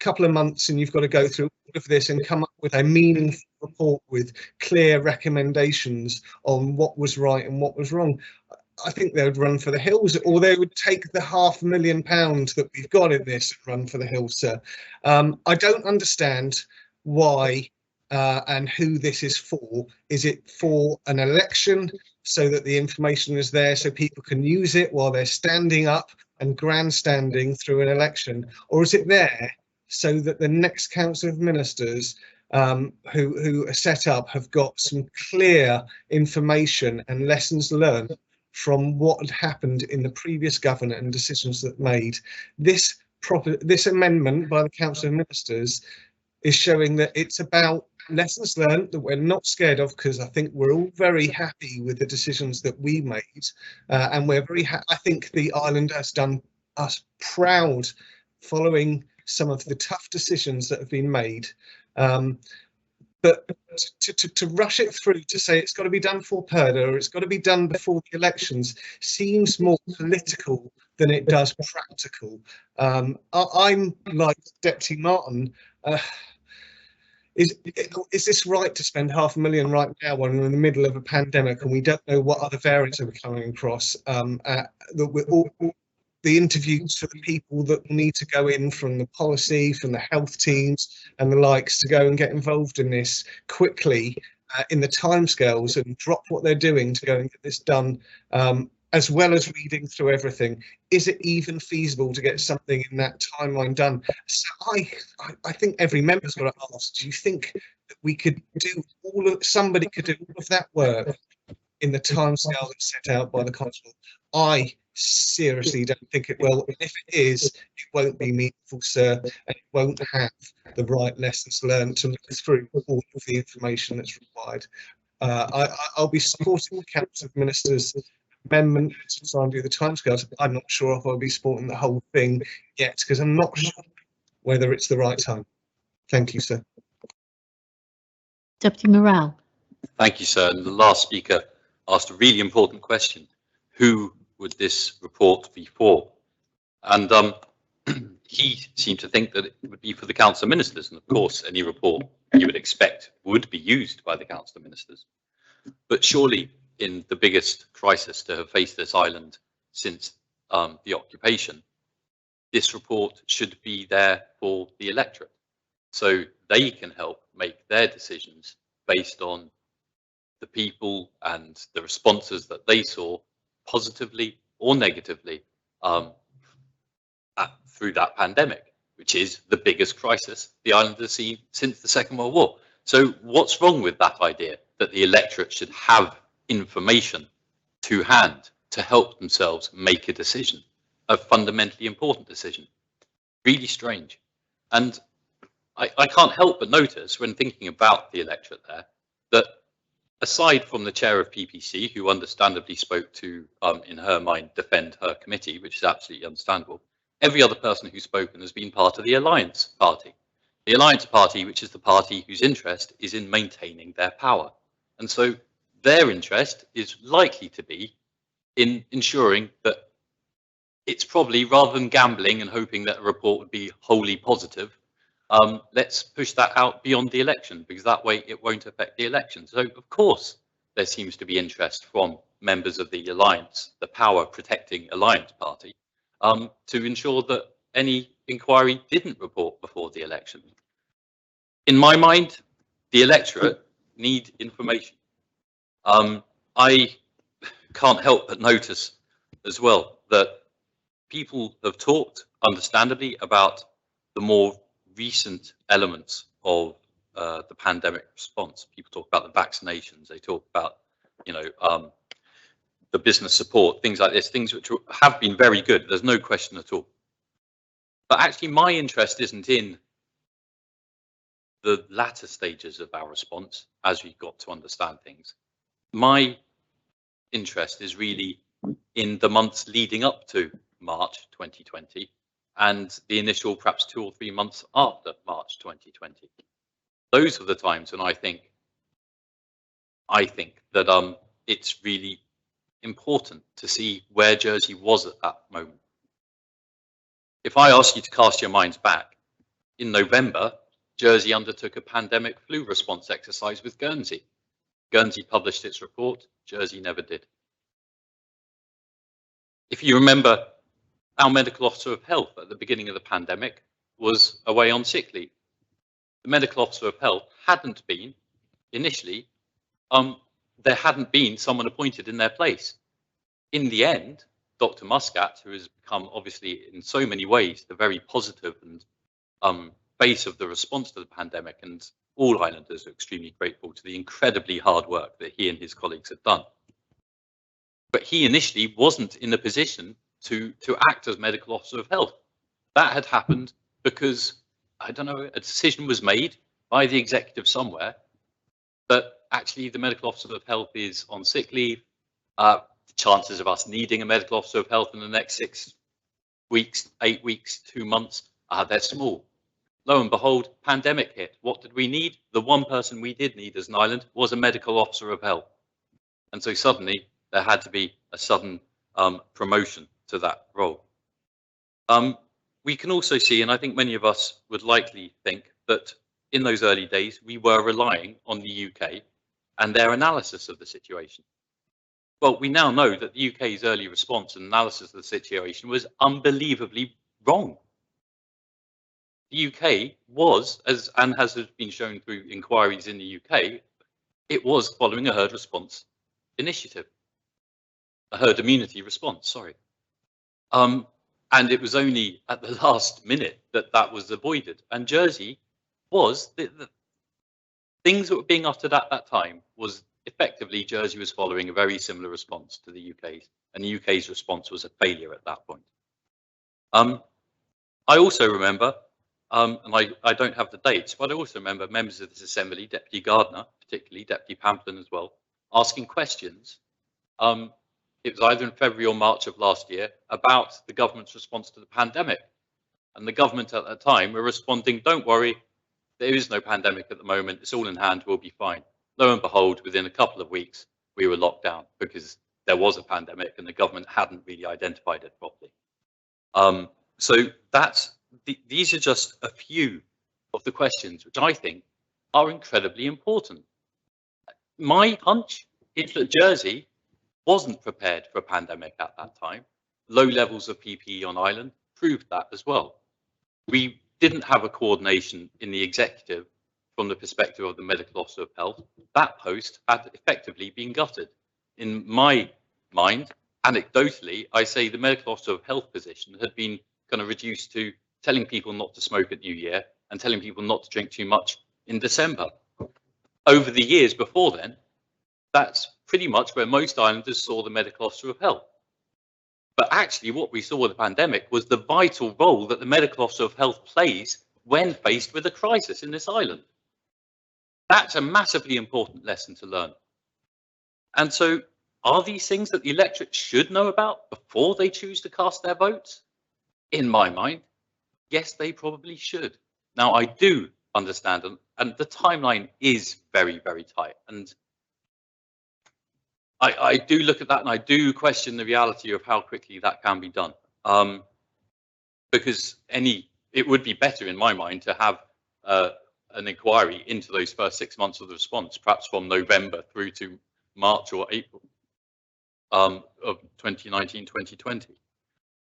couple of months and you've got to go through all of this and come up with a meaningful report with clear recommendations on what was right and what was wrong, I think they would run for the hills, or they would take the £500,000 that we've got in this and run for the hills, sir. I don't understand why and who this is for. Is it for an election so that the information is there so people can use it while they're standing up and grandstanding through an election? Or is it there so that the next Council of Ministers who are set up have got some clear information and lessons learned from what had happened in the previous government and decisions that made? This amendment by the Council of Ministers is showing that it's about lessons learned that we're not scared of, because I think we're all very happy with the decisions that we made, and we're very I think the island has done us proud following some of the tough decisions that have been made. But to rush it through to say it's got to be done for PERDA or it's got to be done before the elections seems more political than it does practical. I'm like Deputy Martin. Is this right to spend £500,000 right now when we're in the middle of a pandemic and we don't know what other variants are coming across? The interviews for the people that need to go in from the policy, from the health teams and the likes to go and get involved in this quickly in the timescales and drop what they're doing to go and get this done, as well as reading through everything. Is it even feasible to get something in that timeline done? So I think every member's got to ask, do you think that we could do somebody could do all of that work in the timescale that's set out by the Constable? I seriously don't think it will. And if it is, it won't be meaningful, sir, and it won't have the right lessons learned to look through all of the information that's required. I'll be supporting the Council of Ministers amendment to try and do the timescales. I'm not sure if I'll be supporting the whole thing yet, because I'm not sure whether it's the right time. Thank you, sir. Deputy Morale. Thank you, sir. And the last speaker asked a really important question. Who would this report be for? And he seemed to think that it would be for the Council of Ministers. And of course, any report you would expect would be used by the Council of Ministers. But surely in the biggest crisis to have faced this island since the occupation, this report should be there for the electorate, so they can help make their decisions based on the people and the responses that they saw, positively or negatively, through that pandemic, which is the biggest crisis the island has seen since the Second World War. So what's wrong with that idea that the electorate should have information to hand to help themselves make a decision, a fundamentally important decision? Really strange. And I can't help but notice when thinking about the electorate there, that aside from the chair of PPC, who understandably spoke to, in her mind, defend her committee, which is absolutely understandable, every other person who's spoken has been part of the Alliance Party. The Alliance Party, which is the party whose interest is in maintaining their power. And so their interest is likely to be in ensuring that it's probably, rather than gambling and hoping that a report would be wholly positive, let's push that out beyond the election, because that way it won't affect the election. So of course there seems to be interest from members of the Alliance, the power protecting Alliance Party, to ensure that any inquiry didn't report before the election. In my mind, the electorate need information. I can't help but notice as well that people have talked, understandably, about the more recent elements of the pandemic response. People talk about the vaccinations, they talk about, the business support, things like this, things which have been very good, there's no question at all. But actually my interest isn't in the latter stages of our response as we got to understand things. My interest is really in the months leading up to March 2020 and the initial perhaps 2 or 3 months after March 2020. Those are the times when I think that it's really important to see where Jersey was at that moment. If I ask you to cast your minds back, in November, Jersey undertook a pandemic flu response exercise with Guernsey. Guernsey published its report, Jersey never did. If you remember, our medical officer of health at the beginning of the pandemic was away on sick leave. The medical officer of health hadn't been, initially, there hadn't been someone appointed in their place. In the end, Dr. Muscat, who has become obviously in so many ways the very positive and base of the response to the pandemic, and all islanders are extremely grateful to the incredibly hard work that he and his colleagues have done. But he initially wasn't in a position to act as medical officer of health. That had happened because, I don't know, a decision was made by the executive somewhere that actually the medical officer of health is on sick leave. The chances of us needing a medical officer of health in the next 6 weeks, 8 weeks, 2 months, they're small. Lo and behold, pandemic hit. What did we need? The one person we did need as an island was a medical officer of health. And so suddenly there had to be a sudden promotion to that role. We can also see, and I think many of us would likely think, that in those early days we were relying on the UK and their analysis of the situation. Well, we now know that the UK's early response and analysis of the situation was unbelievably wrong. The UK was, and has been shown through inquiries in the UK, it was following a herd response initiative, a herd immunity response, sorry. And it was only at the last minute that that was avoided. And Jersey was, the things that were being uttered at that time was effectively Jersey was following a very similar response to the UK's, and the UK's response was a failure at that point. I also remember, and I don't have the dates, but I also remember members of this assembly, Deputy Gardner, particularly Deputy Pamplin as well, asking questions. It was either in February or March of last year about the government's response to the pandemic. And the government at that time were responding, don't worry, there is no pandemic at the moment, it's all in hand, we'll be fine. Lo and behold, within a couple of weeks, we were locked down because there was a pandemic and the government hadn't really identified it properly. So these are just a few of the questions which I think are incredibly important. My hunch is that Jersey wasn't prepared for a pandemic at that time. Low levels of PPE on island proved that as well. We didn't have a coordination in the executive from the perspective of the medical officer of health, that post had effectively been gutted. In my mind, anecdotally, I say the medical officer of health position had been kind of reduced to telling people not to smoke at New Year and telling people not to drink too much in December. Over the years before then, that's pretty much where most islanders saw the medical officer of health. But actually what we saw with the pandemic was the vital role that the medical officer of health plays when faced with a crisis in this island. That's a massively important lesson to learn. And so are these things that the electorate should know about before they choose to cast their votes? In my mind, yes, they probably should. Now, I do understand, and the timeline is very, very tight. And I do look at that and I do question the reality of how quickly that can be done. Because it would be better in my mind to have an inquiry into those first 6 months of the response, perhaps from November through to March or April of 2019, 2020,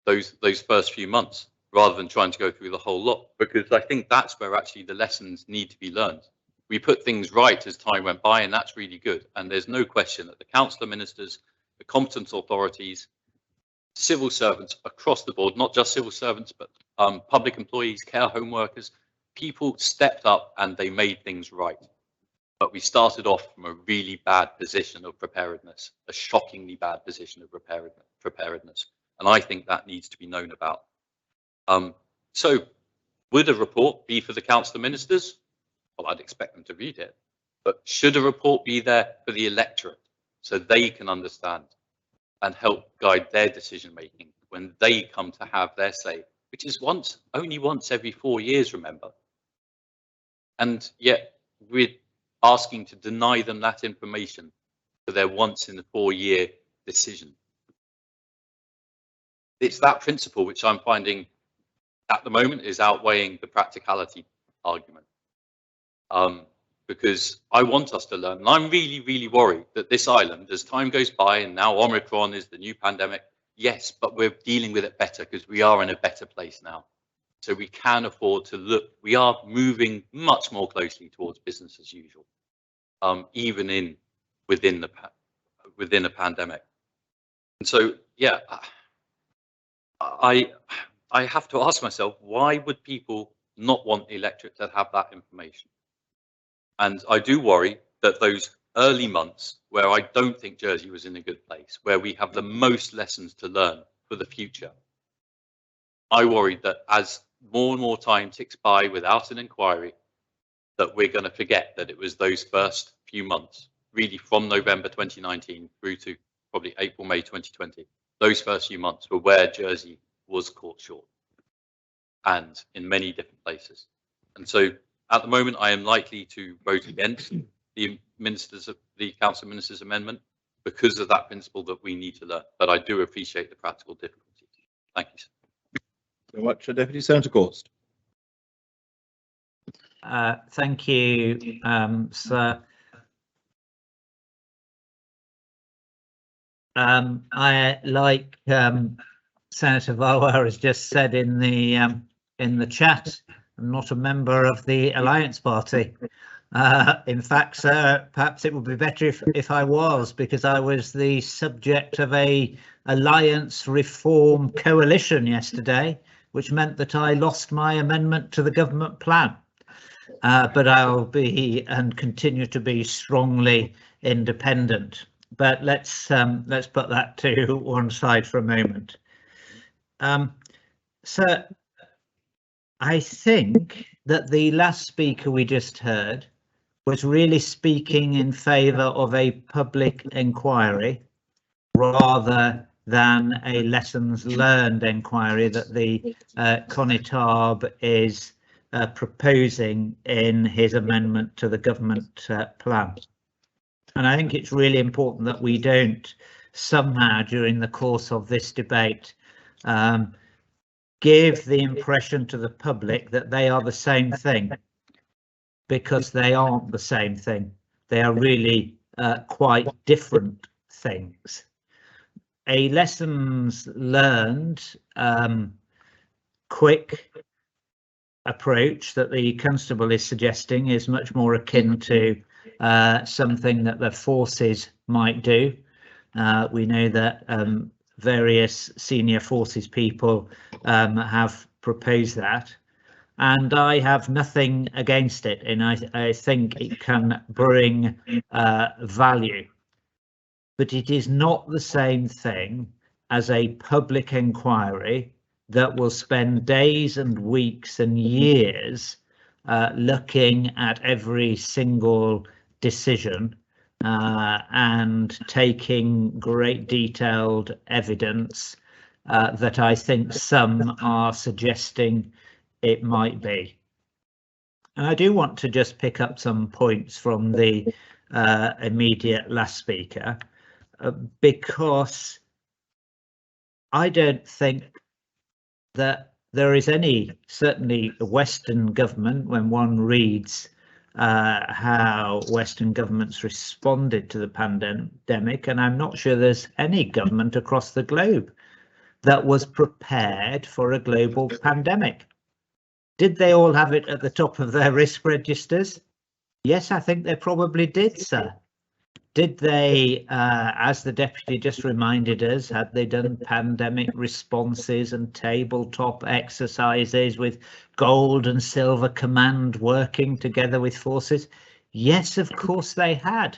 those first few months, rather than trying to go through the whole lot, because I think that's where actually the lessons need to be learned. We put things right as time went by, and that's really good. And there's no question that the councillor ministers, the competent authorities, civil servants across the board, not just civil servants, but public employees, care home workers, people stepped up and they made things right. But we started off from a really bad position of preparedness, a shockingly bad position of preparedness. And I think that needs to be known about. So would a report be for the councillor ministers? Well, I'd expect them to read it, but should a report be there for the electorate so they can understand and help guide their decision making when they come to have their say, which is only once every 4 years, remember? And yet we're asking to deny them that information for their once in a 4-year decision. It's that principle which I'm finding at the moment is outweighing the practicality argument. Because I want us to learn, and I'm really, really worried that this island, as time goes by, and now Omicron is the new pandemic, yes, but we're dealing with it better because we are in a better place now. So we can afford to look, we are moving much more closely towards business as usual, even within a pandemic. And so, yeah, I have to ask myself, why would people not want the electorate to have that information? And I do worry that those early months where I don't think Jersey was in a good place, where we have the most lessons to learn for the future, I worry that as more and more time ticks by without an inquiry, that we're going to forget that it was those first few months, really from November 2019 through to probably April, May 2020. Those first few months were where Jersey was caught short, and in many different places. And so at the moment, I am likely to vote against the council minister's amendment because of that principle that we need to learn. But I do appreciate the practical difficulties. Thank you, sir. Very much, Deputy Senator Gorst. Thank you, sir. I like Senator Valwa has just said in the chat. I'm not a member of the Alliance Party. In fact, sir, perhaps it would be better if I was, because I was the subject of a Alliance Reform Coalition yesterday, which meant that I lost my amendment to the government plan. But I'll be and continue to be strongly independent. But let's put that to one side for a moment. Sir, I think that the last speaker we just heard was really speaking in favour of a public inquiry rather than a lessons learned inquiry that the CONITAB is proposing in his amendment to the government plan. And I think it's really important that we don't somehow during the course of this debate give the impression to the public that they are the same thing, because they aren't the same thing. They are really quite different things. A lessons learned, quick approach that the Constable is suggesting is much more akin to something that the forces might do. We know that various senior forces people have proposed that, and I have nothing against it, and I think it can bring value. But it is not the same thing as a public inquiry that will spend days and weeks and years looking at every single decision and taking great detailed evidence that I think some are suggesting it might be. And I do want to just pick up some points from the immediate last speaker, because I don't think that there is any, certainly a Western government, when one reads how Western governments responded to the pandemic, and I'm not sure there's any government across the globe that was prepared for a global pandemic. Did they all have it at the top of their risk registers? Yes, I think they probably did, sir. Did they, as the Deputy just reminded us, had they done pandemic responses and tabletop exercises with gold and silver command working together with forces? Yes, of course they had.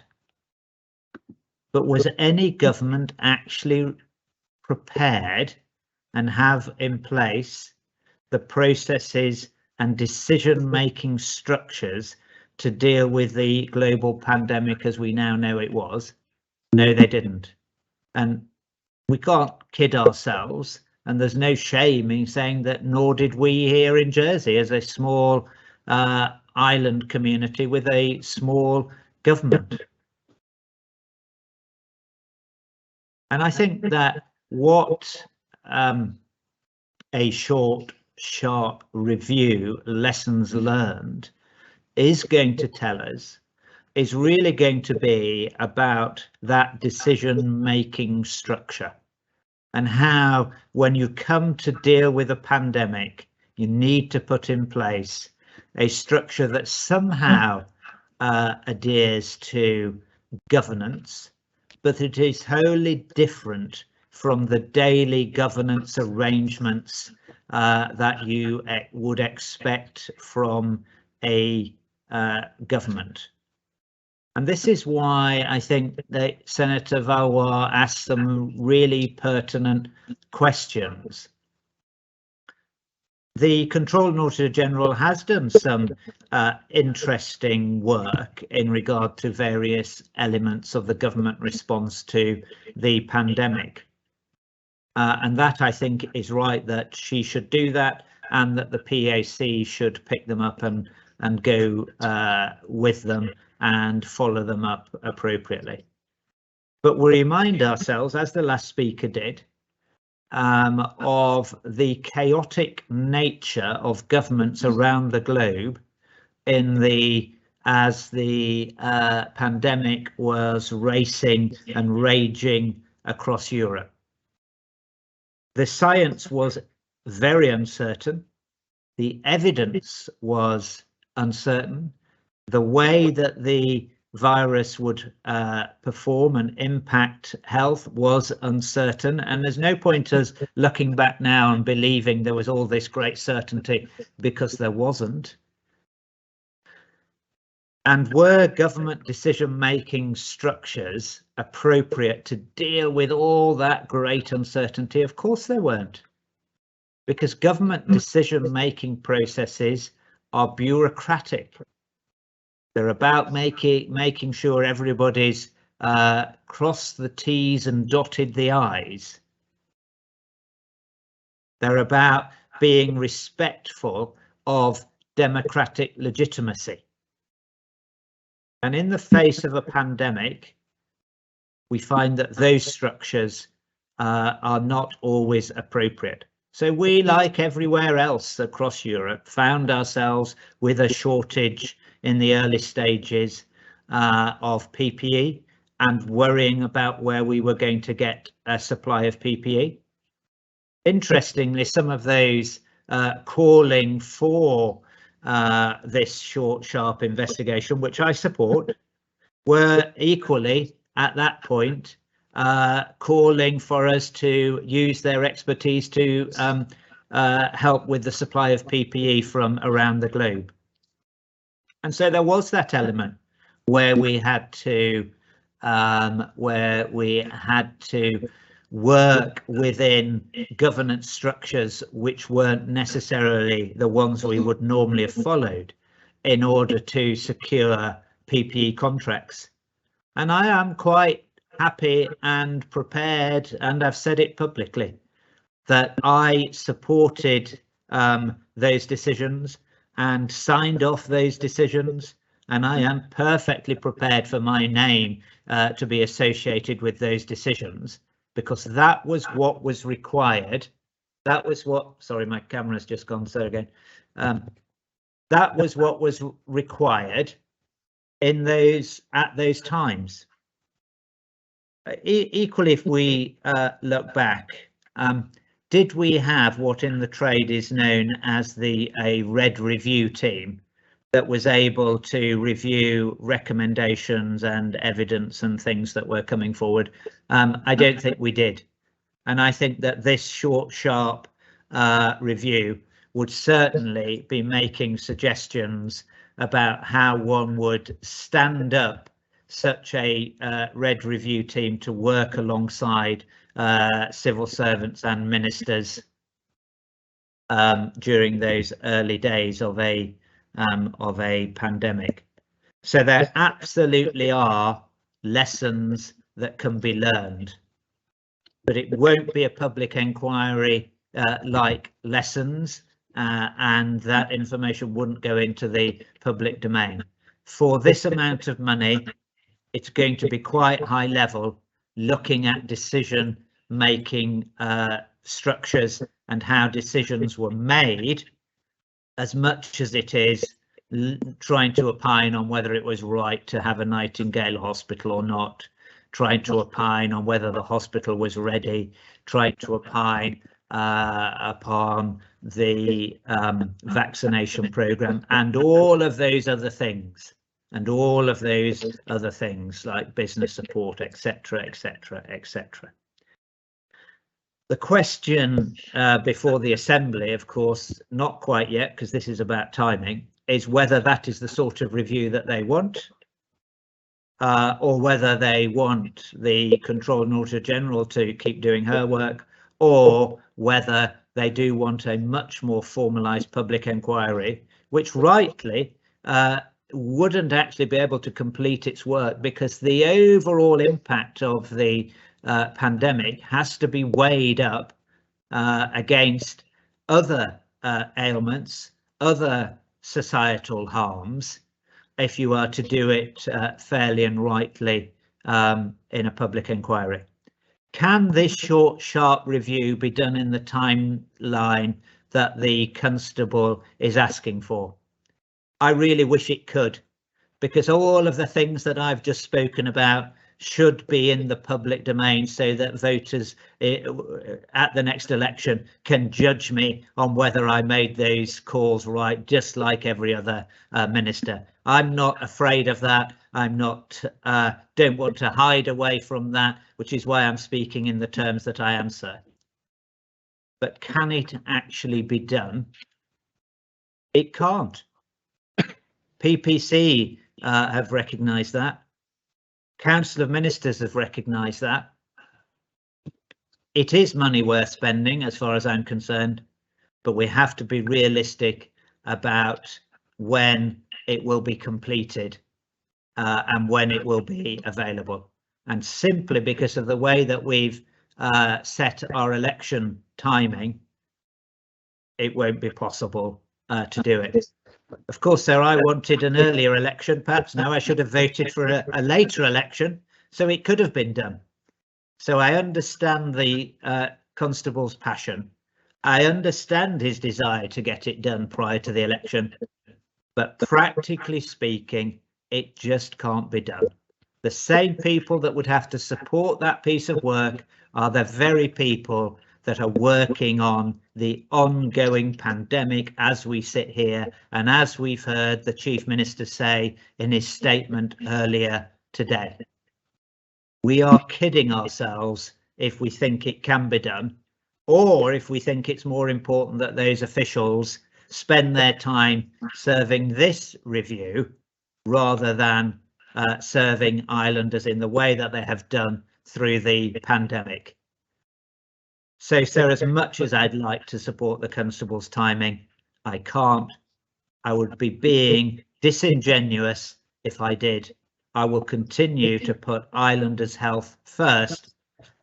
But was any government actually prepared and have in place the processes and decision-making structures to deal with the global pandemic as we now know it was? No, they didn't. And we can't kid ourselves, and there's no shame in saying that nor did we here in Jersey as a small island community with a small government. And I think that what a short, sharp review, lessons learned, is going to tell us is really going to be about that decision-making structure, and how, when you come to deal with a pandemic, you need to put in place a structure that somehow adheres to governance, but it is wholly different from the daily governance arrangements that you would expect from a government. And this is why I think that Senator Valois asked some really pertinent questions. The Controller and Auditor General has done some interesting work in regard to various elements of the government response to the pandemic. And that, I think, is right, that she should do that, and that the PAC should pick them up and go with them and follow them up appropriately. But we remind ourselves, as the last speaker did, of the chaotic nature of governments around the globe as the pandemic was racing and raging across Europe. The science was very uncertain. The evidence was uncertain. The way that the virus would perform and impact health was uncertain, and there's no point us looking back now and believing there was all this great certainty, because there wasn't. And were government decision-making structures appropriate to deal with all that great uncertainty? Of course they weren't, because government decision-making processes are bureaucratic. They're about making sure everybody's crossed the T's and dotted the I's. They're about being respectful of democratic legitimacy. And in the face of a pandemic, we find that those structures are not always appropriate. So we, like everywhere else across Europe, found ourselves with a shortage in the early stages of PPE, and worrying about where we were going to get a supply of PPE. Interestingly, some of those calling for this short, sharp investigation, which I support, were equally at that point calling for us to use their expertise to help with the supply of PPE from around the globe. And so there was that element where we had to work within governance structures which weren't necessarily the ones we would normally have followed in order to secure PPE contracts. And I am quite happy and prepared, and I've said it publicly, that I supported those decisions and signed off those decisions, and I am perfectly prepared for my name to be associated with those decisions, because that was what was required. That was what, sorry, my camera's just gone so again. That was what was required in at those times. Equally, if we look back, did we have what in the trade is known as a red review team that was able to review recommendations and evidence and things that were coming forward? I don't think we did. And I think that this short, sharp review would certainly be making suggestions about how one would stand up such a red review team to work alongside civil servants and ministers during those early days of a pandemic. So there absolutely are lessons that can be learned, but it won't be a public inquiry like lessons, and that information wouldn't go into the public domain. For this amount of money, it's going to be quite high level, looking at decision making structures and how decisions were made, as much as it is trying to opine on whether it was right to have a Nightingale hospital or not, trying to opine on whether the hospital was ready, trying to opine upon the vaccination programme and all of those other things. And all of those other things like business support, etc., etc., etc. The question before the Assembly, of course, not quite yet, because this is about timing, is whether that is the sort of review that they want, or whether they want the Controller and Auditor General to keep doing her work, or whether they do want a much more formalised public inquiry, which rightly wouldn't actually be able to complete its work, because the overall impact of the pandemic has to be weighed up against other ailments, other societal harms, if you are to do it fairly and rightly in a public inquiry. Can this short, sharp review be done in the timeline that the Constable is asking for? I really wish it could, because all of the things that I've just spoken about should be in the public domain so that voters at the next election can judge me on whether I made those calls right, just like every other minister. I'm not afraid of that. I'm not, don't want to hide away from that, which is why I'm speaking in the terms that I am, sir. But can it actually be done? It can't. PPC have recognised that. Council of Ministers have recognised that. It is money worth spending as far as I'm concerned, but we have to be realistic about when it will be completed and when it will be available. And simply because of the way that we've set our election timing, it won't be possible to do it. Of course, sir, I wanted an earlier election. Perhaps now I should have voted for a later election, so it could have been done. So I understand the Constable's passion. I understand his desire to get it done prior to the election, but practically speaking, it just can't be done. The same people that would have to support that piece of work are the very people that are working on the ongoing pandemic as we sit here, and as we've heard the Chief Minister say in his statement earlier today. We are kidding ourselves if we think it can be done, or if we think it's more important that those officials spend their time serving this review rather than serving islanders in the way that they have done through the pandemic. So, sir, as much as I'd like to support the Constable's timing, I can't. I would be being disingenuous if I did. I will continue to put islanders' health first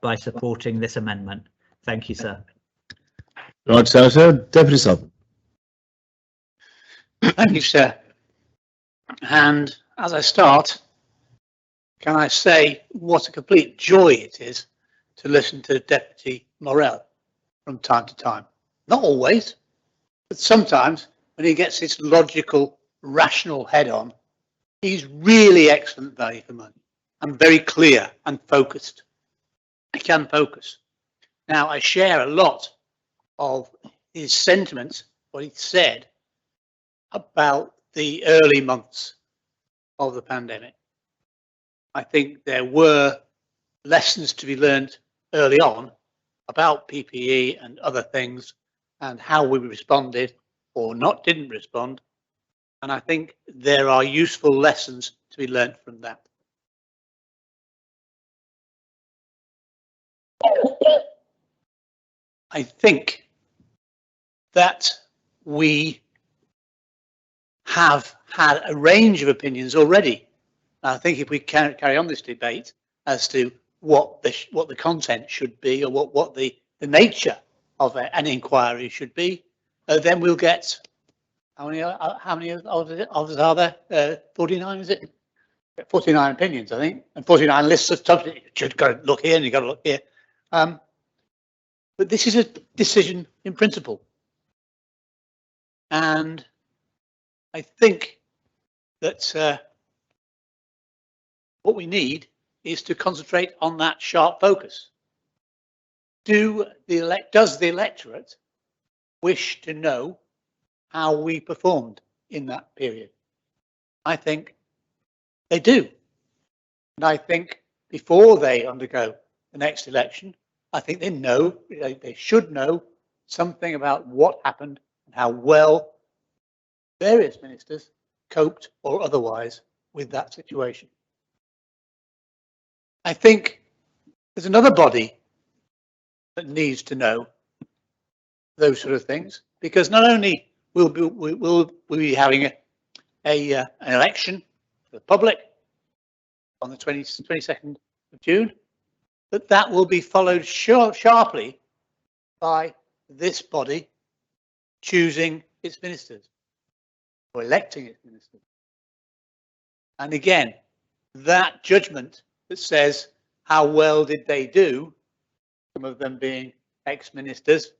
by supporting this amendment. Thank you, sir. Right, Senator. Deputy Sullivan. Thank you, sir. And as I start, can I say what a complete joy it is to listen to Deputy Morell from time to time. Not always, but sometimes when he gets his logical, rational head on, he's really excellent value for money and very clear and focused. He can focus. Now, I share a lot of his sentiments, what he said about the early months of the pandemic. I think there were lessons to be learned early on about PPE and other things and how we responded or didn't respond. And I think there are useful lessons to be learned from that. I think that we have had a range of opinions already. I think if we can carry on this debate as to what the content should be, or what the nature of an inquiry should be, then we'll get how many of us are there? 49, is it? 49 opinions, I think, and 49 lists of stuff. You should go look here and you got to look here. But this is a decision in principle, and I think that what we need is to concentrate on that sharp focus. Does the electorate wish to know how we performed in that period? I think they do. And I think before they undergo the next election, I think they should know something about what happened and how well various ministers coped or otherwise with that situation. I think there's another body that needs to know those sort of things, because not only will we be having an election for the public on the 22nd of June, but that will be followed sharply by this body choosing its ministers or electing its ministers. And again, that judgment that says how well did they do, some of them being ex-ministers,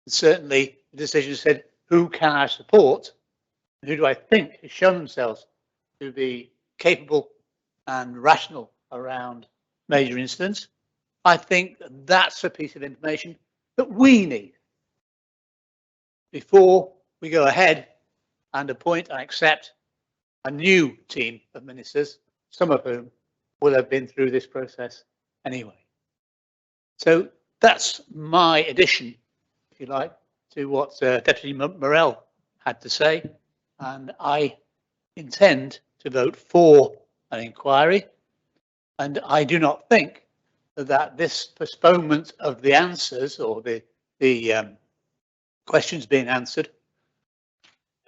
certainly the decision said, who can I support? Who do I think has shown themselves to be capable and rational around major incidents? I think that's a piece of information that we need before we go ahead and appoint and accept a new team of ministers, some of whom will have been through this process anyway. So that's my addition, if you like, to what Deputy Morell had to say, and I intend to vote for an inquiry, and I do not think that this postponement of the answers or the questions being answered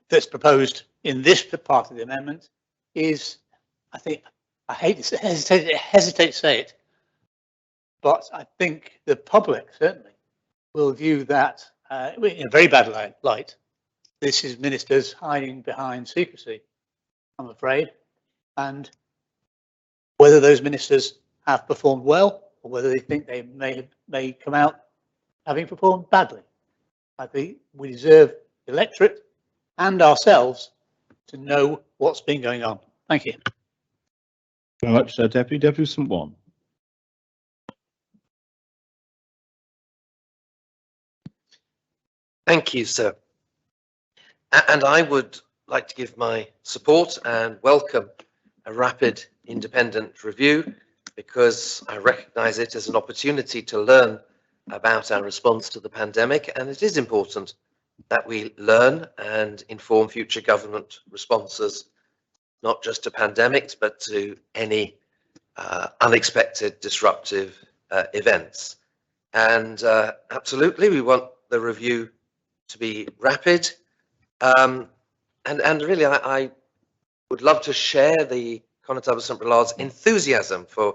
that's proposed in this part of the amendment is, I think, I hesitate to say it, but I think the public certainly will view that in a very bad light. This is ministers hiding behind secrecy, I'm afraid, and whether those ministers have performed well or whether they think they may come out having performed badly. I think we deserve the electorate and ourselves to know what's been going on. Thank you. Very much, Deputy St. Juan. Thank you, sir. And I would like to give my support and welcome a rapid independent review, because I recognise it as an opportunity to learn about our response to the pandemic, and it is important that we learn and inform future government responses, not just to pandemics, but to any unexpected disruptive events. And absolutely, we want the review to be rapid. And really, I would love to share the Connétable of St Bralard's enthusiasm for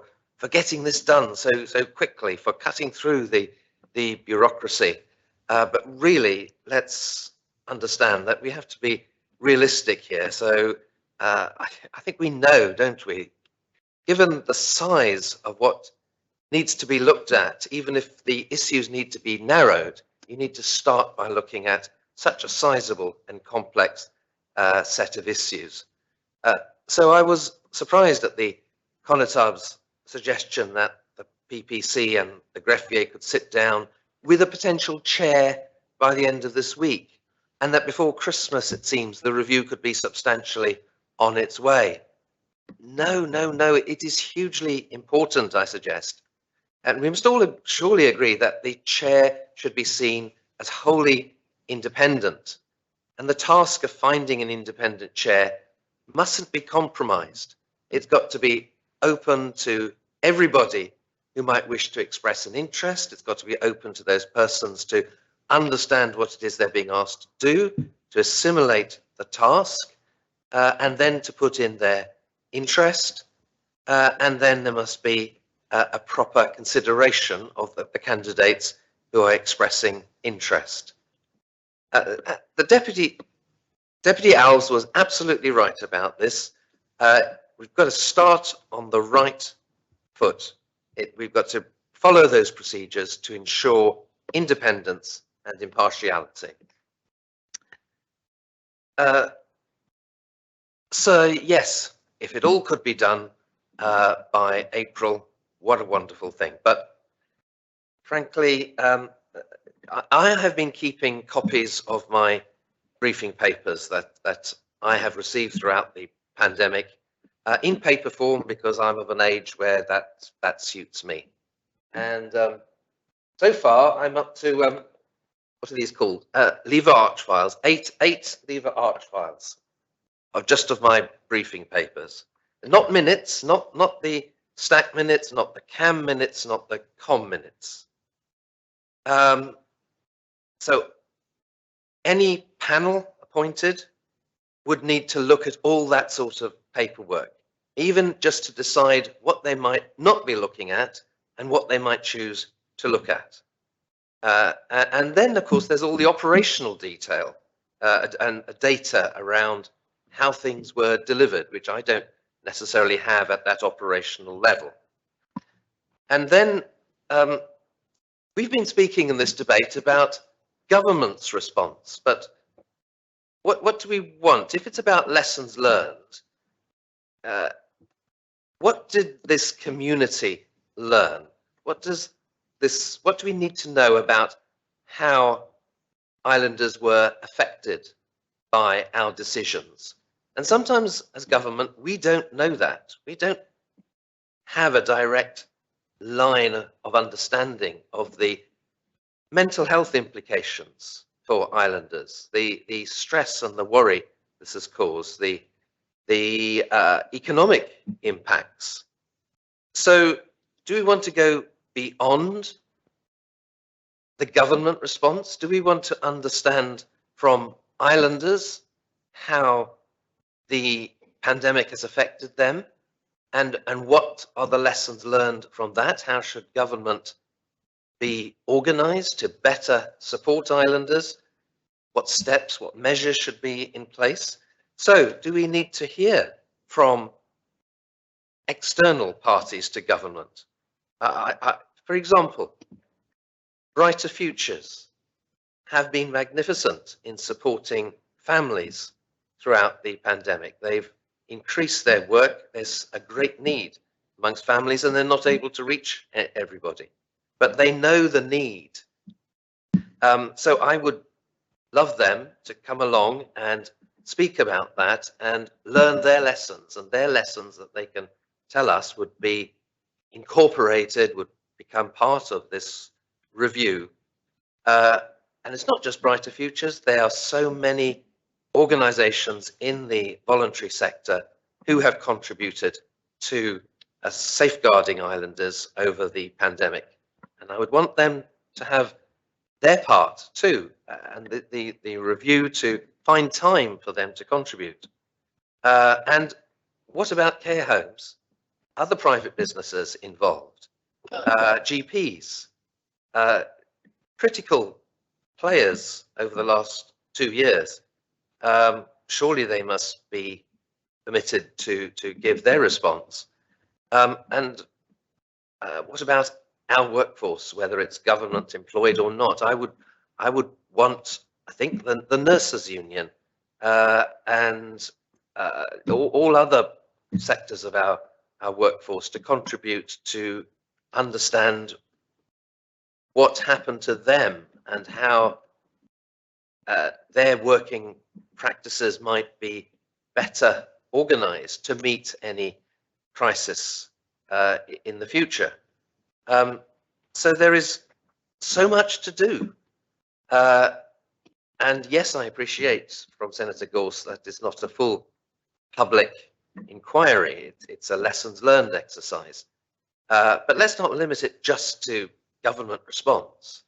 getting this done so quickly, for cutting through the bureaucracy. But really, let's understand that we have to be realistic here. So I think we know, don't we, given the size of what needs to be looked at, even if the issues need to be narrowed, you need to start by looking at such a sizable and complex set of issues. So I was surprised at the Connétable's suggestion that the PPC and the Greffier could sit down with a potential chair by the end of this week, and that before Christmas, it seems, the review could be substantially on its way. No, it is hugely important, I suggest. And we must all surely agree that the chair should be seen as wholly independent, and the task of finding an independent chair mustn't be compromised. It's got to be open to everybody who might wish to express an interest. It's got to be open to those persons to understand what it is they're being asked to do, to assimilate the task, and then to put in their interest. And then there must be a proper consideration of the candidates who are expressing interest. The Deputy Alves was absolutely right about this. We've got to start on the right foot. We've got to follow those procedures to ensure independence and impartiality. So yes, if it all could be done by April, what a wonderful thing. But frankly, I have been keeping copies of my briefing papers that I have received throughout the pandemic in paper form, because I'm of an age where that suits me. And so far, I'm up to, what are these called? Lever Arch files, eight Lever Arch files of my briefing papers. Not minutes, not the stack minutes, not the CAM minutes, not the COM minutes. So any panel appointed would need to look at all that sort of paperwork, even just to decide what they might not be looking at and what they might choose to look at. And then, of course, there's all the operational detail and data around how things were delivered, which I don't necessarily have at that operational level. And then we've been speaking in this debate about government's response, but what do we want? If it's about lessons learned, what did this community learn? What do we need to know about how islanders were affected by our decisions? And sometimes as government, we don't know that. We don't have a direct line of understanding of the mental health implications for islanders, the stress and the worry this has caused, the economic impacts. So do we want to go beyond the government response? Do we want to understand from islanders how the pandemic has affected them, and what are the lessons learned from that? How should government be organized to better support islanders? What steps, what measures should be in place? So do we need to hear from external parties to government? For example, Brighter Futures have been magnificent in supporting families throughout the pandemic. They've increased their work. There's a great need amongst families, and they're not able to reach everybody, but they know the need. So I would love them to come along and speak about that and learn their lessons, and their lessons that they can tell us would be incorporated, would become part of this review. And it's not just Brighter Futures, there are so many organisations in the voluntary sector who have contributed to safeguarding islanders over the pandemic. And I would want them to have their part too, and the review to find time for them to contribute. And what about care homes, other private businesses involved, GPs, critical players over the last 2 years? Surely they must be permitted to give their response. And what about our workforce, whether it's government employed or not? I would want, I think, the nurses union and all other sectors of our workforce to contribute to understand what happened to them and how their working practices might be better organized to meet any crisis in the future. So there is so much to do. And yes, I appreciate from Senator Gorse that it's not a full public inquiry. It's a lessons learned exercise. But let's not limit it just to government response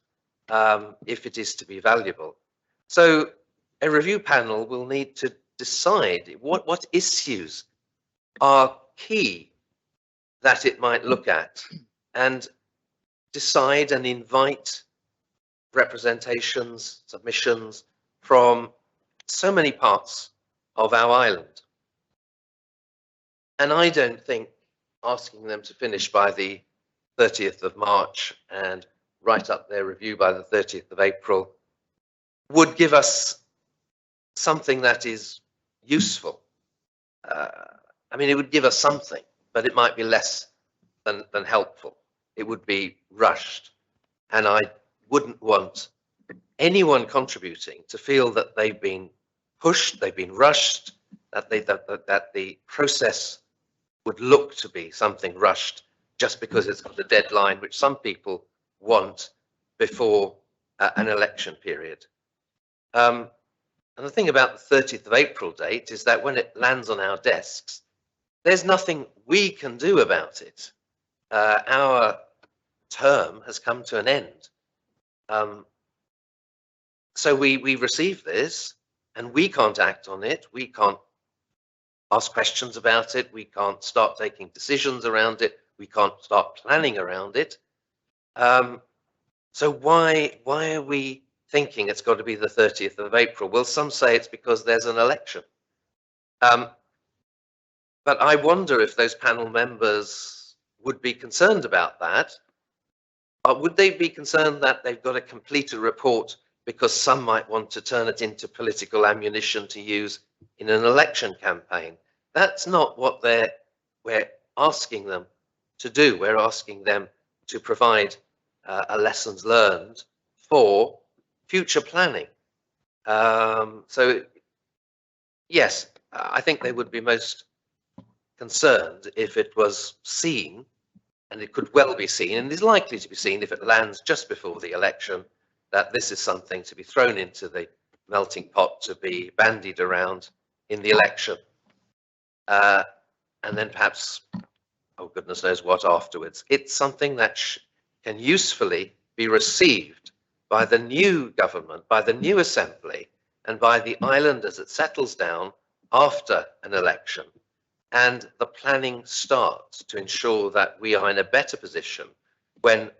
if it is to be valuable. So a review panel will need to decide what issues are key that it might look at, and decide and invite representations, submissions from so many parts of our island. And I don't think asking them to finish by the 30th of March and write up their review by the 30th of April would give us something that is useful. I mean, it would give us something, but it might be less than helpful. It would be rushed. And I wouldn't want anyone contributing to feel that they've been pushed, they've been rushed, that the process would look to be something rushed just because it's got a deadline which some people want before an election period. And the thing about the 30th of April date is that when it lands on our desks, there's nothing we can do about it. Our term has come to an end. So we receive this and we can't act on it. We can't ask questions about it. We can't start taking decisions around it. We can't start planning around it. So why are we thinking it's got to be the 30th of April? Well, some say it's because there's an election. But I wonder if those panel members would be concerned about that. Or would they be concerned that they've got to complete a report because some might want to turn it into political ammunition to use in an election campaign? That's not what we're asking them to do. We're asking them to provide a lessons learned for future planning. So yes, I think they would be most concerned if it was seen, and it could well be seen, and is likely to be seen if it lands just before the election, that this is something to be thrown into the melting pot to be bandied around in the election. And then perhaps, oh goodness knows what afterwards. It's something that can usefully be received by the new government, by the new assembly, and by the island as it settles down after an election. And the planning starts to ensure that we are in a better position when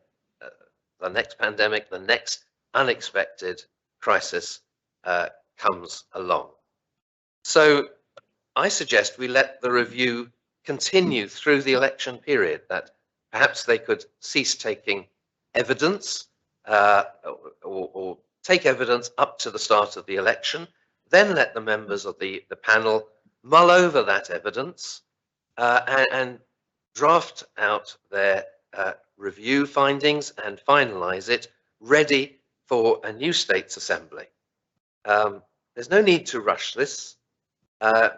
the next pandemic, the next unexpected crisis comes along. So I suggest we let the review continue through the election period, that perhaps they could cease taking evidence or take evidence up to the start of the election, then let the members of the panel mull over that evidence and draft out their review findings and finalise it, ready for a new States Assembly. There's no need to rush this.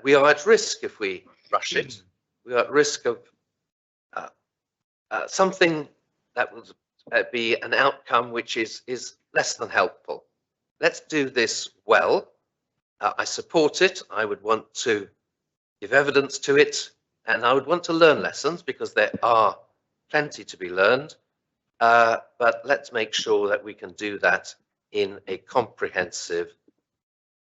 We are at risk if we rush it. We are at risk of something that will be an outcome which is less than helpful. Let's do this well. I support it. I would want to give evidence to it, and I would want to learn lessons because there are plenty to be learned. But let's make sure that we can do that in a comprehensive,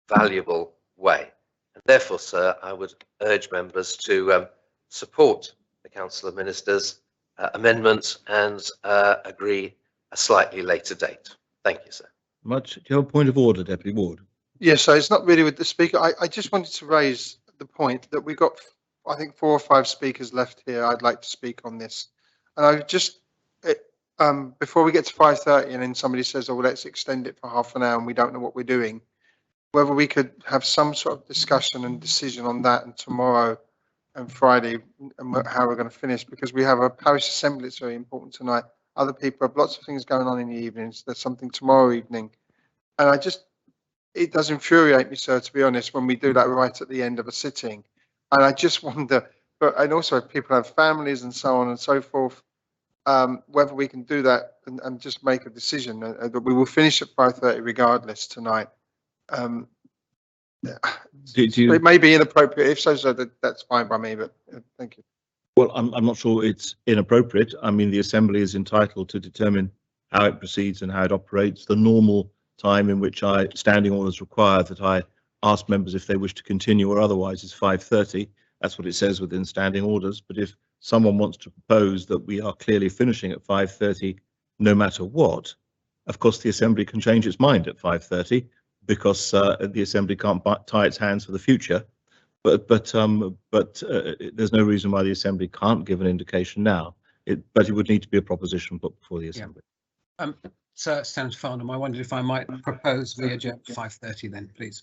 valuable way. And therefore, sir, I would urge members to support the Council of Ministers amendment and agree a slightly later date. Thank you, sir. Much. Do you have a point of order, Deputy Ward? Yes, so it's not really with the speaker. I just wanted to raise the point that we've got, I think, 4 or 5 speakers left here. I'd like to speak on this. And I just, before we get to 5:30 and then somebody says, oh, well, let's extend it for half an hour and we don't know what we're doing, whether we could have some sort of discussion and decision on that and tomorrow and Friday and how we're going to finish, because we have a parish assembly that's very important tonight. Other people have lots of things going on in the evenings. There's something tomorrow evening. And it does infuriate me, sir, to be honest, when we do that right at the end of a sitting. And I just wonder, and also if people have families and so on and so forth, whether we can do that and just make a decision. But we will finish at 5:30 regardless tonight. It may be inappropriate. If so, that's fine by me, but thank you. Well, I'm not sure it's inappropriate. I mean, the Assembly is entitled to determine how it proceeds and how it operates. The normal time in which standing orders require that I ask members if they wish to continue or otherwise is 5:30. That's what it says within standing orders. But if someone wants to propose that we are clearly finishing at 5:30, no matter what, of course, the Assembly can change its mind at 5:30 because the Assembly can't tie its hands for the future. But there's no reason why the Assembly can't give an indication now. But it would need to be a proposition put before the Assembly. Yeah. Sir Senator Farnham, I wondered if I might propose we adjourn at 5:30 then, please.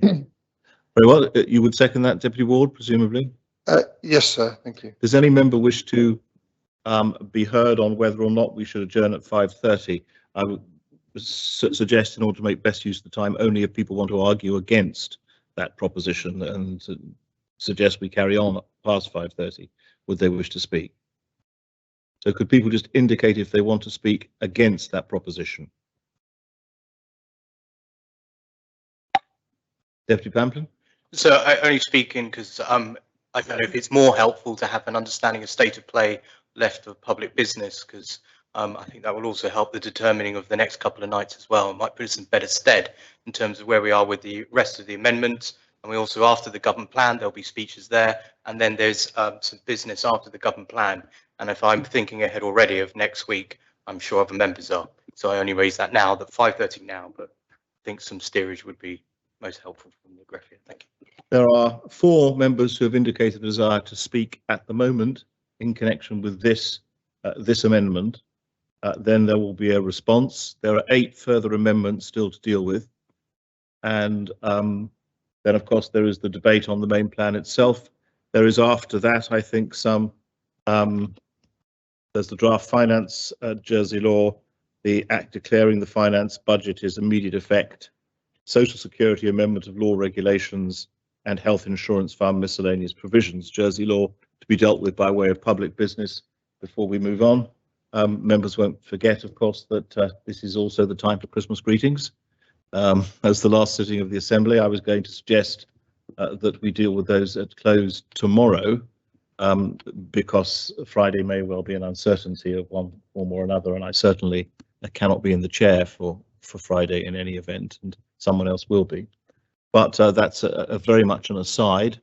Very well. You would second that, Deputy Ward, presumably? Yes, sir. Thank you. Does any member wish to be heard on whether or not we should adjourn at 5:30? I would suggest, in order to make best use of the time, only if people want to argue against that proposition and suggest we carry on past 5:30, would they wish to speak? So could people just indicate if they want to speak against that proposition? Deputy Pamplin? So I only speaking because I don't know if it's more helpful to have an understanding of state of play left of public business, because I think that will also help the determining of the next couple of nights as well. It might put us in better stead in terms of where we are with the rest of the amendments. And we also, after the government plan, there'll be speeches there. And then there's some business after the government plan. And if I'm thinking ahead already of next week, I'm sure other members are. So I only raise that now, that 5:30 now, but I think some steerage would be most helpful from the Greffier. Thank you. There are 4 members who have indicated a desire to speak at the moment in connection with this amendment. Then there will be a response. There are 8 further amendments still to deal with. And then, of course, there is the debate on the main plan itself. There is, after that, I think, there's the draft finance Jersey law, the act declaring the finance budget is immediate effect, Social Security amendment of law regulations, and health insurance fund miscellaneous provisions, Jersey law, to be dealt with by way of public business before we move on. Members won't forget, of course, that this is also the time for Christmas greetings. As the last sitting of the Assembly, I was going to suggest that we deal with those at close tomorrow, because Friday may well be an uncertainty of one form or another, and I certainly cannot be in the chair for Friday in any event, and someone else will be. But that's a very much an aside.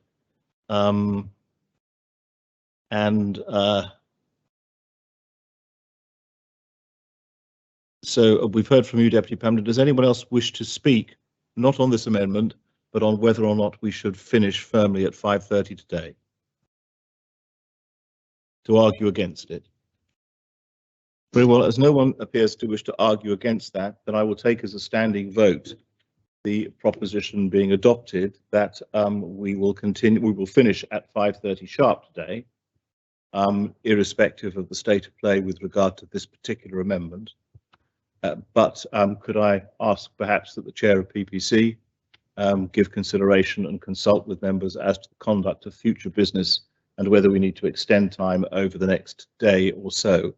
So we've heard from you, Deputy Pamplin. Does anyone else wish to speak, not on this amendment, but on whether or not we should finish firmly at 5:30 today? To argue against it? Very well, as no one appears to wish to argue against that, then I will take as a standing vote the proposition being adopted that we will finish at 5:30 sharp today, irrespective of the state of play with regard to this particular amendment. But could I ask perhaps that the chair of PPC give consideration and consult with members as to the conduct of future business and whether we need to extend time over the next day or so,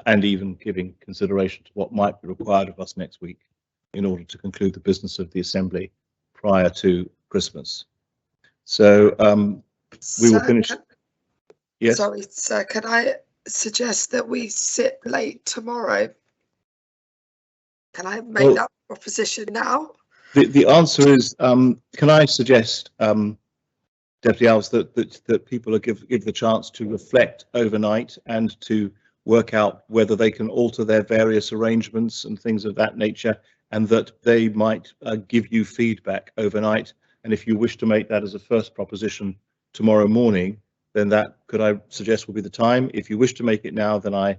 and even giving consideration to what might be required of us next week in order to conclude the business of the Assembly prior to Christmas. So we will finish. Yes. Sorry, sir, can I suggest that we sit late tomorrow? Can I make that proposition now? The answer is, can I suggest, Deputy Alves, that people give the chance to reflect overnight and to work out whether they can alter their various arrangements and things of that nature, and that they might give you feedback overnight. And if you wish to make that as a first proposition tomorrow morning, then that, could I suggest, will be the time. If you wish to make it now, then I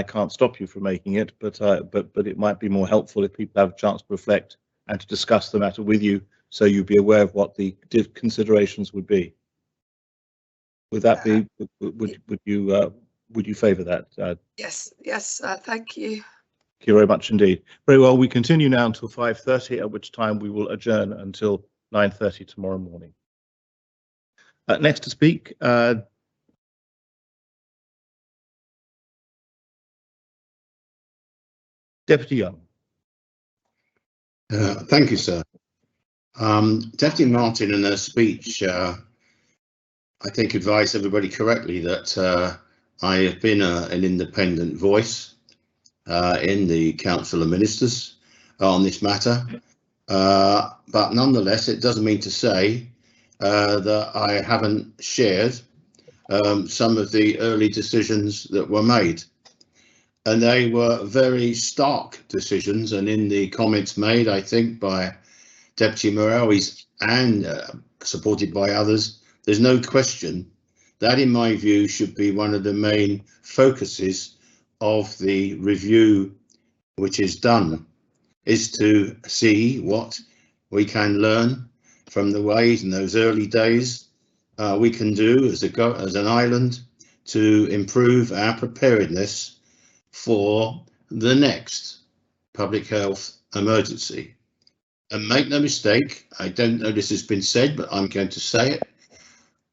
can't stop you from making it, but it might be more helpful if people have a chance to reflect and to discuss the matter with you, so you'd be aware of what the considerations would be. Would that be? Would you favour that? Yes, thank you. Thank you very much indeed. Very well. We continue now until 5:30, at which time we will adjourn until 9:30 tomorrow morning. Next to speak. Deputy Young. Thank you, sir. Deputy Martin, in her speech, I think advised everybody correctly that I have been an independent voice in the Council of Ministers on this matter, but nonetheless, it doesn't mean to say that I haven't shared some of the early decisions that were made. And they were very stark decisions, and in the comments made, I think, by Deputy Morel and supported by others, there's no question that, in my view, should be one of the main focuses of the review which is done, is to see what we can learn from the ways in those early days we can do as an island to improve our preparedness for the next public health emergency. And make no mistake, I don't know this has been said, but I'm going to say it.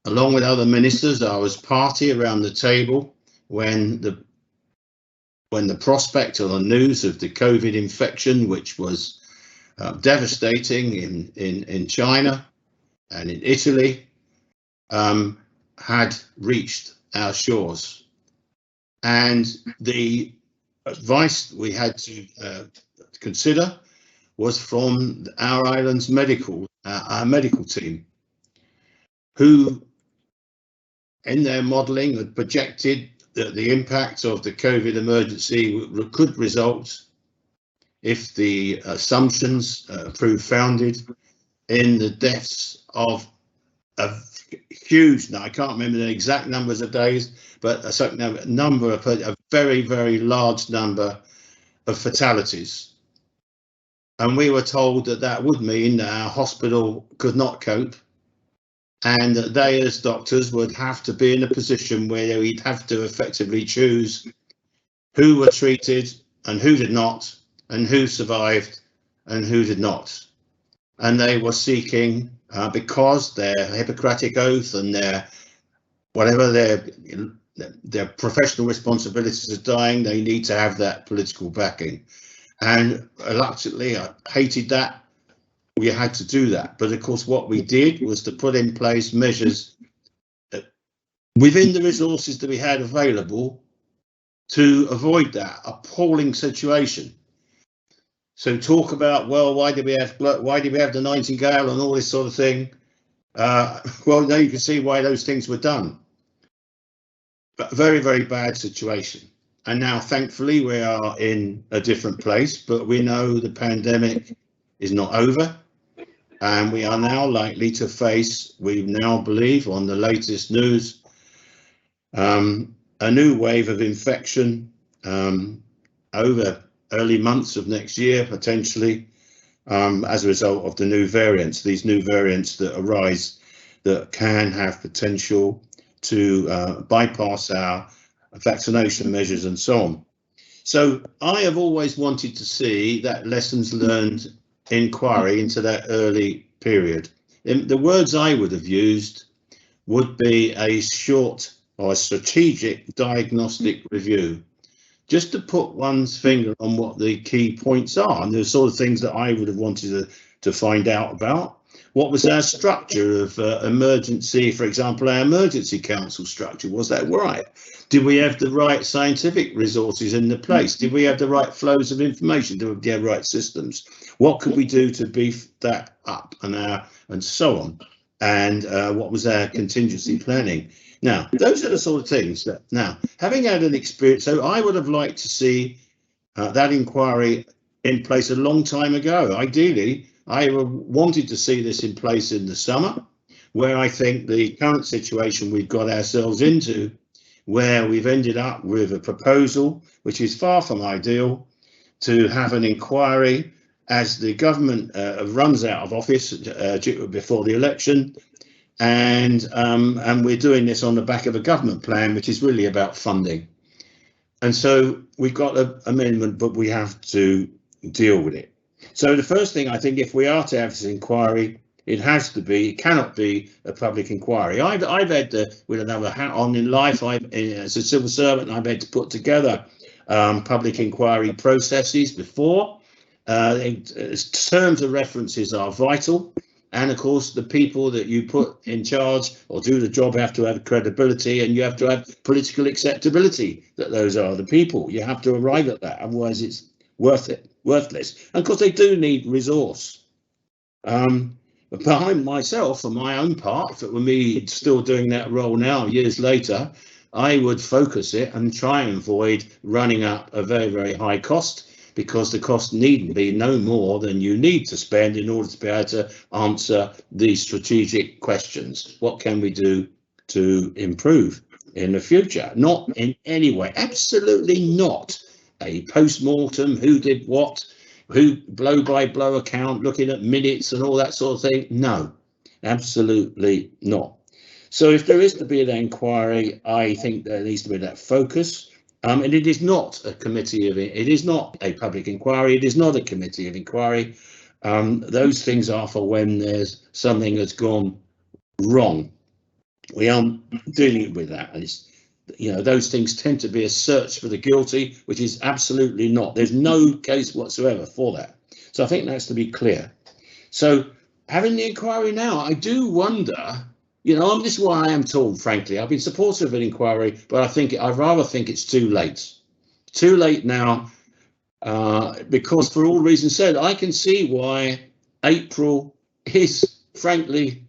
Along with other ministers, I was party around the table when the prospect or the news of the COVID infection, which was devastating in China and in Italy, had reached our shores. And the advice we had to consider was from our island's our medical team, who in their modelling had projected that the impact of the COVID emergency could result, if the assumptions proved founded, in the deaths of a huge, now I can't remember the exact numbers of days, but a certain number of a very, very large number of fatalities. And we were told that that would mean that our hospital could not cope, and that they as doctors would have to be in a position where we'd have to effectively choose who were treated and who did not, and who survived and who did not. And they were seeking, because their Hippocratic oath and their whatever their professional responsibilities are dying, they need to have that political backing. And reluctantly, I hated that. We had to do that. But of course, what we did was to put in place measures within the resources that we had available to avoid that appalling situation. So talk about, well, why did we have the Nightingale and all this sort of thing? Well, now you can see why those things were done. But very, very bad situation. And now, thankfully, we are in a different place, but we know the pandemic is not over. And we are now likely to face, we now believe on the latest news, a new wave of infection over early months of next year, potentially, as a result of the new variants, these new variants that arise that can have potential to bypass our vaccination measures and so on. So I have always wanted to see that lessons learned inquiry into that early period. And the words I would have used would be a short or a strategic diagnostic review, just to put one's finger on what the key points are and the sort of things that I would have wanted to find out about. What was our structure of emergency, for example, our emergency council structure? Was that right? Did we have the right scientific resources in the place? Did we have the right flows of information? Did we have the right systems? What could we do to beef that up and so on? And what was our contingency planning? Now, those are the sort of things that, now, having had an experience, so I would have liked to see that inquiry in place a long time ago. Ideally, I wanted to see this in place in the summer, where I think the current situation we've got ourselves into, where we've ended up with a proposal which is far from ideal, to have an inquiry as the government runs out of office before the election, and we're doing this on the back of a government plan which is really about funding. And so we've got an amendment, but we have to deal with it. So the first thing, I think, if we are to have this inquiry, it cannot be a public inquiry. I've had with another hat on in life, as a civil servant, I've had to put together public inquiry processes before. Terms of references are vital. And of course, the people that you put in charge or do the job have to have credibility, and you have to have political acceptability that those are the people. You have to arrive at that, otherwise it's worthless. And of course, they do need resource. Behind myself, for my own part, if it were me still doing that role now, years later, I would focus it and try and avoid running up a very, very high cost, because the cost needn't be no more than you need to spend in order to be able to answer these strategic questions. What can we do to improve in the future? Not in any way, absolutely not a post-mortem, who did what, who blow by blow account, looking at minutes and all that sort of thing. No, absolutely not. So if there is to be an inquiry, I think there needs to be that focus. And it is not a committee of it. It is not a public inquiry. It is not a committee of inquiry. Those things are for when there's something that's gone wrong. We aren't dealing with that. And it's, you know, those things tend to be a search for the guilty, which is absolutely not. There's no case whatsoever for that. So I think that's to be clear. So having the inquiry now, I do wonder. You know, this is why I am torn, frankly. I've been supportive of an inquiry, but I rather think it's too late. Too late now, because for all reasons said, I can see why April is, frankly,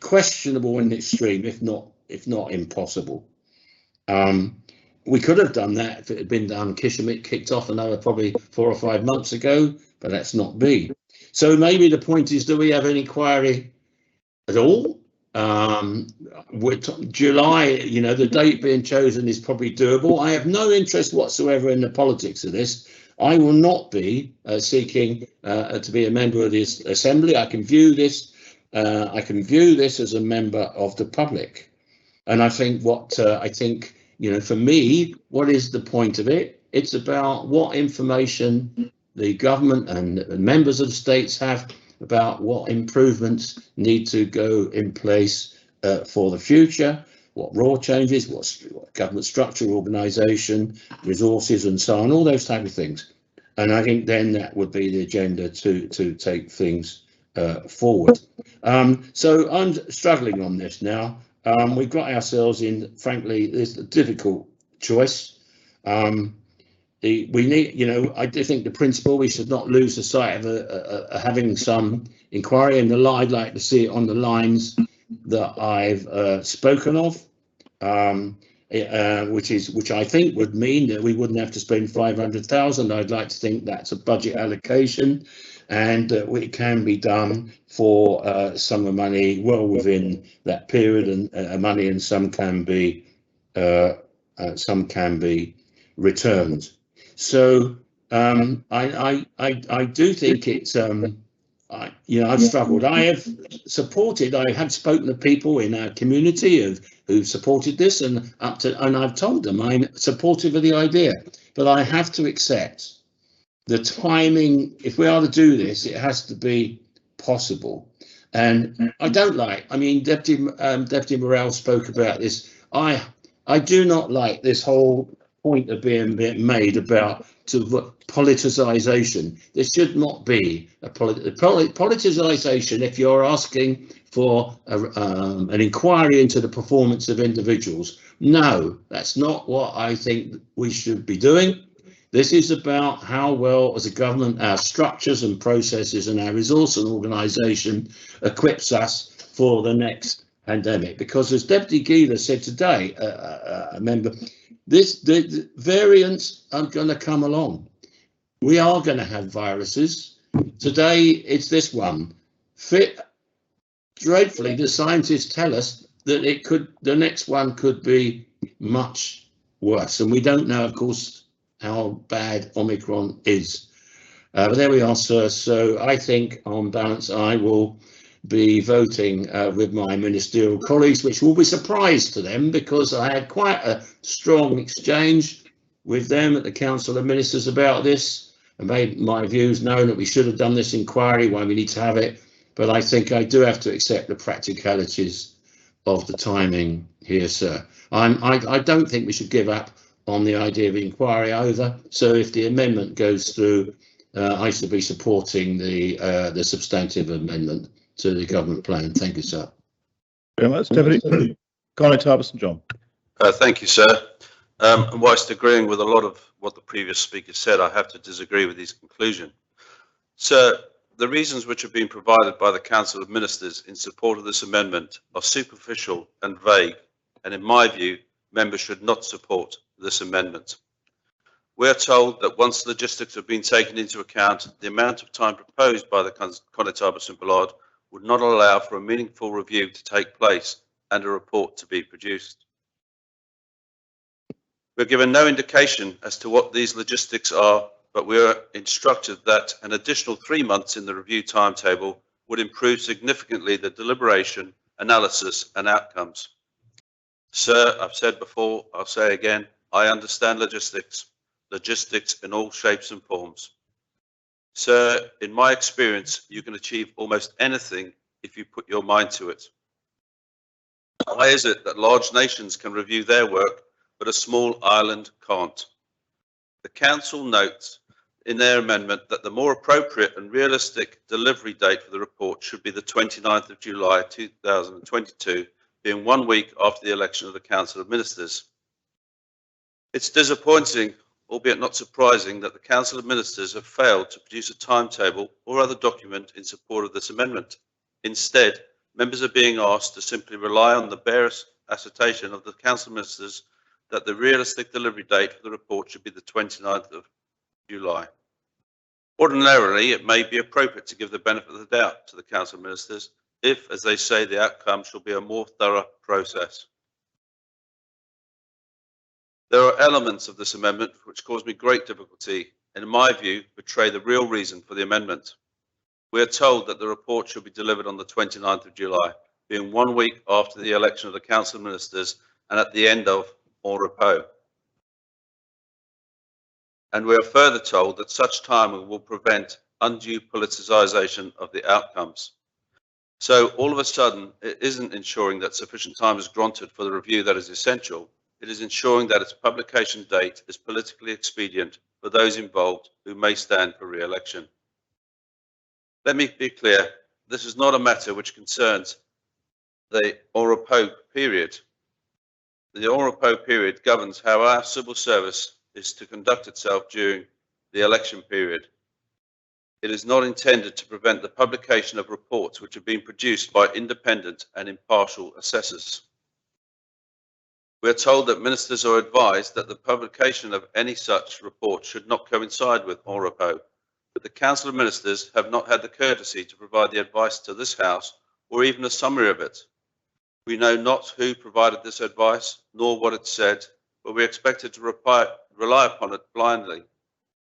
questionable in the extreme, if not impossible. We could have done that if it had been done. Kishamit kicked off another probably 4 or 5 months ago, but that's not me. So maybe the point is, do we have an inquiry at all? With July, you know, the date being chosen is probably doable. I have no interest whatsoever in the politics of this. I will not be seeking to be a member of this assembly. I can view this as a member of the public. And I think you know, for me, what is the point of it? It's about what information the government and members of the states have about what improvements need to go in place for the future, what law changes, what government structure, organisation, resources and so on, all those type of things. And I think then that would be the agenda to take things forward. So I'm struggling on this now. We've got ourselves in, frankly, this difficult choice. We need, you know, I do think the principle, we should not lose the sight of having some inquiry, and I'd like to see it on the lines that I've spoken of, which I think would mean that we wouldn't have to spend 500,000. I'd like to think that's a budget allocation, and it can be done for some of the money well within that period, and money, and some can be returned. So I do think it's you know, I've struggled. I have spoken to people in our community who supported this, and I've told them I'm supportive of the idea, but I have to accept the timing. If we are to do this, it has to be possible. And I don't like, I mean, Deputy Morrell spoke about this. I do not like this whole point of being made about politicization. There should not be a politicization if you're asking for an inquiry into the performance of individuals. No, that's not what I think we should be doing. This is about how well, as a government, our structures and processes and our resource and organisation equips us for the next pandemic. Because as Deputy Gieler said today, a member, the variants are going to come along. We are going to have viruses. Today, it's this one. Dreadfully, the scientists tell us that the next one could be much worse. And we don't know, of course, how bad Omicron is. But there we are, sir. So I think, on balance, I will be voting with my ministerial colleagues, which will be a surprise to them because I had quite a strong exchange with them at the Council of Ministers about this and made my views known that we should have done this inquiry, why we need to have it. But I think I do have to accept the practicalities of the timing here, sir. I don't think we should give up on the idea of inquiry either. So if the amendment goes through, I should be supporting the substantive amendment to the government plan. Thank you, sir. Very much, Deputy. Conor St John. Thank you, sir. And whilst agreeing with a lot of what the previous speaker said, I have to disagree with his conclusion. Sir, the reasons which have been provided by the Council of Ministers in support of this amendment are superficial and vague, and in my view, members should not support this amendment. We are told that once logistics have been taken into account, the amount of time proposed by the Connétable St Ballard would not allow for a meaningful review to take place and a report to be produced. We're given no indication as to what these logistics are, but we are instructed that an additional 3 months in the review timetable would improve significantly the deliberation, analysis and outcomes. Sir, I've said before, I'll say again, I understand logistics in all shapes and forms. Sir, in my experience, you can achieve almost anything if you put your mind to it. Why is it that large nations can review their work, but a small island can't? The Council notes in their amendment that the more appropriate and realistic delivery date for the report should be the 29th of July 2022, being 1 week after the election of the Council of Ministers. It's disappointing, albeit not surprising, that the Council of Ministers have failed to produce a timetable or other document in support of this amendment. Instead, members are being asked to simply rely on the barest assertion of the Council of Ministers that the realistic delivery date for the report should be the 29th of July. Ordinarily, it may be appropriate to give the benefit of the doubt to the Council of Ministers if, as they say, the outcome shall be a more thorough process. There are elements of this amendment which cause me great difficulty and, in my view, betray the real reason for the amendment. We are told that the report should be delivered on the 29th of July, being 1 week after the election of the Council of Ministers and at the end of en repos. And we are further told that such timing will prevent undue politicisation of the outcomes. So all of a sudden, it isn't ensuring that sufficient time is granted for the review that is essential. It is ensuring that its publication date is politically expedient for those involved who may stand for re-election. Let me be clear, this is not a matter which concerns the en repos period. The en repos period governs how our civil service is to conduct itself during the election period. It is not intended to prevent the publication of reports which have been produced by independent and impartial assessors. We are told that ministers are advised that the publication of any such report should not coincide with en repos, but the Council of Ministers have not had the courtesy to provide the advice to this House or even a summary of it. We know not who provided this advice, nor what it said, but we expected to rely upon it blindly.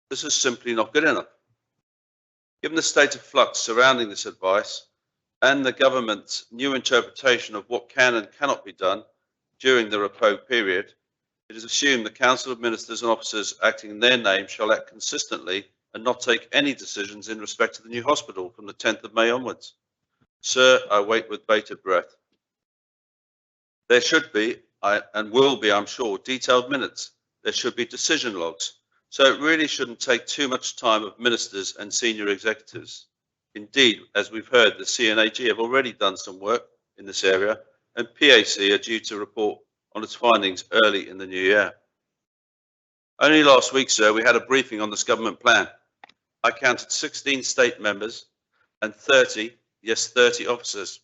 This is simply not good enough. Given the state of flux surrounding this advice and the government's new interpretation of what can and cannot be done, during the repos period, it is assumed the Council of Ministers and Officers acting in their name shall act consistently and not take any decisions in respect to the new hospital from the 10th of May onwards. Sir, I wait with bated breath. There should be, and will be, I'm sure, detailed minutes. There should be decision logs. So it really shouldn't take too much time of ministers and senior executives. Indeed, as we've heard, the CNAG have already done some work in this area, and PAC are due to report on its findings early in the new year. Only last week, sir, we had a briefing on this government plan. I counted 16 state members and 30 officers.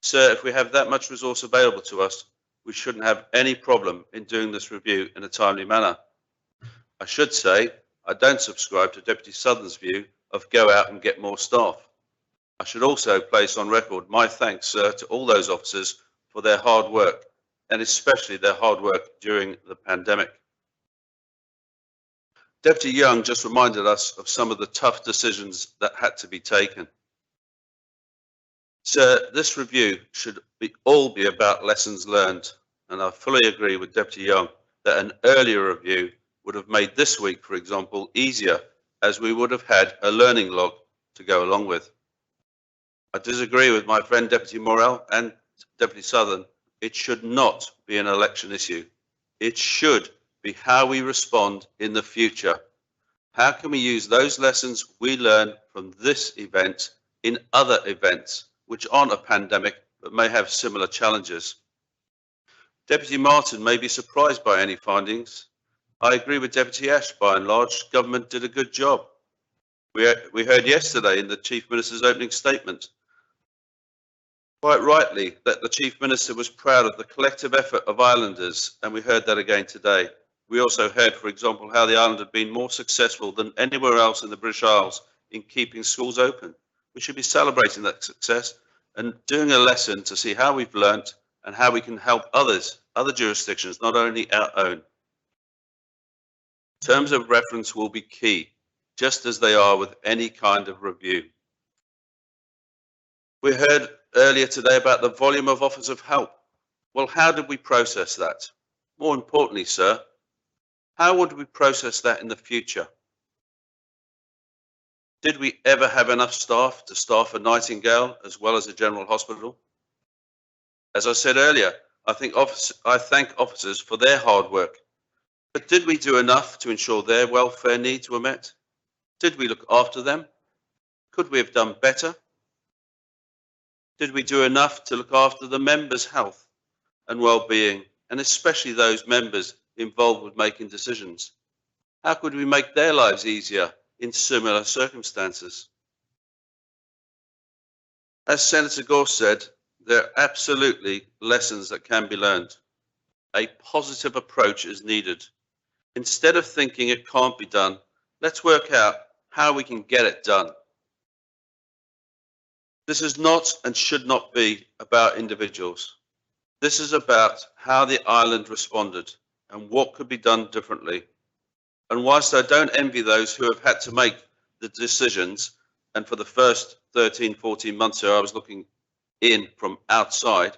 Sir, if we have that much resource available to us, we shouldn't have any problem in doing this review in a timely manner. I should say, I don't subscribe to Deputy Southern's view of go out and get more staff. I should also place on record my thanks, sir, to all those officers for their hard work, and especially their hard work during the pandemic. Deputy Young just reminded us of some of the tough decisions that had to be taken. Sir, this review should all be about lessons learned, and I fully agree with Deputy Young that an earlier review would have made this week, for example, easier, as we would have had a learning log to go along with. I disagree with my friend Deputy Morell and Deputy Southern. It should not be an election issue. It should be how we respond in the future. How can we use those lessons we learn from this event in other events which aren't a pandemic but may have similar challenges? Deputy Martin may be surprised by any findings. I agree with Deputy Ash, by and large, government did a good job. We heard yesterday in the Chief Minister's opening statement, quite rightly, that the Chief Minister was proud of the collective effort of islanders, and we heard that again today. We also heard, for example, how the island had been more successful than anywhere else in the British Isles in keeping schools open. We should be celebrating that success and doing a lesson to see how we've learnt and how we can help others, other jurisdictions, not only our own. Terms of reference will be key, just as they are with any kind of review. We heard earlier today about the volume of offers of help. Well, how did we process that? More importantly, sir, how would we process that in the future? Did we ever have enough staff to staff a Nightingale as well as a general hospital? As I said earlier, I thank officers for their hard work. But did we do enough to ensure their welfare needs were met? Did we look after them? Could we have done better? Did we do enough to look after the members' health and well-being, and especially those members involved with making decisions? How could we make their lives easier in similar circumstances? As Senator Gore said, there are absolutely lessons that can be learned. A positive approach is needed. Instead of thinking it can't be done, let's work out how we can get it done. This is not and should not be about individuals. This is about how the island responded and what could be done differently. And whilst I don't envy those who have had to make the decisions, and for the first 13, 14 months here I was looking in from outside,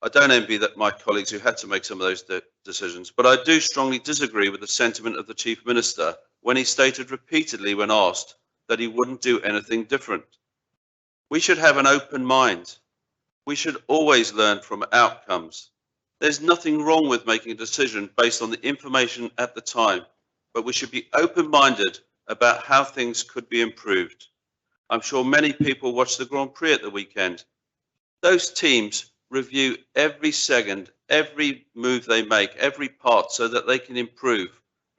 I don't envy that my colleagues who had to make some of those decisions, but I do strongly disagree with the sentiment of the Chief Minister when he stated repeatedly when asked that he wouldn't do anything different. We should have an open mind. We should always learn from outcomes. There's nothing wrong with making a decision based on the information at the time, but we should be open-minded about how things could be improved. I'm sure many people watched the Grand Prix at the weekend. Those teams review every second, every move they make, every part, so that they can improve.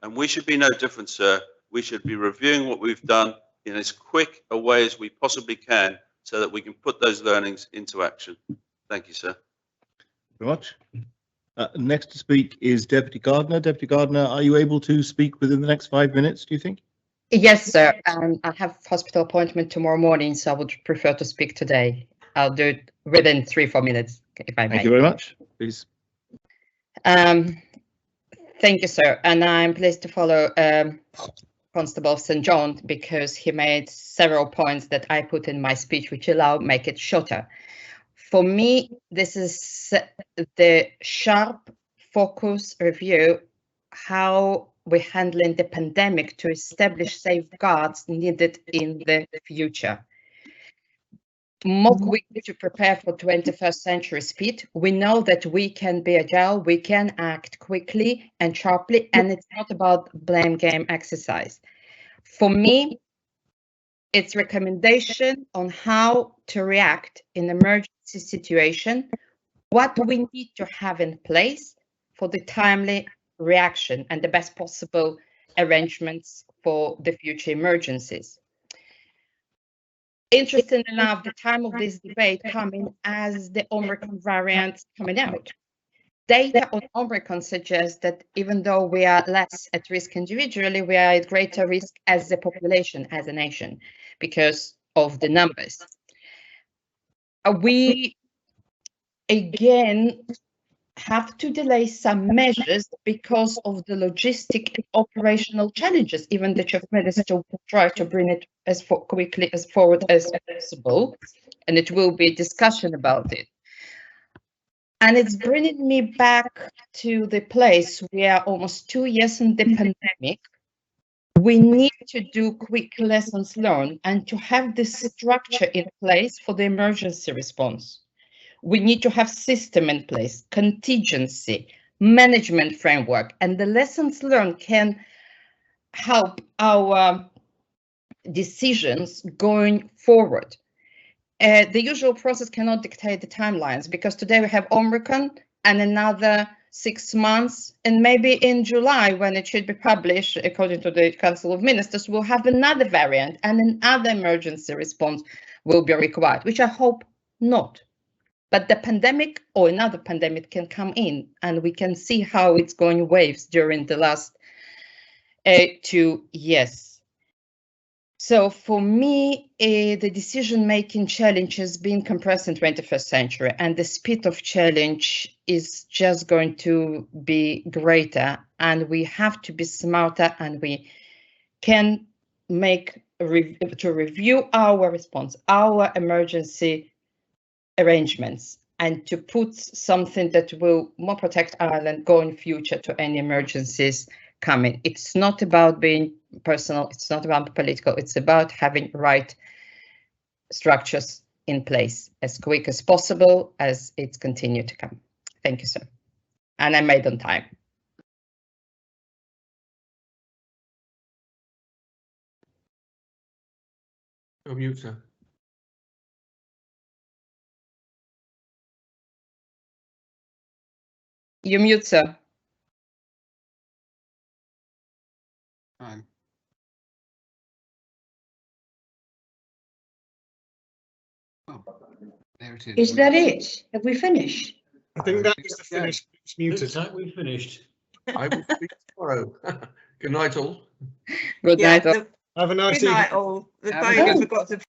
And we should be no different, sir. We should be reviewing what we've done in as quick a way as we possibly can, so that we can put those learnings into action. Thank you, sir. Very much. Next to speak is Deputy Gardner. Deputy Gardner, are you able to speak within the next 5 minutes, do you think? Yes, sir. I have a hospital appointment tomorrow morning, so I would prefer to speak today. I'll do it within 3-4 minutes, if I may. Thank you very much. Please. Thank you, sir. And I'm pleased to follow Constable St. John, because he made several points that I put in my speech, which make it shorter. For me, this is the sharp focus review, how we're handling the pandemic to establish safeguards needed in the future. More quickly to prepare for 21st century speed. We know that we can be agile, we can act quickly and sharply, and it's not about blame game exercise. For me, it's recommendation on how to react in emergency situation, what we need to have in place for the timely reaction and the best possible arrangements for the future emergencies. Interesting enough, the time of this debate coming as the Omicron variant coming out. Data on Omicron suggests that even though we are less at risk individually, we are at greater risk as a population, as a nation, because of the numbers. We, again, have to delay some measures because of the logistic and operational challenges. Even the Chief Minister will try to bring it as quickly as forward as possible, and it will be a discussion about it. And it's bringing me back to the place where almost 2 years in the pandemic, we need to do quick lessons learned and to have this structure in place for the emergency response. We need to have system in place, contingency, management framework, and the lessons learned can help our decisions going forward. The usual process cannot dictate the timelines because today we have Omicron and another 6 months, and maybe in July when it should be published, according to the Council of Ministers, we'll have another variant and another emergency response will be required, which I hope not. But the pandemic or another pandemic can come in, and we can see how it's going waves during the last 2 years. So for me, the decision-making challenge has been compressed in 21st century, and the speed of challenge is just going to be greater, and we have to be smarter, and we can make to review our response, our emergency arrangements, and to put something that will more protect Ireland going future to any emergencies coming. It's not about being personal, it's not about political, it's about having right structures in place as quick as possible as it's continued to come. Thank you, sir. And I made on time. You're mute, sir. You mute, sir. Fine. Oh, there it is. Is that it? Have we finished? I think that was the finish. It's muted. Looks like we've finished. I will speak tomorrow. Good night, all. Good night. Yeah, Have a nice good night, evening. all. The Have a phone good- forgot to